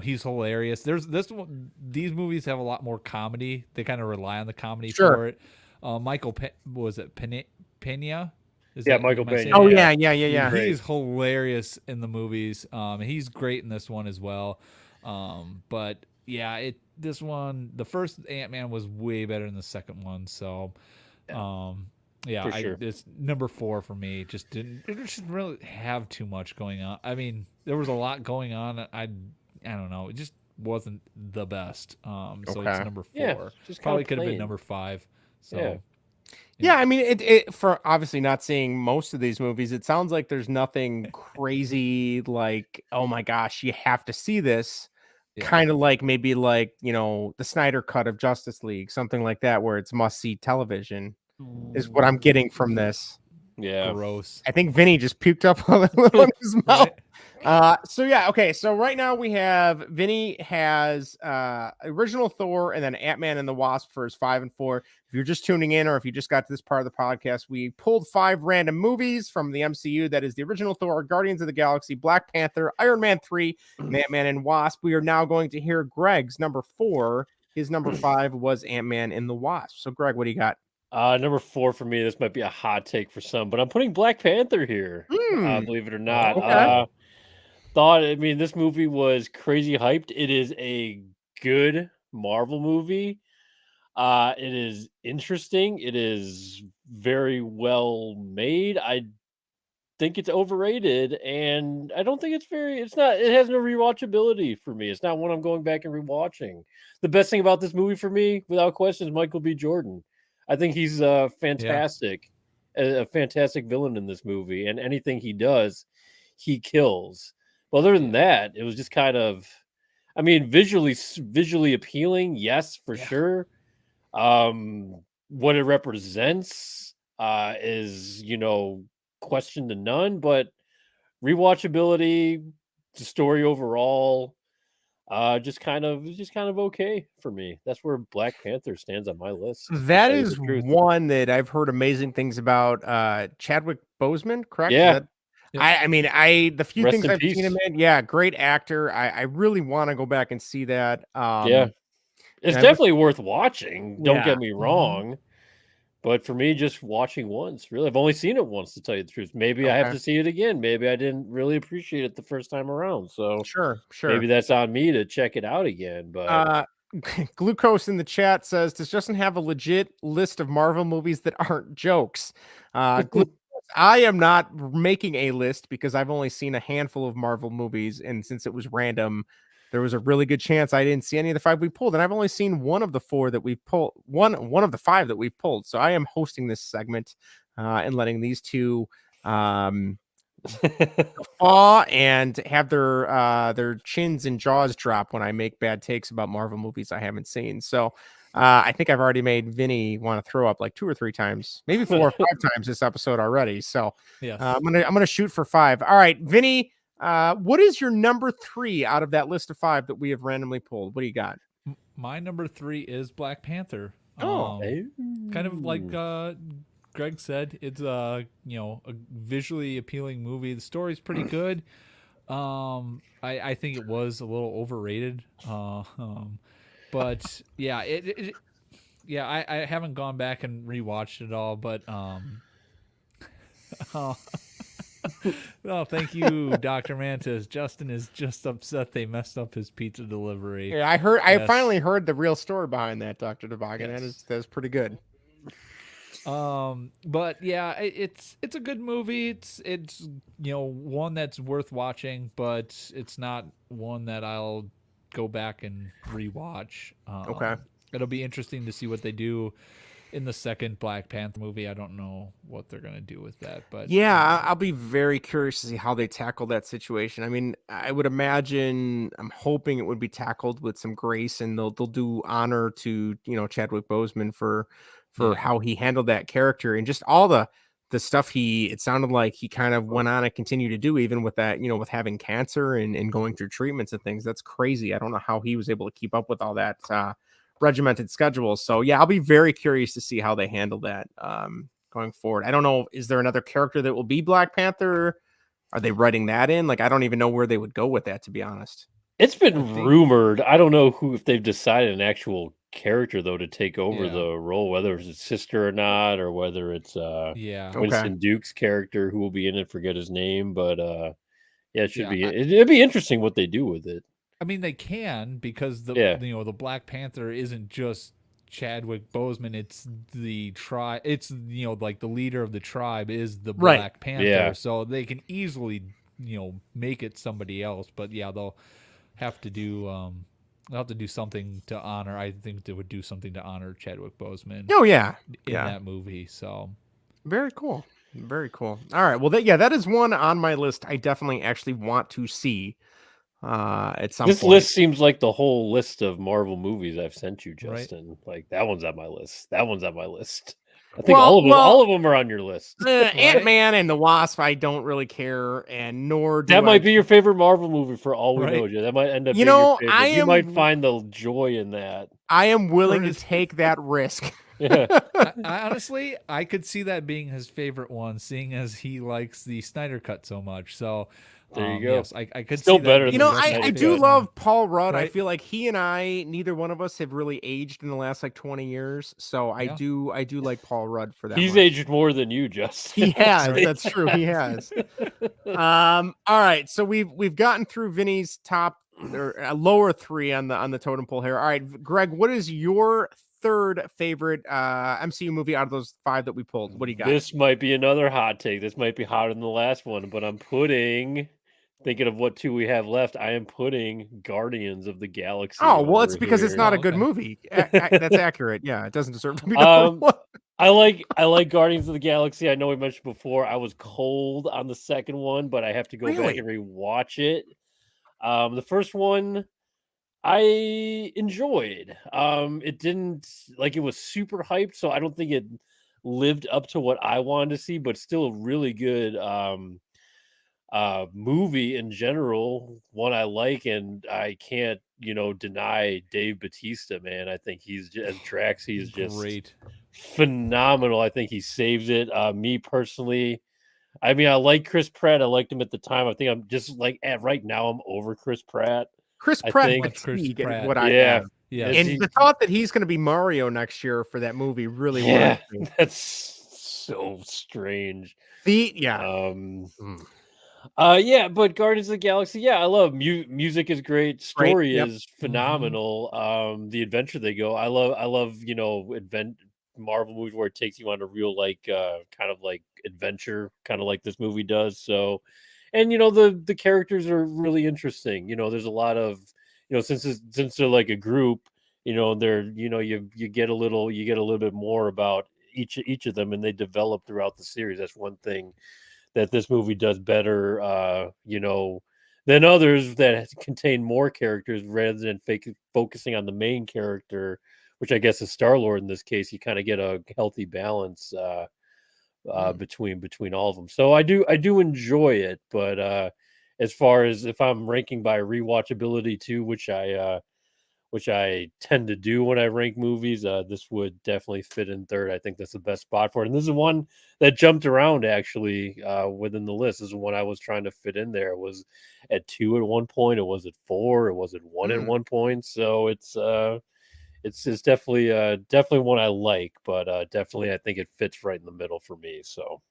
He's hilarious. These movies have a lot more comedy. They kind of rely on the comedy for it. Michael was it Pena? Michael Pena. Oh yeah. He's hilarious in the movies. He's great in this one as well. But yeah, this one, the first Ant-Man was way better than the second one. So, yeah, sure. It's number 4 for me. It just didn't really have too much going on. I mean, there was a lot going on. I don't know. It just wasn't the best. So it's number 4. Yeah, probably could have been number 5. So yeah, I mean, it for obviously not seeing most of these movies, it sounds like there's nothing crazy like, oh my gosh, you have to see this. Yeah. Kind of like maybe like, the Snyder cut of Justice League, something like that, where it's must see television. Is what I'm getting from this. Yeah. Gross. I think Vinny just puked up a little in his mouth. So yeah, okay. So right now we have Vinny has original Thor and then Ant-Man and the Wasp for his 5 and 4. If you're just tuning in or if you just got to this part of the podcast, we pulled 5 random movies from the MCU. That is the original Thor, Guardians of the Galaxy, Black Panther, Iron Man 3, and Ant-Man and Wasp. We are now going to hear Greg's number 4. His number 5 was Ant-Man and the Wasp. So Greg, what do you got? Number 4 for me. This might be a hot take for some, but I'm putting Black Panther here. Believe it or not. Okay. This movie was crazy hyped. It is a good Marvel movie. It is interesting. It is very well made. I think it's overrated, and I don't think it's not, it has no rewatchability for me. It's not one I'm going back and rewatching. The best thing about this movie for me, without question, is Michael B. Jordan. I think he's fantastic, a fantastic villain in this movie, and anything he does, he kills. But other than that, it was just kind of, I mean, visually appealing, yes, for sure. What it represents is, question to none, but rewatchability, the story overall, just kind of okay for me. That's where Black Panther stands on my list. That is one that I've heard amazing things about. Chadwick Boseman, correct? Yeah. The few Rest things in I've peace. seen him in, yeah, great actor. I really want to go back and see that. Yeah. It's definitely worth watching. Don't get me wrong. But for me, just watching once, really, I've only seen it once, to tell you the truth. Maybe I have to see it again. Maybe I didn't really appreciate it the first time around. So sure. Maybe that's on me to check it out again. But Glucose in the chat says, does Justin have a legit list of Marvel movies that aren't jokes? I am not making a list because I've only seen a handful of Marvel movies, and since it was random, there was a really good chance I didn't see any of the 5 we pulled, and I've only seen one of the 4 that we've pulled, one of the 5 that we've pulled. So I am hosting this segment and letting these two guffaw and have their chins and jaws drop when I make bad takes about Marvel movies I haven't seen. So I think I've already made Vinny want to throw up like 2 or 3 times, maybe 4 or 5 times this episode already. So I'm gonna shoot for 5. All right, Vinny. What is your number 3 out of that list of 5 that we have randomly pulled? What do you got? My number 3 is Black Panther. Kind of like Greg said, it's a visually appealing movie. The story's pretty good. I think it was a little overrated. But yeah, I haven't gone back and rewatched it all, but well, thank you, Dr. Mantis. Justin is just upset they messed up his pizza delivery. Yeah, I finally heard the real story behind that, Dr. Toboggan. Yes. That is pretty good. But yeah, it's a good movie. It's one that's worth watching, but it's not one that I'll go back and rewatch. Okay. It'll be interesting to see what they do in the second Black Panther movie. I don't know what they're gonna do with that, but yeah, I'll be very curious to see how they tackle that situation. I mean, I would imagine, I'm hoping it would be tackled with some grace, and they'll do honor to Chadwick Boseman for how he handled that character, and just all the stuff it sounded like he kind of went on and continued to do, even with that, with having cancer and going through treatments and things. That's crazy. I don't know how he was able to keep up with all that regimented schedule. So yeah, I'll be very curious to see how they handle that going forward. I don't know, is there another character that will be Black Panther? Are they writing that in? Like, I don't even know where they would go with that, to be honest. It's been rumored. I don't know if they've decided an actual character though to take over the role, whether it's his sister or not, or whether it's Winston Duke's character who will be in it. Forget his name, but it should be. It'd be interesting what they do with it. I mean, they can, because the Black Panther isn't just Chadwick Boseman. It's the tribe. It's like the leader of the tribe is the Black Panther. Yeah. So they can easily make it somebody else. But yeah, they'll have to do something to honor. I think they would do something to honor Chadwick Boseman. Oh yeah, in that movie. So very cool. Very cool. All right. Well, that is one on my list. I definitely actually want to see. At some this point. List seems like the whole list of Marvel movies I've sent you, Justin. Like that one's on my list. That one's on my list. I think all of them are on your list. Ant-Man and the Wasp, I don't really care, and nor do that might be your favorite Marvel movie for all we know. That might end up. Being your favorite. You might find the joy in that. I am willing to take that risk. I honestly, I could see that being his favorite one, seeing as he likes the Snyder Cut so much. So. There you go. Yes, I could still see better. That. I do love Paul Rudd. Right? I feel like he and I, neither one of us have really aged in the last 20 years. So I do like Paul Rudd for that. He's aged more than you, Justin. He has. That's true. He has. All right. So we've gotten through Vinny's top or lower 3 on the totem pole here. All right, Greg, what is your third favorite MCU movie out of those 5 that we pulled. What do you got? This might be another hot take. This might be hotter than the last one, but thinking of what 2 we have left, I am putting Guardians of the Galaxy. Oh, well, it's because it's not a good okay. movie. That's accurate. Yeah, it doesn't deserve to be number 1. I like Guardians of the Galaxy. I know we mentioned before I was cold on the second one, but I have to go back and rewatch it. The first one I enjoyed. It didn't it was super hyped, so I don't think it lived up to what I wanted to see, but still a really good movie in general. One I like, and I can't deny Dave Bautista, man. I think he's as Drax, he's just great, phenomenal. I think he saves it. Me personally, I mean, I like Chris Pratt. I liked him at the time. I think I'm just right now I'm over Chris Pratt. Chris Pratt fatigue is what I have. Yeah. And the thought that he's going to be Mario next year for that movie really worries me. That's so strange. But Guardians of the Galaxy, I love music is great, story is phenomenal. The adventure they go, I love Marvel movies where it takes you on a real kind of like adventure, kind of like this movie does. So, and the characters are really interesting. There's a lot of since they're like a group, they're you get a little bit more about each of them, and they develop throughout the series. That's one thing that this movie does better, than others that contain more characters rather than focusing on the main character, which I guess is Star-Lord in this case. You kind of get a healthy balance between all of them. So I do enjoy it, but as far as if I'm ranking by rewatchability too, which I tend to do when I rank movies, this would definitely fit in third. I think that's the best spot for it. And this is one that jumped around actually within the list. This is one I was trying to fit in there. It was at 2 at one point. It was at 4. It was at 1 at one point. So it's definitely one I like, but definitely I think it fits right in the middle for me. So.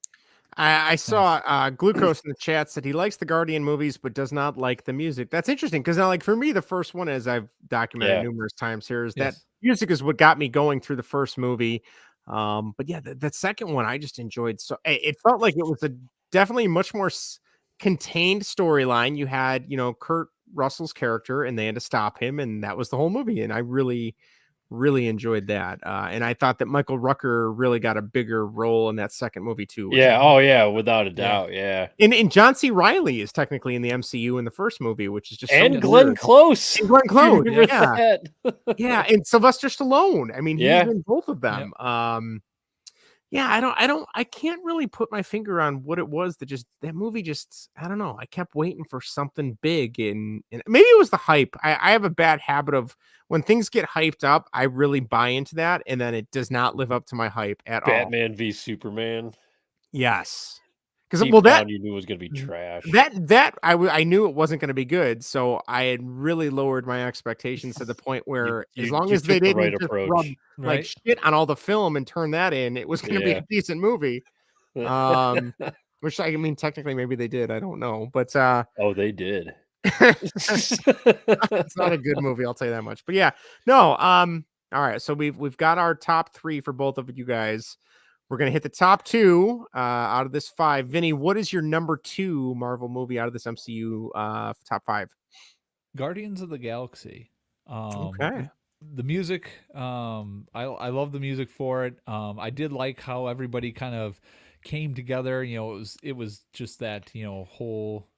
I saw Glucose in the chat said he likes the Guardian movies, but does not like the music. That's interesting because now, for me, the first one, as I've documented numerous times here, is that music is what got me going through the first movie. But yeah, that second one I just enjoyed. So it felt like it was definitely much more contained storyline. You had Kurt Russell's character, and they had to stop him, and that was the whole movie. And I really enjoyed that. And I thought that Michael Rooker really got a bigger role in that second movie too. Without a doubt. Yeah. And John C. Reilly is technically in the MCU in the first movie, which is just and Glenn Close. And Glenn Close. Yeah. And Sylvester Stallone. I mean, he's in both of them. I can't really put my finger on what it was that movie just, I don't know. I kept waiting for something big and maybe it was the hype. I have a bad habit of when things get hyped up, I really buy into that. And then it does not live up to my hype at all. Batman v Superman. Yes. Because you knew it was going to be trash. I knew it wasn't going to be good, so I had really lowered my expectations to the point where as long as they didn't just rub like shit on all the film and turn that in, it was going to be a decent movie. Which I mean, technically, maybe they did. I don't know, but they did. It's not a good movie, I'll tell you that much. But yeah, no. All right, so we've got our top 3 for both of you guys. We're going to hit the top 2 out of this 5. Vinny, what is your number 2 Marvel movie out of this MCU top 5? Guardians of the Galaxy. Okay. The music, I love the music for it. I did like how everybody kind of came together. It was just that, whole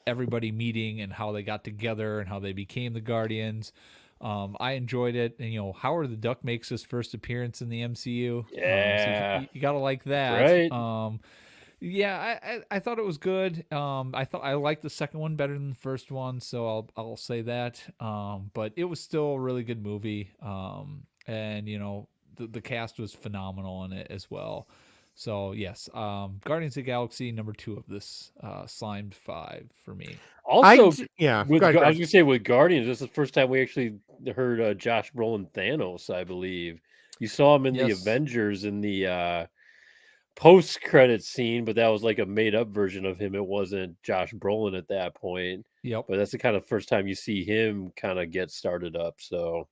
everybody meeting and how they got together and how they became the Guardians. I enjoyed it, and Howard the Duck makes his first appearance in the MCU. Yeah, so you gotta like that, right? I thought it was good. I liked the second one better than the first one, so I'll say that. But it was still a really good movie. And the cast was phenomenal in it as well. So yes, Guardians of the Galaxy number 2 of this slimed 5 for me. Also, I was gonna say with Guardians, this is the first time we actually heard Josh Brolin Thanos. I believe you saw him in the Avengers in the post-credit scene, but that was like a made-up version of him. It wasn't Josh Brolin at that point. Yep. But that's the kind of first time you see him kind of get started up. So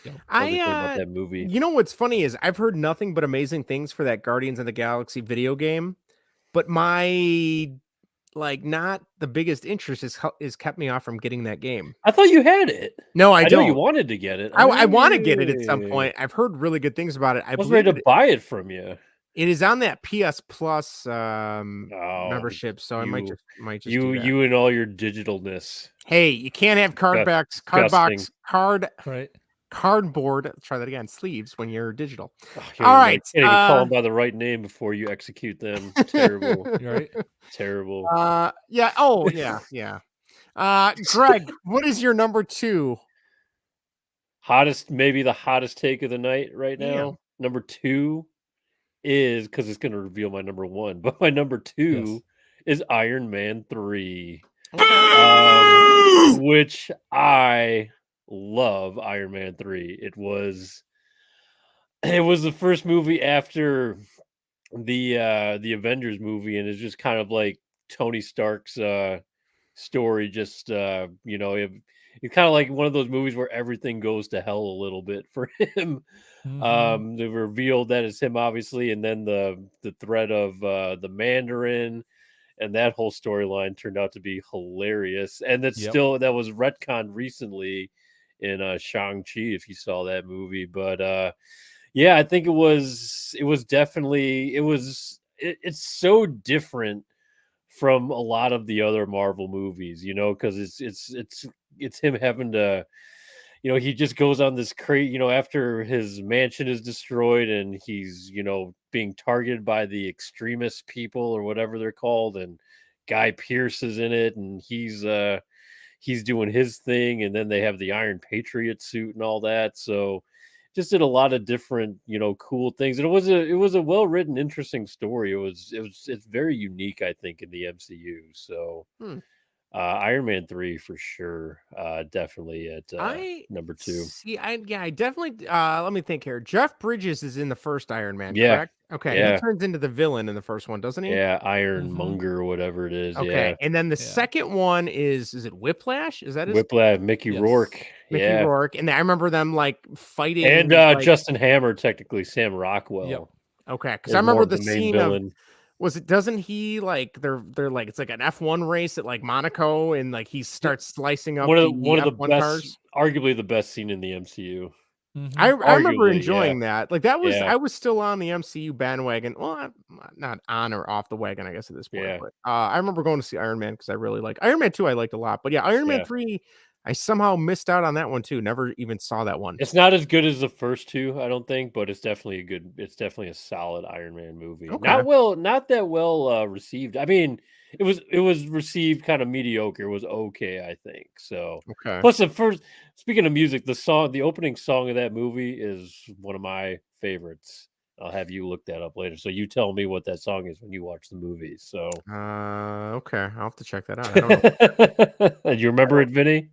about that movie. You know what's funny is I've heard nothing but amazing things for that Guardians of the Galaxy video game, but my not the biggest interest is kept me off from getting that game. I thought you had it. No, I know don't. you wanted to get it. I want to get it at some point. I've heard really good things about it. I was ready to buy it from you. It is on that PS Plus membership, so I might just do that. You and all your digitalness. Hey, you can't have cardboard. Try that again. Sleeves when you're digital. All right, can't even call them by the right name before you execute them. Terrible. You're right. Terrible. Yeah. Oh, yeah, yeah. Greg, what is your number 2? Maybe the hottest take of the night right now. Yeah. Number 2 is because it's going to reveal my number 1, but my number 2 is Iron Man 3, which I love. Iron Man 3. It was the first movie after the Avengers movie, and it's just kind of like Tony Stark's story. Just it's kind of like one of those movies where everything goes to hell a little bit for him. They revealed that it's him, obviously, and then the threat of the Mandarin, and that whole storyline turned out to be hilarious. And that was retconned recently in Shang-Chi, if you saw that movie. But I think it's so different from a lot of the other Marvel movies, because it's him having to, he just goes on this after his mansion is destroyed and he's, being targeted by the extremist people or whatever they're called, and Guy Pearce is in it, and he's doing his thing, and then they have the Iron Patriot suit and all that. So just did a lot of different, cool things. And it was a well-written, interesting story. It's very unique, I think, in the MCU. So Iron Man 3 for sure. Definitely at number 2. I definitely let me think here. Jeff Bridges is in the first Iron Man, Yeah. correct? Okay. Yeah. He turns into the villain in the first one, doesn't he? Yeah, Ironmonger or whatever it is. Okay. Yeah. And then the second one is it Whiplash? Is that his Whiplash, Mickey Rourke. Mickey Rourke. And I remember them fighting. And Justin Hammer, technically, Sam Rockwell. Yep. Okay. Because I remember the scene villain. doesn't he they're it's like an F1 race at Monaco, and he starts slicing up one of the F1 best, cars. Arguably the best scene in the MCU. I remember enjoying that. That was I was still on the MCU bandwagon. Well, I'm not on or off the wagon, I guess, at this point. But I remember going to see Iron Man because I really like Iron Man 2. I liked a lot, but Iron Man 3. I somehow missed out on that one too. Never even saw that one. It's not as good as the first two, I don't think, but it's definitely a solid Iron Man movie. Okay. Not that well received. I mean, it was received kind of mediocre. It was okay, I think. So okay. Plus speaking of music, the opening song of that movie is one of my favorites. I'll have you look that up later. So you tell me what that song is when you watch the movie. So okay. I'll have to check that out. I don't know. Do you remember it, Vinny?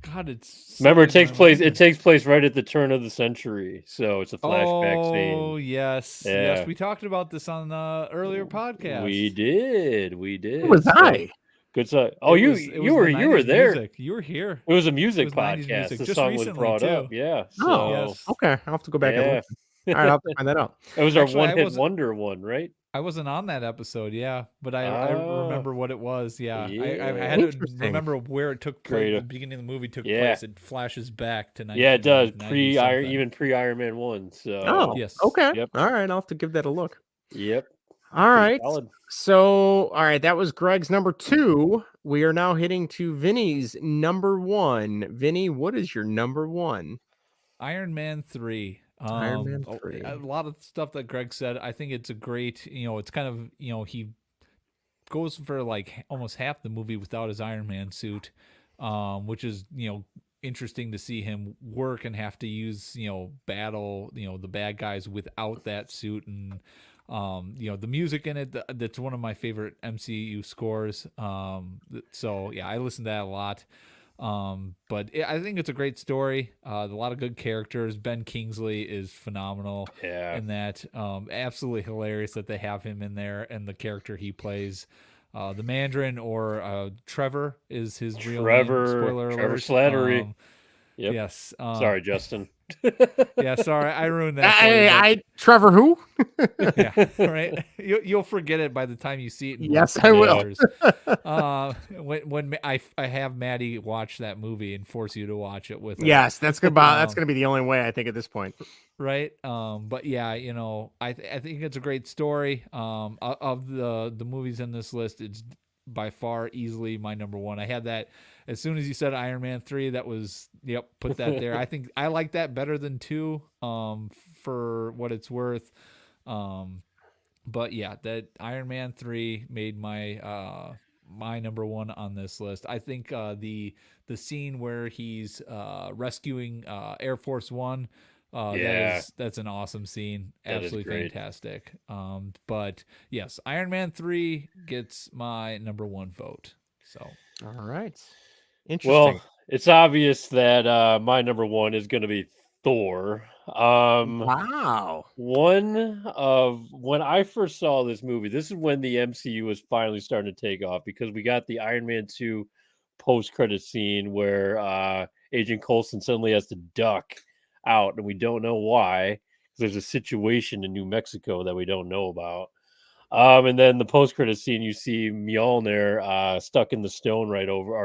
God, it's remember it takes place right at the turn of the century, so it's a flashback scene. Oh yes, yes, we talked about this on the earlier podcast. We did. Who was I? Good song. Oh, you were there. Music. You were here. It was a music podcast. Music. The Just song was brought too. up. Yeah. So, yes. Okay. I'll have to go back and listen. All right, I'll have to find that out. It was our one-hit wonder one, right? I wasn't on that episode, but I remember what it was. I had to remember where it took place. The beginning of the movie took place. It flashes back to 1990. Yeah, it does. Pre-Iron Man 1. So yes. Okay. Yep. All right, I'll have to give that a look. Yep. All right. So, all right, that was Greg's number 2. We are now hitting to Vinny's number 1. Vinny, what is your number 1? Iron Man 3. Iron Man 3. A lot of stuff that Greg said. I think it's a great, it's kind of, he goes for almost half the movie without his Iron Man suit, which is, interesting to see him work and have to use, battle, the bad guys without that suit. And, the music in it, that's one of my favorite MCU scores. So yeah, I listen to that a lot. But I think it's a great story. A lot of good characters. Ben Kingsley is phenomenal in that. Absolutely hilarious that they have him in there, and the character he plays. The Mandarin, or Trevor is his real name. Spoiler alert. Trevor Slattery. Yes. Sorry, Justin. Yeah, sorry, I ruined that for you. I Trevor who? Yeah, right. You'll forget it by the time you see it. Yes, I will. When I have Maddie watch that movie and force you to watch it with her. Yes, that's gonna be the only way I think at this point. Right. But yeah, I think it's a great story. Of the movies in this list, it's by far easily my number one. I had that as soon as you said Iron Man 3, that was, put that there. I think I like that better than 2, for what it's worth. But yeah, that Iron Man 3 made my number one on this list. I think the scene where he's rescuing Air Force One, that's an awesome scene. Absolutely fantastic. But yes, Iron Man 3 gets my number one vote. So all right. Interesting. Well, it's obvious that my number one is going to be Thor. Wow. When I first saw this movie, this is when the MCU was finally starting to take off, because we got the Iron Man 2 post-credit scene where Agent Coulson suddenly has to duck out, and we don't know why, because there's a situation in New Mexico that we don't know about. And then the post-credit scene, you see Mjolnir stuck in the stone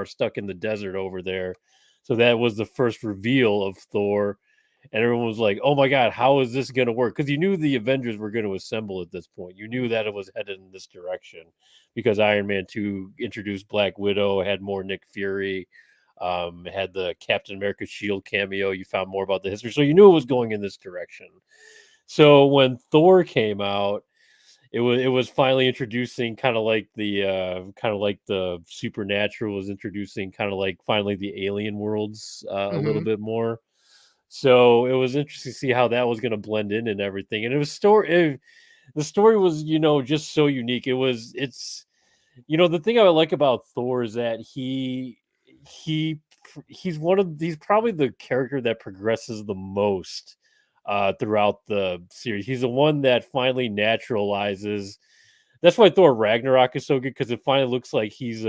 stuck in the desert over there. So that was the first reveal of Thor. And everyone was like, oh my God, how is this going to work? Because you knew the Avengers were going to assemble at this point. You knew that it was headed in this direction because Iron Man 2 introduced Black Widow, had more Nick Fury, had the Captain America Shield cameo. You found more about the history. So you knew it was going in this direction. So when Thor came out, it was finally introducing kind of like the supernatural was introducing kind of like finally the alien worlds a little bit more. So it was interesting to see how that was going to blend in and everything. And the story was, just so unique. The thing I like about Thor is that he's probably the character that progresses the most throughout the series. He's the one that finally naturalizes. That's why Thor Ragnarok is so good, because it finally looks like he's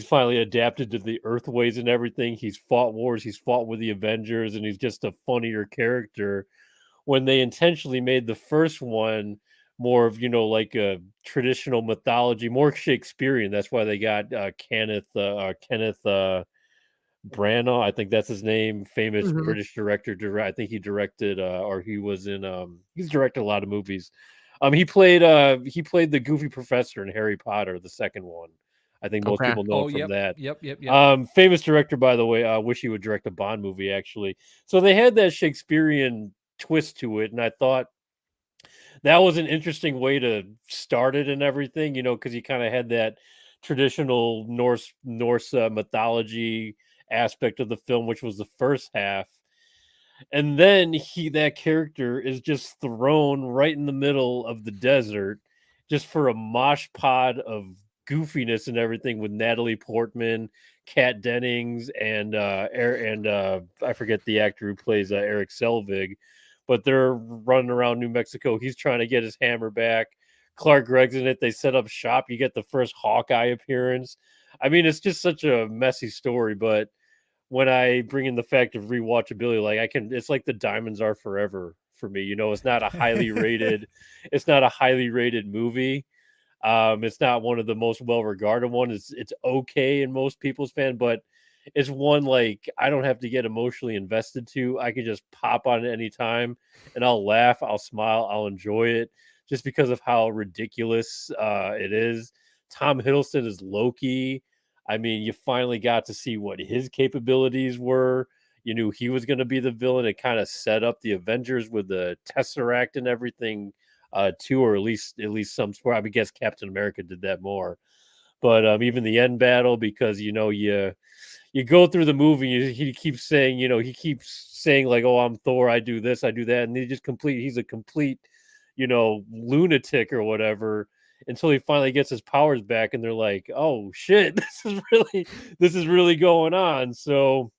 finally adapted to the Earth ways and everything. He's fought wars. He's fought with the Avengers, and he's just a funnier character. When they intentionally made the first one more of, like a traditional mythology, more Shakespearean. That's why they got Kenneth Branagh. I think that's his name. Famous British director. I think he directed, or he was in. He's directed a lot of movies. He played the goofy professor in Harry Potter, the second one. I think most people know him from that. Yep. Famous director, by the way. I wish he would direct a Bond movie, actually. So they had that Shakespearean twist to it, and I thought that was an interesting way to start it and everything, because you kind of had that traditional Norse mythology aspect of the film, which was the first half. And then that character is just thrown right in the middle of the desert just for a mosh pod of goofiness and everything with Natalie Portman, Kat Dennings, and I forget the actor who plays Eric Selvig, but they're running around New Mexico. He's trying to get his hammer back. Clark Gregg's in it. They set up shop. You get the first Hawkeye appearance. I mean, it's just such a messy story, but when I bring in the fact of rewatchability, it's like the Diamonds Are Forever for me. It's not a highly rated, movie. It's not one of the most well-regarded ones. It's okay in most people's fan, but it's one like I don't have to get emotionally invested to. I can just pop on it anytime and I'll laugh, I'll smile, I'll enjoy it just because of how ridiculous it is. Tom Hiddleston is Loki. I mean, you finally got to see what his capabilities were. You knew he was going to be the villain. It kind of set up the Avengers with the Tesseract and everything, too, or at least some sport. I guess Captain America did that more. But even the end battle, because you go through the movie, he keeps saying, like, "Oh, I'm Thor. I do this, I do that," and he's a complete, lunatic or whatever. Until he finally gets his powers back, and they're like, "Oh shit, this is really going on." So,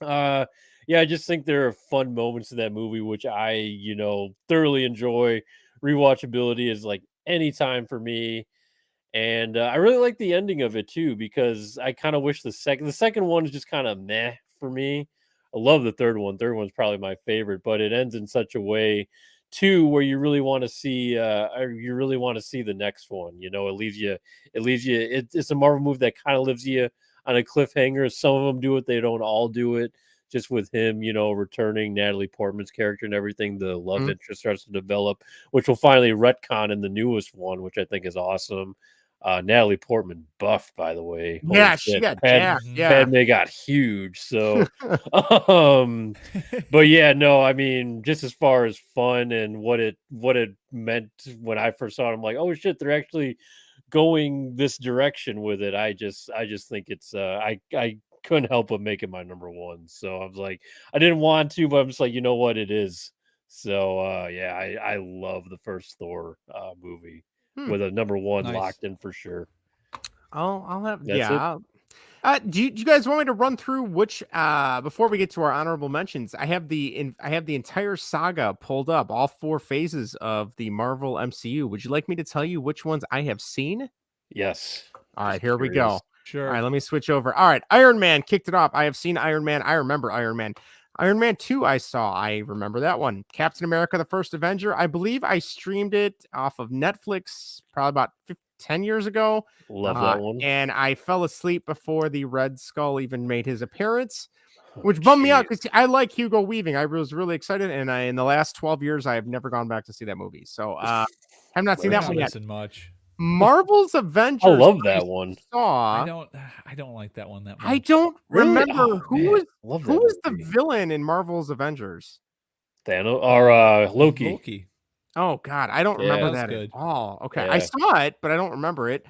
I just think there are fun moments in that movie, which I, thoroughly enjoy. Rewatchability is like any time for me, and I really like the ending of it too, because I kind of wish the second one is just kind of meh for me. love the third one. Third one's probably my favorite, but it ends in such a way too where you really want to see the next one. You know, it's a Marvel movie that kind of leaves you on a cliffhanger. Some of them do it, they don't all do it. Just with him, you know, returning Natalie Portman's character and everything, the love interest starts to develop, which will finally retcon in the newest one, which I think is awesome. Natalie Portman buff, by the way. Holy Yeah, she shit. got jacked. Yeah. Padme got huge. So, but yeah, no, I mean, just as far as fun and what it meant when I first saw it, I'm like, oh shit, they're actually going this direction with it. I just think it's I couldn't help but make it my number one. So I was like, I didn't want to, but I'm just like, you know what, it is. So yeah, I love the first Thor movie with a number one locked in for sure. I'll have That's it. Do you guys want me to run through which before we get to our honorable mentions? I have the entire saga pulled up, all 4 phases of the Marvel MCU. Would you like me to tell you which ones I have seen? Yes. All right, here we go. Sure. All right, let me switch over. All right, Iron Man kicked it off. I have seen Iron Man. I remember Iron Man. Iron Man 2 I saw. I remember that one. Captain America, the First Avenger. I believe I streamed it off of Netflix probably about 10 years ago. Love that one. And I fell asleep before the Red Skull even made his appearance, which bummed me out because I like Hugo Weaving. I was really excited. And in the last 12 years, I have never gone back to see that movie. So have not seen that one yet. Much. Marvel's Avengers. I love that one. I don't like that one that much. I don't remember who was the movie. villain in Marvel's Avengers. Thanos or Loki. Oh God, I don't remember that at all. Okay, I saw it, but I don't remember it.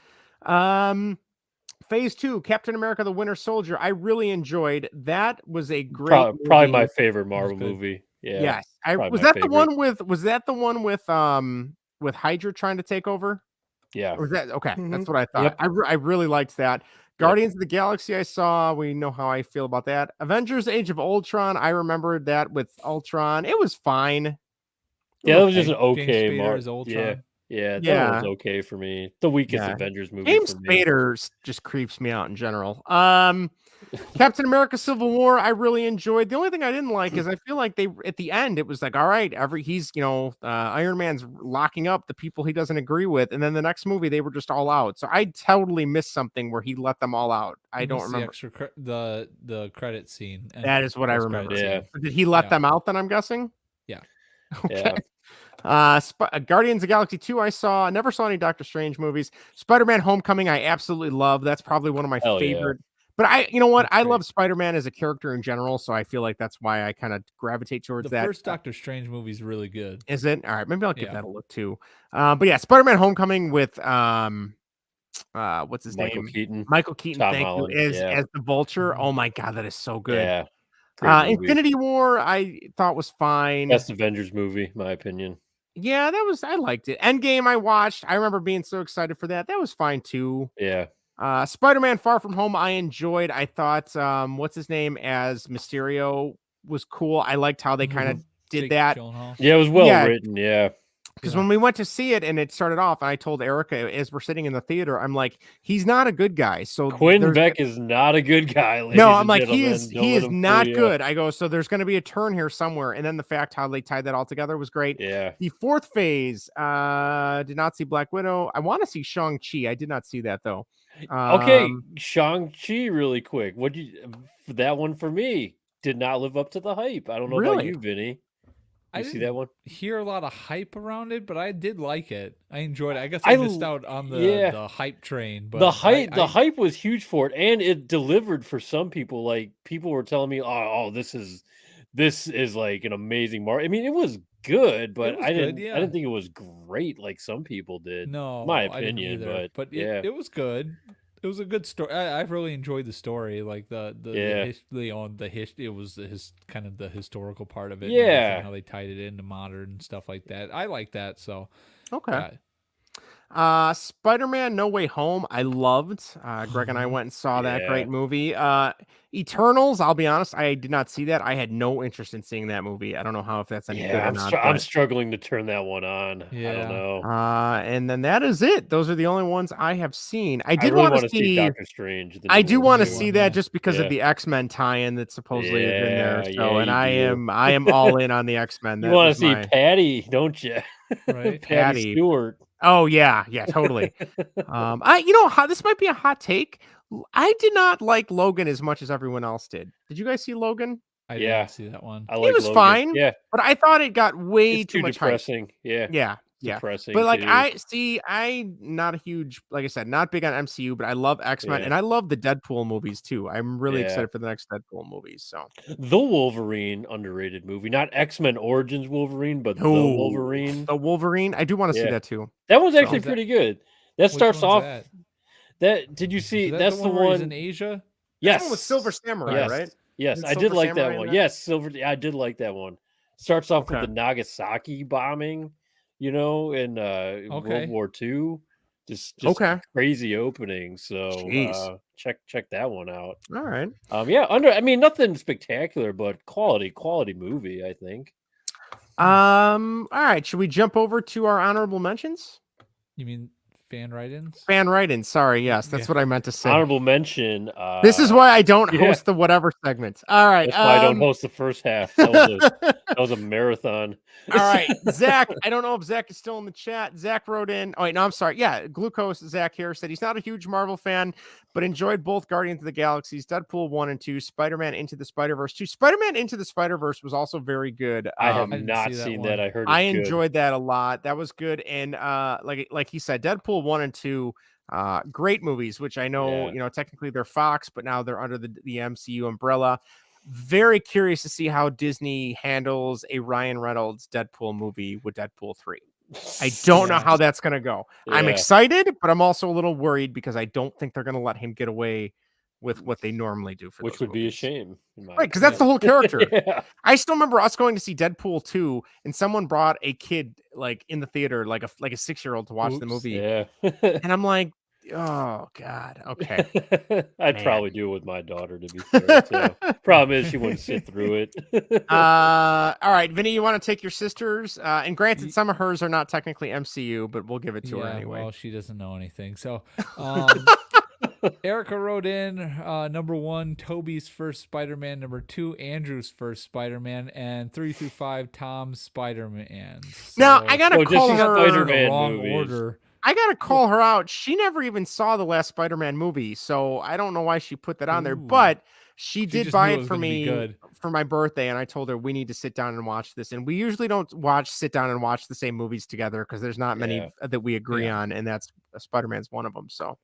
Phase 2, Captain America: The Winter Soldier. I really enjoyed. That was a great probably my favorite Marvel movie. Yeah. Yes, was that the one with Hydra trying to take over? Yeah. Or was that okay? That's what I thought. Yep. I really liked that. Guardians of the Galaxy I saw. We know how I feel about that. Avengers: Age of Ultron. I remembered that with Ultron. It was fine. Yeah, it was just an okay Ultron. Yeah, that was okay for me. The weakest Avengers movie James for me. Spader just creeps me out in general. Captain America: Civil War, I really enjoyed. The only thing I didn't like is I feel like they at the end it was like, all right, he's Iron Man's locking up the people he doesn't agree with, and then the next movie they were just all out. So I totally missed something where he let them all out. I don't remember the credit scene. That is what I remember. Yeah. Did he let them out then? I'm guessing. Yeah. Okay. Guardians of the Galaxy 2 I never saw any Doctor Strange movies. Spider-Man: Homecoming I absolutely love. That's probably one of my favorite. But I love Spider-Man as a character in general, so I feel like that's why I kind of gravitate towards that. The first Doctor Strange movie is really good. Is it? All right, maybe I'll give that a look too. But yeah, Spider-Man: Homecoming with what's his name? Michael Keaton, Tom thank Holland, you, as the Vulture. Oh my God, that is so good. Yeah. Infinity War I thought was fine. Best Avengers movie, my opinion. Yeah, I liked it. Endgame I watched. I remember being so excited for that. That was fine too. Yeah. Spider-Man: Far From Home I enjoyed. I thought what's his name as Mysterio was cool. I liked how they kind of did Jake that. Gyllenhaal. Yeah, it was well written. Yeah. Because when we went to see it and it started off, and I told Erica as we're sitting in the theater, I'm like, he's not a good guy. So Quinn Beck is not a good guy. No, I'm like, he is not good. I go, so there's going to be a turn here somewhere. And then the fact how they tied that all together was great. Yeah. The fourth phase, did not see Black Widow. I want to see Shang-Chi. I did not see that though. Okay, Shang-Chi really quick. That one for me did not live up to the hype. I don't know about you, Vinny. You see that one? Hear a lot of hype around it, but I did like it. I enjoyed it. I guess I missed out on the hype train. But the hype was huge for it, and it delivered for some people. Like people were telling me, "Oh, this is like an amazing mark." I mean, it was good, but I didn't think it was great like some people did. No, my opinion, but it was good. It was a good story. I really enjoyed the story, like the history on the history. It was kind of the historical part of it. Yeah, how they tied it into modern and stuff like that. I like that. So okay. Spider-Man No Way Home, I loved. Greg and I went and saw that Yeah. great movie. Eternals, I'll be honest, I did not see that. I had no interest in seeing that movie. I don't know if that's any good or not. I'm struggling to turn that one on. I Yeah. don't know. And then that is it. Those are the only ones I have seen. I did really want want to see see Doctor Strange. I do want to new see one, that yeah. just because of Yeah. the X-Men tie-in that supposedly is in there. Yeah, So, yeah, and you do. I am all in on the X-Men. You That want to is see my Patty, don't you? Right. Patty. Stewart. Oh yeah, totally. This might be a hot take. I did not like Logan as much as everyone else did. Did you guys see Logan? I Yeah. didn't see that one. I It like was Logan. fine. Yeah, But I thought it got way it's too too much hype. depressing. Yeah, Yeah. depressing. But like too. I'm not a huge, like I said, not big on MCU, but I love X-Men Yeah. and I love the Deadpool movies too. I'm really Yeah. excited for the next Deadpool movies. So The Wolverine underrated movie, not X-Men Origins Wolverine, but the Wolverine. The Wolverine. I do want to see Yeah. that too. That was So- actually pretty good. That Which starts one's off. that? That did you see? Is that That's the the one where he's one. in Asia? Yes, With Silver Samurai, yes. right? Yes, Isn't I did Silver like Samurai that in one. that? Yes, I did like that one. Starts off Okay. with the Nagasaki bombing, in World War II. Just Okay. crazy opening. So Jeez. check that one out. All right. Nothing spectacular, but quality movie, I think. All right. Should we jump over to our honorable mentions? You mean fan write-ins? Fan write-in. Sorry. Yes, that's Yeah. what I meant to say. Honorable mention. This is why I don't yeah. host the whatever segment. All right. That's why I don't host the first half. That was a marathon. All right, Zach. I don't know if Zach is still in the chat. Zach wrote in. Oh wait, no, I'm sorry. Yeah, Glucose Zach here said he's not a huge Marvel fan, but enjoyed both Guardians of the Galaxies, Deadpool 1 and 2, Spider-Man Into the Spider-Verse 2. Spider-Man Into the Spider-Verse was also very good. I have didn't not see that seen one. that. I heard. I it's good. enjoyed that a lot. That was good, and like he said, Deadpool 1 and 2. Great movies, which I know, Yeah. technically they're Fox, but now they're under the MCU umbrella. Very curious to see how Disney handles a Ryan Reynolds Deadpool movie with Deadpool 3. I don't know how that's going to go. I'm Yeah. excited, but I'm also a little worried because I don't think they're going to let him get away with what they normally do for Which those would be a movies. shame. Right, because that's the whole character. Yeah. I still remember us going to see Deadpool 2, and someone brought a kid like in the theater, like a 6-year-old to watch the movie. Yeah. And I'm like, oh God, okay. I'd Man. probably do it with my daughter, to be fair. So. Problem is, she wouldn't sit through it. All right, Vinny, you want to take your sisters? And granted, some of hers are not technically MCU, but we'll give it to her anyway. Well, she doesn't know anything. So, Erica wrote in number 1, Toby's first Spider-Man, number 2, Andrew's first Spider-Man, and 3 through 5, Tom's Spider-Man. Now I gotta call her Spider-Man the wrong movies. order. I gotta call her out. She never even saw the last Spider-Man movie, so I don't know why she put that on there. Ooh. But she did just buy knew it it was for gonna be me good. for my birthday, and I told her we need to sit down and watch this. And we usually don't sit down and watch the same movies together because there's not many that we agree on, and that's Spider-Man's one of them. So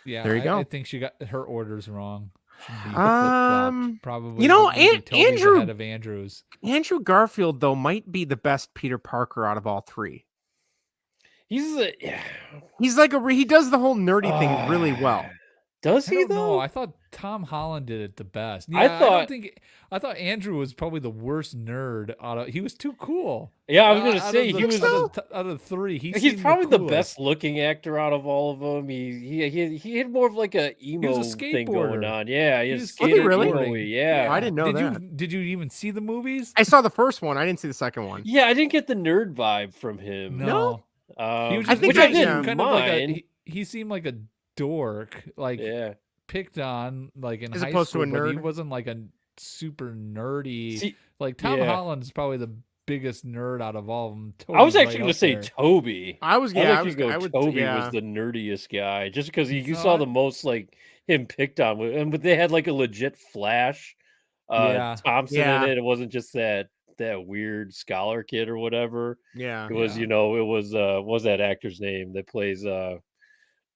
Yeah, there you go. I think she got her orders wrong. Should be Um, flip-flopped. Probably. you know, maybe Toby's Andrew- ahead of Andrews. Andrew Garfield though might be the best Peter Parker out of all three. He's like he does the whole nerdy thing really well. Does I he don't though? know. I thought Tom Holland did it the best. Yeah, I thought Andrew was probably the worst nerd out of. He was too cool. Yeah, I was gonna Out say of he the- was. out of three. He's probably the coolest. best looking actor out of all of them. He had more of like a emo was a thing going skateboarder. on. Yeah, He was was Was he really? emo-y, yeah. I didn't know did that. Did you even see the movies? I saw the first one. I didn't see the second one. Yeah, I didn't get the nerd vibe from him. No. He was I just, think which I I- didn't kind of like mind. he seemed like a dork, like Yeah. picked on, like in As high opposed to school, a but he nerd? wasn't like a super nerdy. See, like Tom yeah. Holland is probably the biggest nerd out of all of them. I was Toby's actually right going up to say there. Toby. I was I yeah. would go Toby was the nerdiest guy, just because you No, saw the most like him picked on, but they had like a legit Flash, Yeah. Thompson Yeah. in it. It wasn't just that weird scholar kid or whatever. Yeah. It was what was that actor's name that plays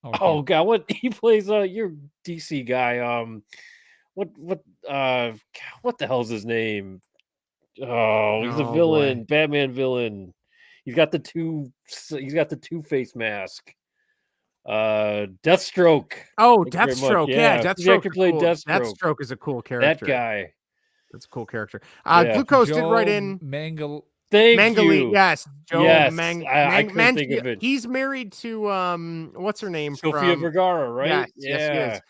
Okay. oh god, what he plays your DC guy what the hell's his name? Oh, he's a Oh, villain, boy. Batman villain. He's got the two-face mask. Deathstroke. Oh, Thank you very much. Deathstroke. Yeah, Yeah, Deathstroke. actor played cool. Deathstroke. Deathstroke is a cool That character. guy. That's a cool character. Yeah. Glucose did Joe write in. Thank Mangali, you. yes, Joe Yes, I couldn't think of it. He's married to what's her name Sofia from Vergara, right? Yes, he is.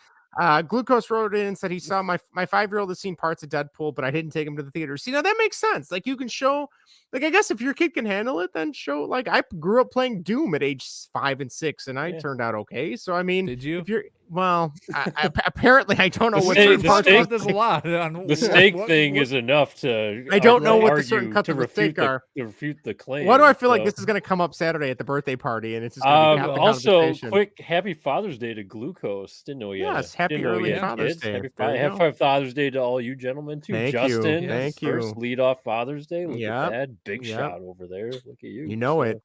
Glucose wrote in and said he saw my 5-year-old has seen parts of Deadpool, but I didn't take him to the theater. See, now that makes sense. Like you can show, like I guess if your kid can handle it, then show. Like I grew up playing Doom at age 5 and 6, and I turned out okay. So I mean, Did you? If you're apparently I don't know what The certain parts about this a lot. The steak thing is enough to. I don't know what the argue certain cuts to of the steak are. To refute the claim. Why do I feel like this is going to come up Saturday at the birthday party, and it's just going to be also quick happy Father's Day to Glucose. Didn't know you. Yes, happy early Father's Day. Happy Father's Day to all you gentlemen too. Thank Justin, you. Thank you. First lead off Father's Day. Look at that big Yep. shot over there. Look at you. You know it.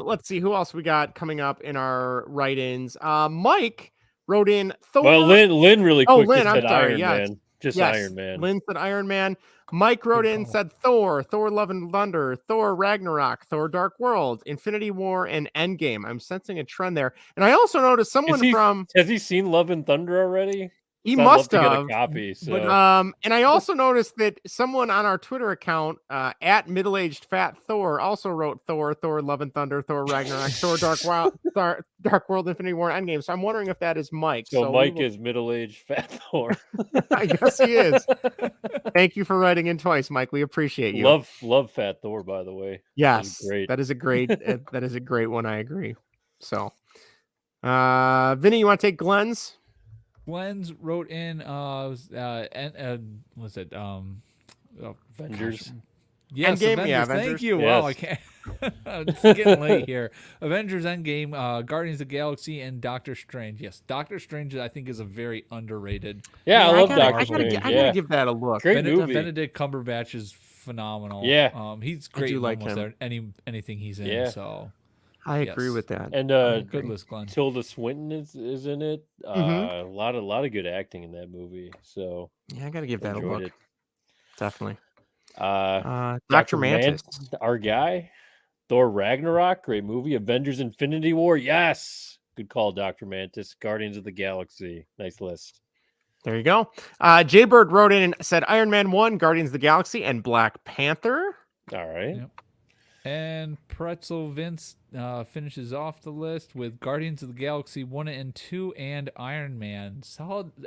Let's see who else we got coming up in our write-ins. Mike wrote in Thor. Well, Lynn really quick. Lynn, just said I'm sorry. Iron Yes. Man. Just Yes. Iron Man. Lynn said Iron Man. Mike wrote in, said Thor, Thor Love and Thunder, Thor Ragnarok, Thor Dark World, Infinity War, and Endgame. I'm sensing a trend there. And I also noticed someone has he seen Love and Thunder already? He So must I'd love to have. get a copy. So. But, and I also noticed that someone on our Twitter account, at middle-aged fat Thor, also wrote Thor, Thor Love and Thunder, Thor Ragnarok, Thor Dark World, Infinity War, Endgame. So I'm wondering if that is Mike. So Mike is middle-aged fat Thor. I guess he is. Thank you for writing in twice, Mike. We appreciate you. Love fat Thor, by the way. Yes, great. That is a great that is a great one. I agree. So, Vinny, you want to take Glenn's? Glenn's wrote in was it Avengers? Yes, Endgame? Avengers. Yeah, Thank Avengers. you. Yes. Wow, I can't. It's getting late here. Avengers Endgame, Guardians of the Galaxy, and Doctor Strange. Yes, Doctor Strange I think is a very underrated. Yeah, I love Doctor Strange. I gotta give that a look. Great movie. Benedict Cumberbatch is phenomenal. Yeah. He's great in like almost anything he's in. Yeah. So I agree with that. And good list, Glenn. Tilda Swinton is in it. A lot of good acting in that movie. So yeah, I gotta give that a look. it. Definitely. Dr. Mantis, our guy. Thor Ragnarok, great movie. Avengers Infinity War, yes. Good call, Dr. Mantis. Guardians of the Galaxy, nice list. There you go. Jaybird wrote in and said Iron Man 1, Guardians of the Galaxy, and Black Panther. All right. Yep. And Pretzel Vince finishes off the list with Guardians of the Galaxy 1 and 2 and Iron Man.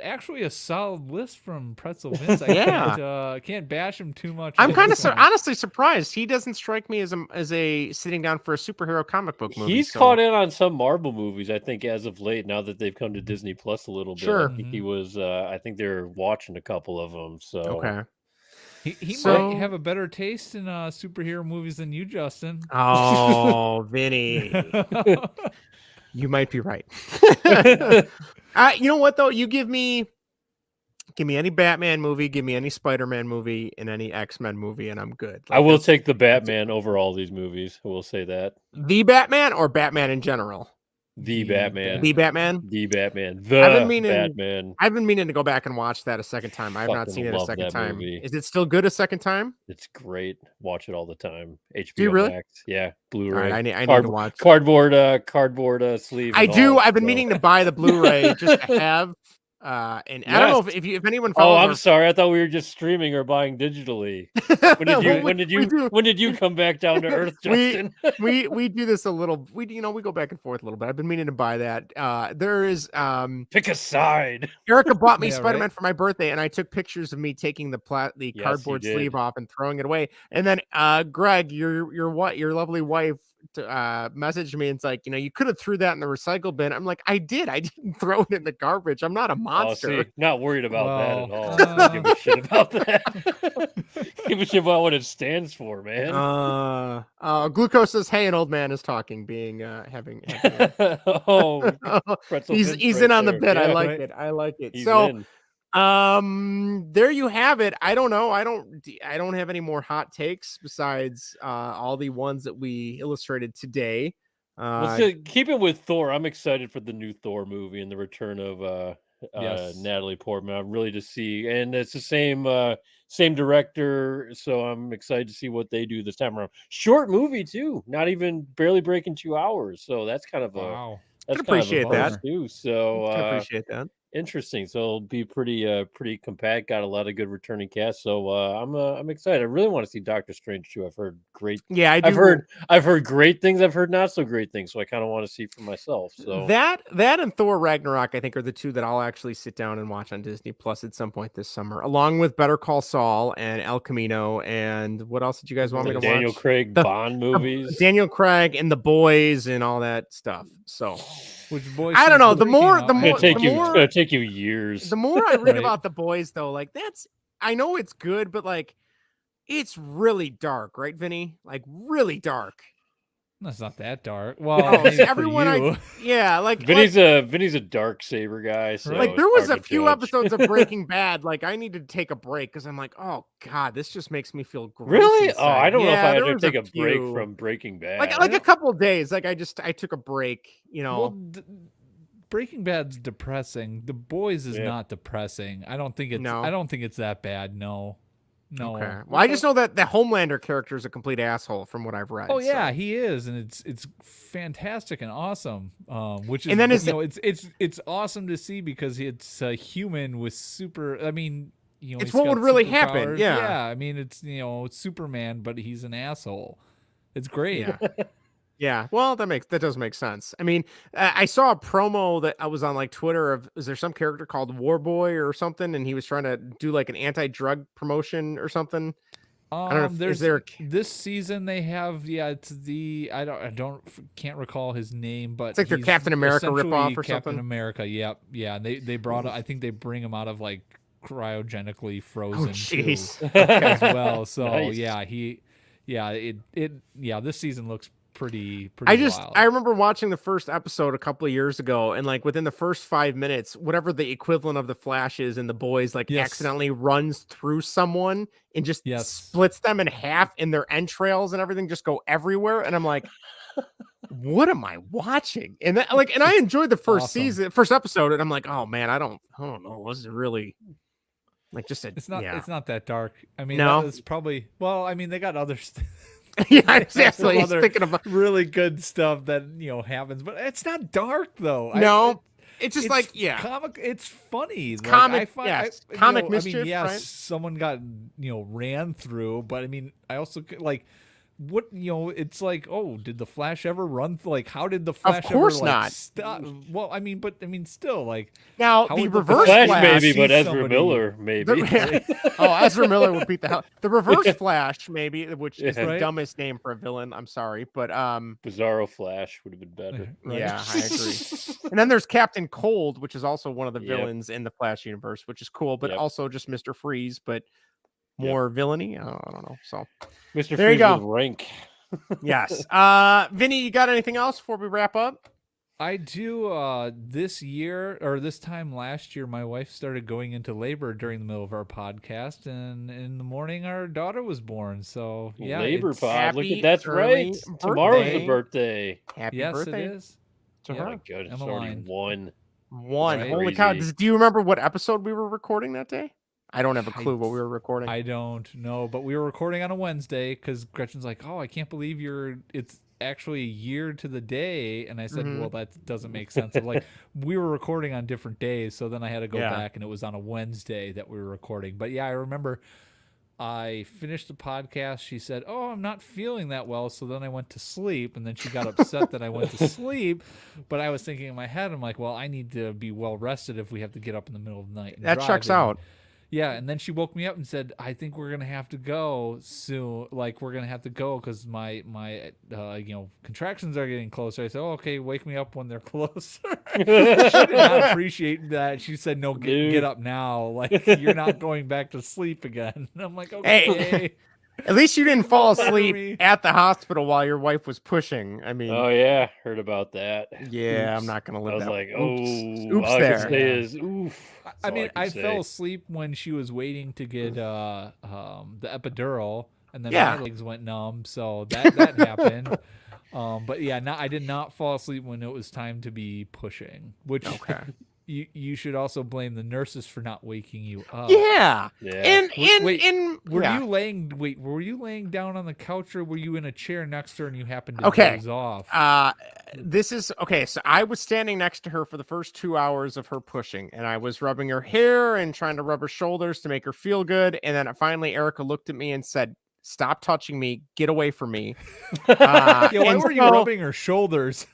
Actually a solid list from Pretzel Vince. I can't bash him too much. I'm kind of honestly surprised. He doesn't strike me as a sitting down for a superhero comic book movie. He's caught in on some Marvel movies, I think, as of late. Now that they've come to Disney Plus a little bit, Sure. I think he was. I think they're watching a couple of them. So okay. He might have a better taste in superhero movies than you, Justin. Oh, Vinny. You might be right. You know what, though? You give me any Batman movie, give me any Spider-Man movie, and any X-Men movie, and I'm good. I will take the Batman over all these movies. I will say that. The Batman or Batman in general? The Batman. The Batman? The Batman. Batman. I've been meaning to go back and watch that a second time. I have not seen it a second time. Movie. Is it still good a second time? It's great. Watch it all the time. HBO Do you really? Max. Yeah. Blu-ray. Right, I need to watch. Cardboard sleeve. I do. I've been meaning to buy the Blu-ray just to have. And I don't know if anyone follows. Oh, I'm sorry. I thought we were just streaming or buying digitally. When did you come back down to earth, Justin? we do this a little. We go back and forth a little bit. I've been meaning to buy that. There is pick a side. Erica bought me Spider-Man for my birthday, and I took pictures of me taking the cardboard sleeve off and throwing it away. And then Greg, your lovely wife, messaged me and it's like, you could have threw that in the recycle bin. I'm like, I didn't throw it in the garbage. I'm not a monster. Oh, see, not worried about that at all. Give a shit about that. Give a shit about what it stands for, man. Glucose says, hey, an old man is talking, being having he's in on the bit. I like it. I like it. He's so in. There you have it. I don't know. I don't have any more hot takes besides all the ones that we illustrated today. Keep it with Thor. I'm excited for the new Thor movie and the return of Natalie Portman. I'm really to see, and it's the same director, so I'm excited to see what they do this time around. Short movie too, not even barely breaking 2 hours. So that's kind of That's appreciate that too. So appreciate that. interesting. So it'll be pretty compact. Got a lot of good returning cast. So I'm excited. I really want to see Doctor Strange too. I've heard great. Yeah, I do. I've heard great things. I've heard not so great things. So I kind of want to see for myself. So that and Thor Ragnarok, I think, are the two that I'll actually sit down and watch on Disney Plus at some point this summer, along with Better Call Saul and El Camino. And what else did you guys want me to Daniel watch? Craig Bond movies, Daniel Craig and The Boys and all that stuff. So. Which boys? I don't know. The more, it'll take you years. The more I read about The Boys, though, like I know it's good, but like it's really dark, right, Vinny? Like really dark. That's not that dark. Well, everyone, Vinny's a dark saber guy. So like there was a few episodes of Breaking Bad. Like I needed to take a break because I'm like, oh god, this just makes me feel gross. Really? Inside. Oh, I don't know if I had to take a few. break from Breaking Bad. Like a couple of days. Like I took a break. You know. Well, Breaking Bad's depressing. The Boys is not depressing. I don't think it's that bad. No. Okay. Well, I just know that the Homelander character is a complete asshole from what I've read. Oh yeah, he is, and it's fantastic and awesome. Which is, and then it's awesome to see because it's a human with super. I mean, it's what would really happen. Yeah. Yeah. I mean, it's it's Superman, but he's an asshole. It's great. Yeah. Yeah, well, that does make sense. I mean, I saw a promo that I was on like Twitter of, is there some character called Warboy or something, and he was trying to do like an anti-drug promotion or something. I don't know. Is there this season they have? Yeah, it's the can't recall his name, but it's like their Captain America ripoff or Captain something. America. Yep, yeah. And they brought. I think they bring him out of like cryogenically frozen too, as well. So nice. This season looks pretty wild. I remember watching the first episode a couple of years ago, and like within the first 5 minutes, whatever the equivalent of the Flash is in The Boys, like accidentally runs through someone and just splits them in half, and their entrails and everything just go everywhere. And I'm like, what am I watching? And that, and I enjoyed the first episode, and I'm like, oh man, I don't know. This is really like just it's not that dark. I mean, no, it's probably, well, I mean, they got other yeah, exactly. He's thinking of really good stuff that happens, but it's not dark though. No, it's just comic. It's funny. It's comic, comic mischief. I mean, yes, right? someone got ran through, but I mean, I also like. What it's like, oh, did the Flash ever run how did the Flash of course ever not stop? Well, I mean, now still the reverse Flash Flash maybe, but Ezra Miller maybe. Ezra Miller would beat the hell. The reverse Flash maybe, which is the right? dumbest name for a villain. I'm sorry, but Bizarro Flash would have been better. Right? Yeah, I agree. And then there's Captain Cold, which is also one of the villains in the Flash universe, which is cool, but also just Mr. Freeze, but more villainy. I don't know. So Mr. There Freeze you go. with rank. Yes. Vinny, you got anything else before we wrap up? I do. This year or this time last year, my wife started going into labor during the middle of our podcast, and in the morning, our daughter was born. So yeah, labor pod. Look happy at that's early right. Tomorrow's birthday. the birthday. Happy yes, birthday it is. to Oh her. my god, it's Emma already Line. one. Right? Holy cow! Do you remember what episode we were recording that day? I don't have a clue what we were recording. I don't know, but we were recording on a Wednesday because Gretchen's like, "Oh, I can't believe it's actually a year to the day." And I said, "Well, that doesn't make sense." Like we were recording on different days, so then I had to go back, and it was on a Wednesday that we were recording. But yeah, I remember I finished the podcast. She said, "Oh, I'm not feeling that well," so then I went to sleep, and then she got upset that I went to sleep. But I was thinking in my head, I'm like, "Well, I need to be well rested if we have to get up in the middle of the night." And that drive. checks out. Yeah, and then she woke me up and said, "I think we're gonna have to go soon. Like we're gonna have to go because my contractions are getting closer." I said, "Oh, okay, wake me up when they're closer." She did not appreciate that. She said, "No, get up now. Like you're not going back to sleep again." And I'm like, "Okay." Hey, at least you didn't fall asleep at the hospital while your wife was pushing. I mean, Oh yeah, heard about that. yeah, Oops. I'm not gonna live I was that. like, Oops all I there. can say is oof. I mean, I say. fell asleep when she was waiting to get the epidural, and then Yeah. my legs went numb, so that happened. But yeah, I did not fall asleep when it was time to be pushing, which you should also blame the nurses for not waking you up. Yeah. Yeah. Were you laying down on the couch, or were you in a chair next to her and you happened to Okay. doze off? This is okay. So I was standing next to her for the first 2 hours of her pushing, and I was rubbing her hair and trying to rub her shoulders to make her feel good. And then finally, Erica looked at me and said, "Stop touching me. Get away from me." Why and were you so- rubbing her shoulders?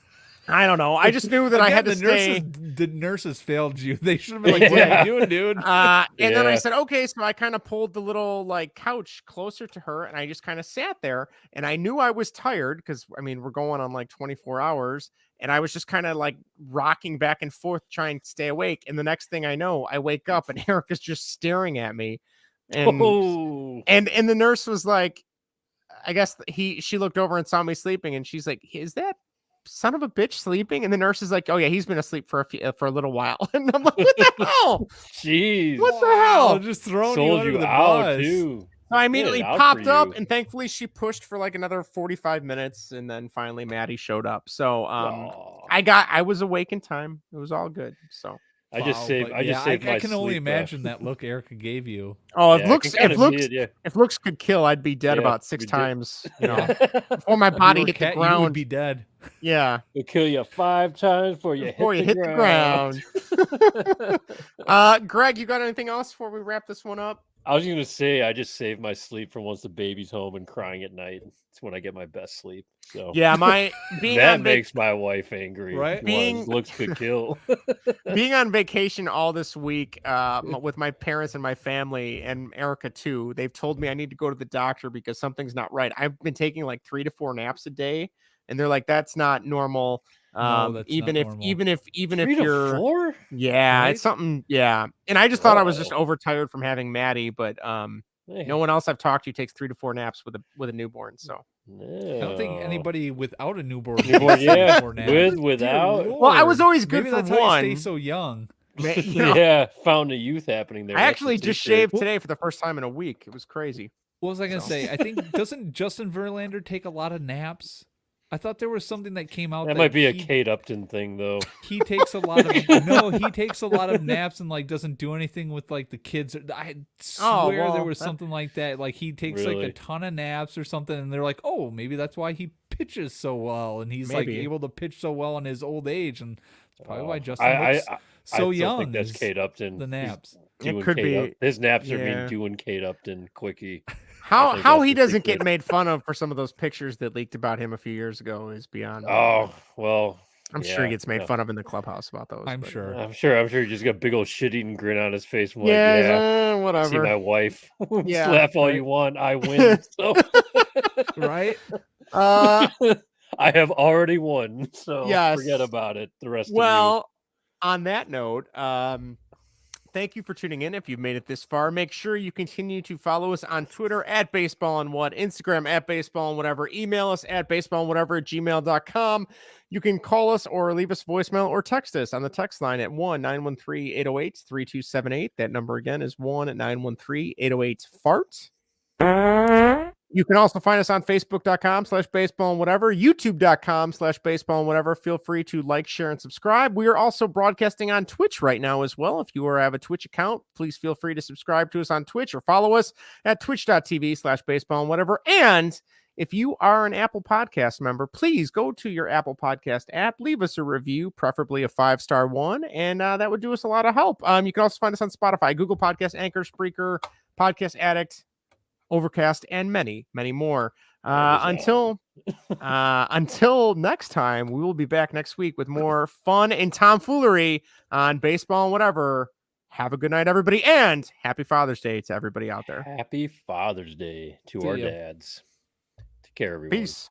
I don't know. I just knew that I had to stay. The nurses failed you. They should have been like, "What are you doing, dude?" And then I said, okay, so I kind of pulled the little like couch closer to her, and I just kind of sat there, and I knew I was tired because I mean we're going on like 24 hours, and I was just kind of like rocking back and forth trying to stay awake. And the next thing I know, I wake up and Erica's just staring at me, and and the nurse was like, I guess she looked over and saw me sleeping, and she's like, "Is that son of a bitch sleeping?" And the nurse is like, "Oh yeah, he's been asleep for a little while." And I'm like, "What the hell? Jeez, what the hell?" Just throwing sold you you under the out bus. too. So I immediately out popped for up, you. and thankfully she pushed for like another 45 minutes, and then finally Maddie showed up. So I was awake in time. It was all good. So I just saved. I just I saved my can only sleep, imagine that look Erica gave you. oh, Yeah, I can kinda see it, yeah. if looks could kill, I'd be dead Yeah, about 6 we did. times, you know, before my body hit the You would ground. be dead. Yeah, We'll kill you 5 times before you hit the ground. Greg, you got anything else before we wrap this one up? I was gonna say I just saved my sleep for once the baby's home and crying at night. It's when I get my best sleep. So Yeah, my being that on makes my wife angry. Right? Looks could kill. being on vacation all this week with my parents and my family and Erica too. They've told me I need to go to the doctor because something's not right. I've been taking like 3 to 4 naps a day, and they're like, "That's not normal." That's Even not if normal. even if 3 to you're 4? yeah, Right? it's something. Yeah, and I just thought I was just Whoa. overtired from having Maddie, but no one else I've talked to takes 3 to 4 naps with a newborn. So I don't think anybody without a newborn. Yeah, takes 4 naps. without. Dear Well, I was Lord. always good Maybe for that's how you one. stay so young. you know, Yeah, found the youth happening there. I That's actually the just secret. shaved today for the first time in a week. It was crazy. What was I gonna So. say? I think doesn't Justin Verlander take a lot of naps? I thought there was something that came out That that might be a he, Kate Upton thing, though. he takes a lot of he takes a lot of naps and like doesn't do anything with like the kids. I swear there well, was something like that. Like he takes like Really? a ton of naps or something, and they're like, oh, maybe that's why he pitches so well, and he's like Maybe. able to pitch so well in his old age, and it's probably why I Justin looks so still young. think that's is Kate Upton. The naps. It Doing could Kate be- Up- His naps are yeah. being doing Kate Upton quickie. How think how that's he the doesn't secret. get made fun of for some of those pictures that leaked about him a few years ago is beyond me. Oh well, I'm sure he yeah, gets made no. fun of in the clubhouse about those. I'm but- sure. I'm sure he just got a big old shit-eating grin on his face. I'm like, Yeah, see whatever. my wife. Yeah, Slap all right. you want, I win. So Right? Uh, I have already won. So Yes. forget about it. The rest of well, on that note, thank you for tuning in. If you've made it this far, make sure you continue to follow us on Twitter at Baseball and What, Instagram at Baseball and Whatever, email us at baseballandwhatever@gmail.com. You can call us or leave us voicemail or text us on the text line at 1-913-808-3278. That number again is 1-913-808-FART. You can also find us on Facebook.com/baseball and whatever, YouTube.com/baseball and whatever. Feel free to like, share, and subscribe. We are also broadcasting on Twitch right now as well. If you have a Twitch account, please feel free to subscribe to us on Twitch or follow us at twitch.tv/baseball and whatever. And if you are an Apple Podcast member, please go to your Apple Podcast app, leave us a review, preferably a 5-star one, and that would do us a lot of help. You can also find us on Spotify, Google Podcast, Anchor, Spreaker, Podcast Addict, Overcast, and many, many more. Until next time, we will be back next week with more fun and tomfoolery on Baseball and Whatever. Have a good night, everybody, and happy Father's Day to everybody out there. Happy Father's Day to See our ya. dads. Take care, everyone. Peace.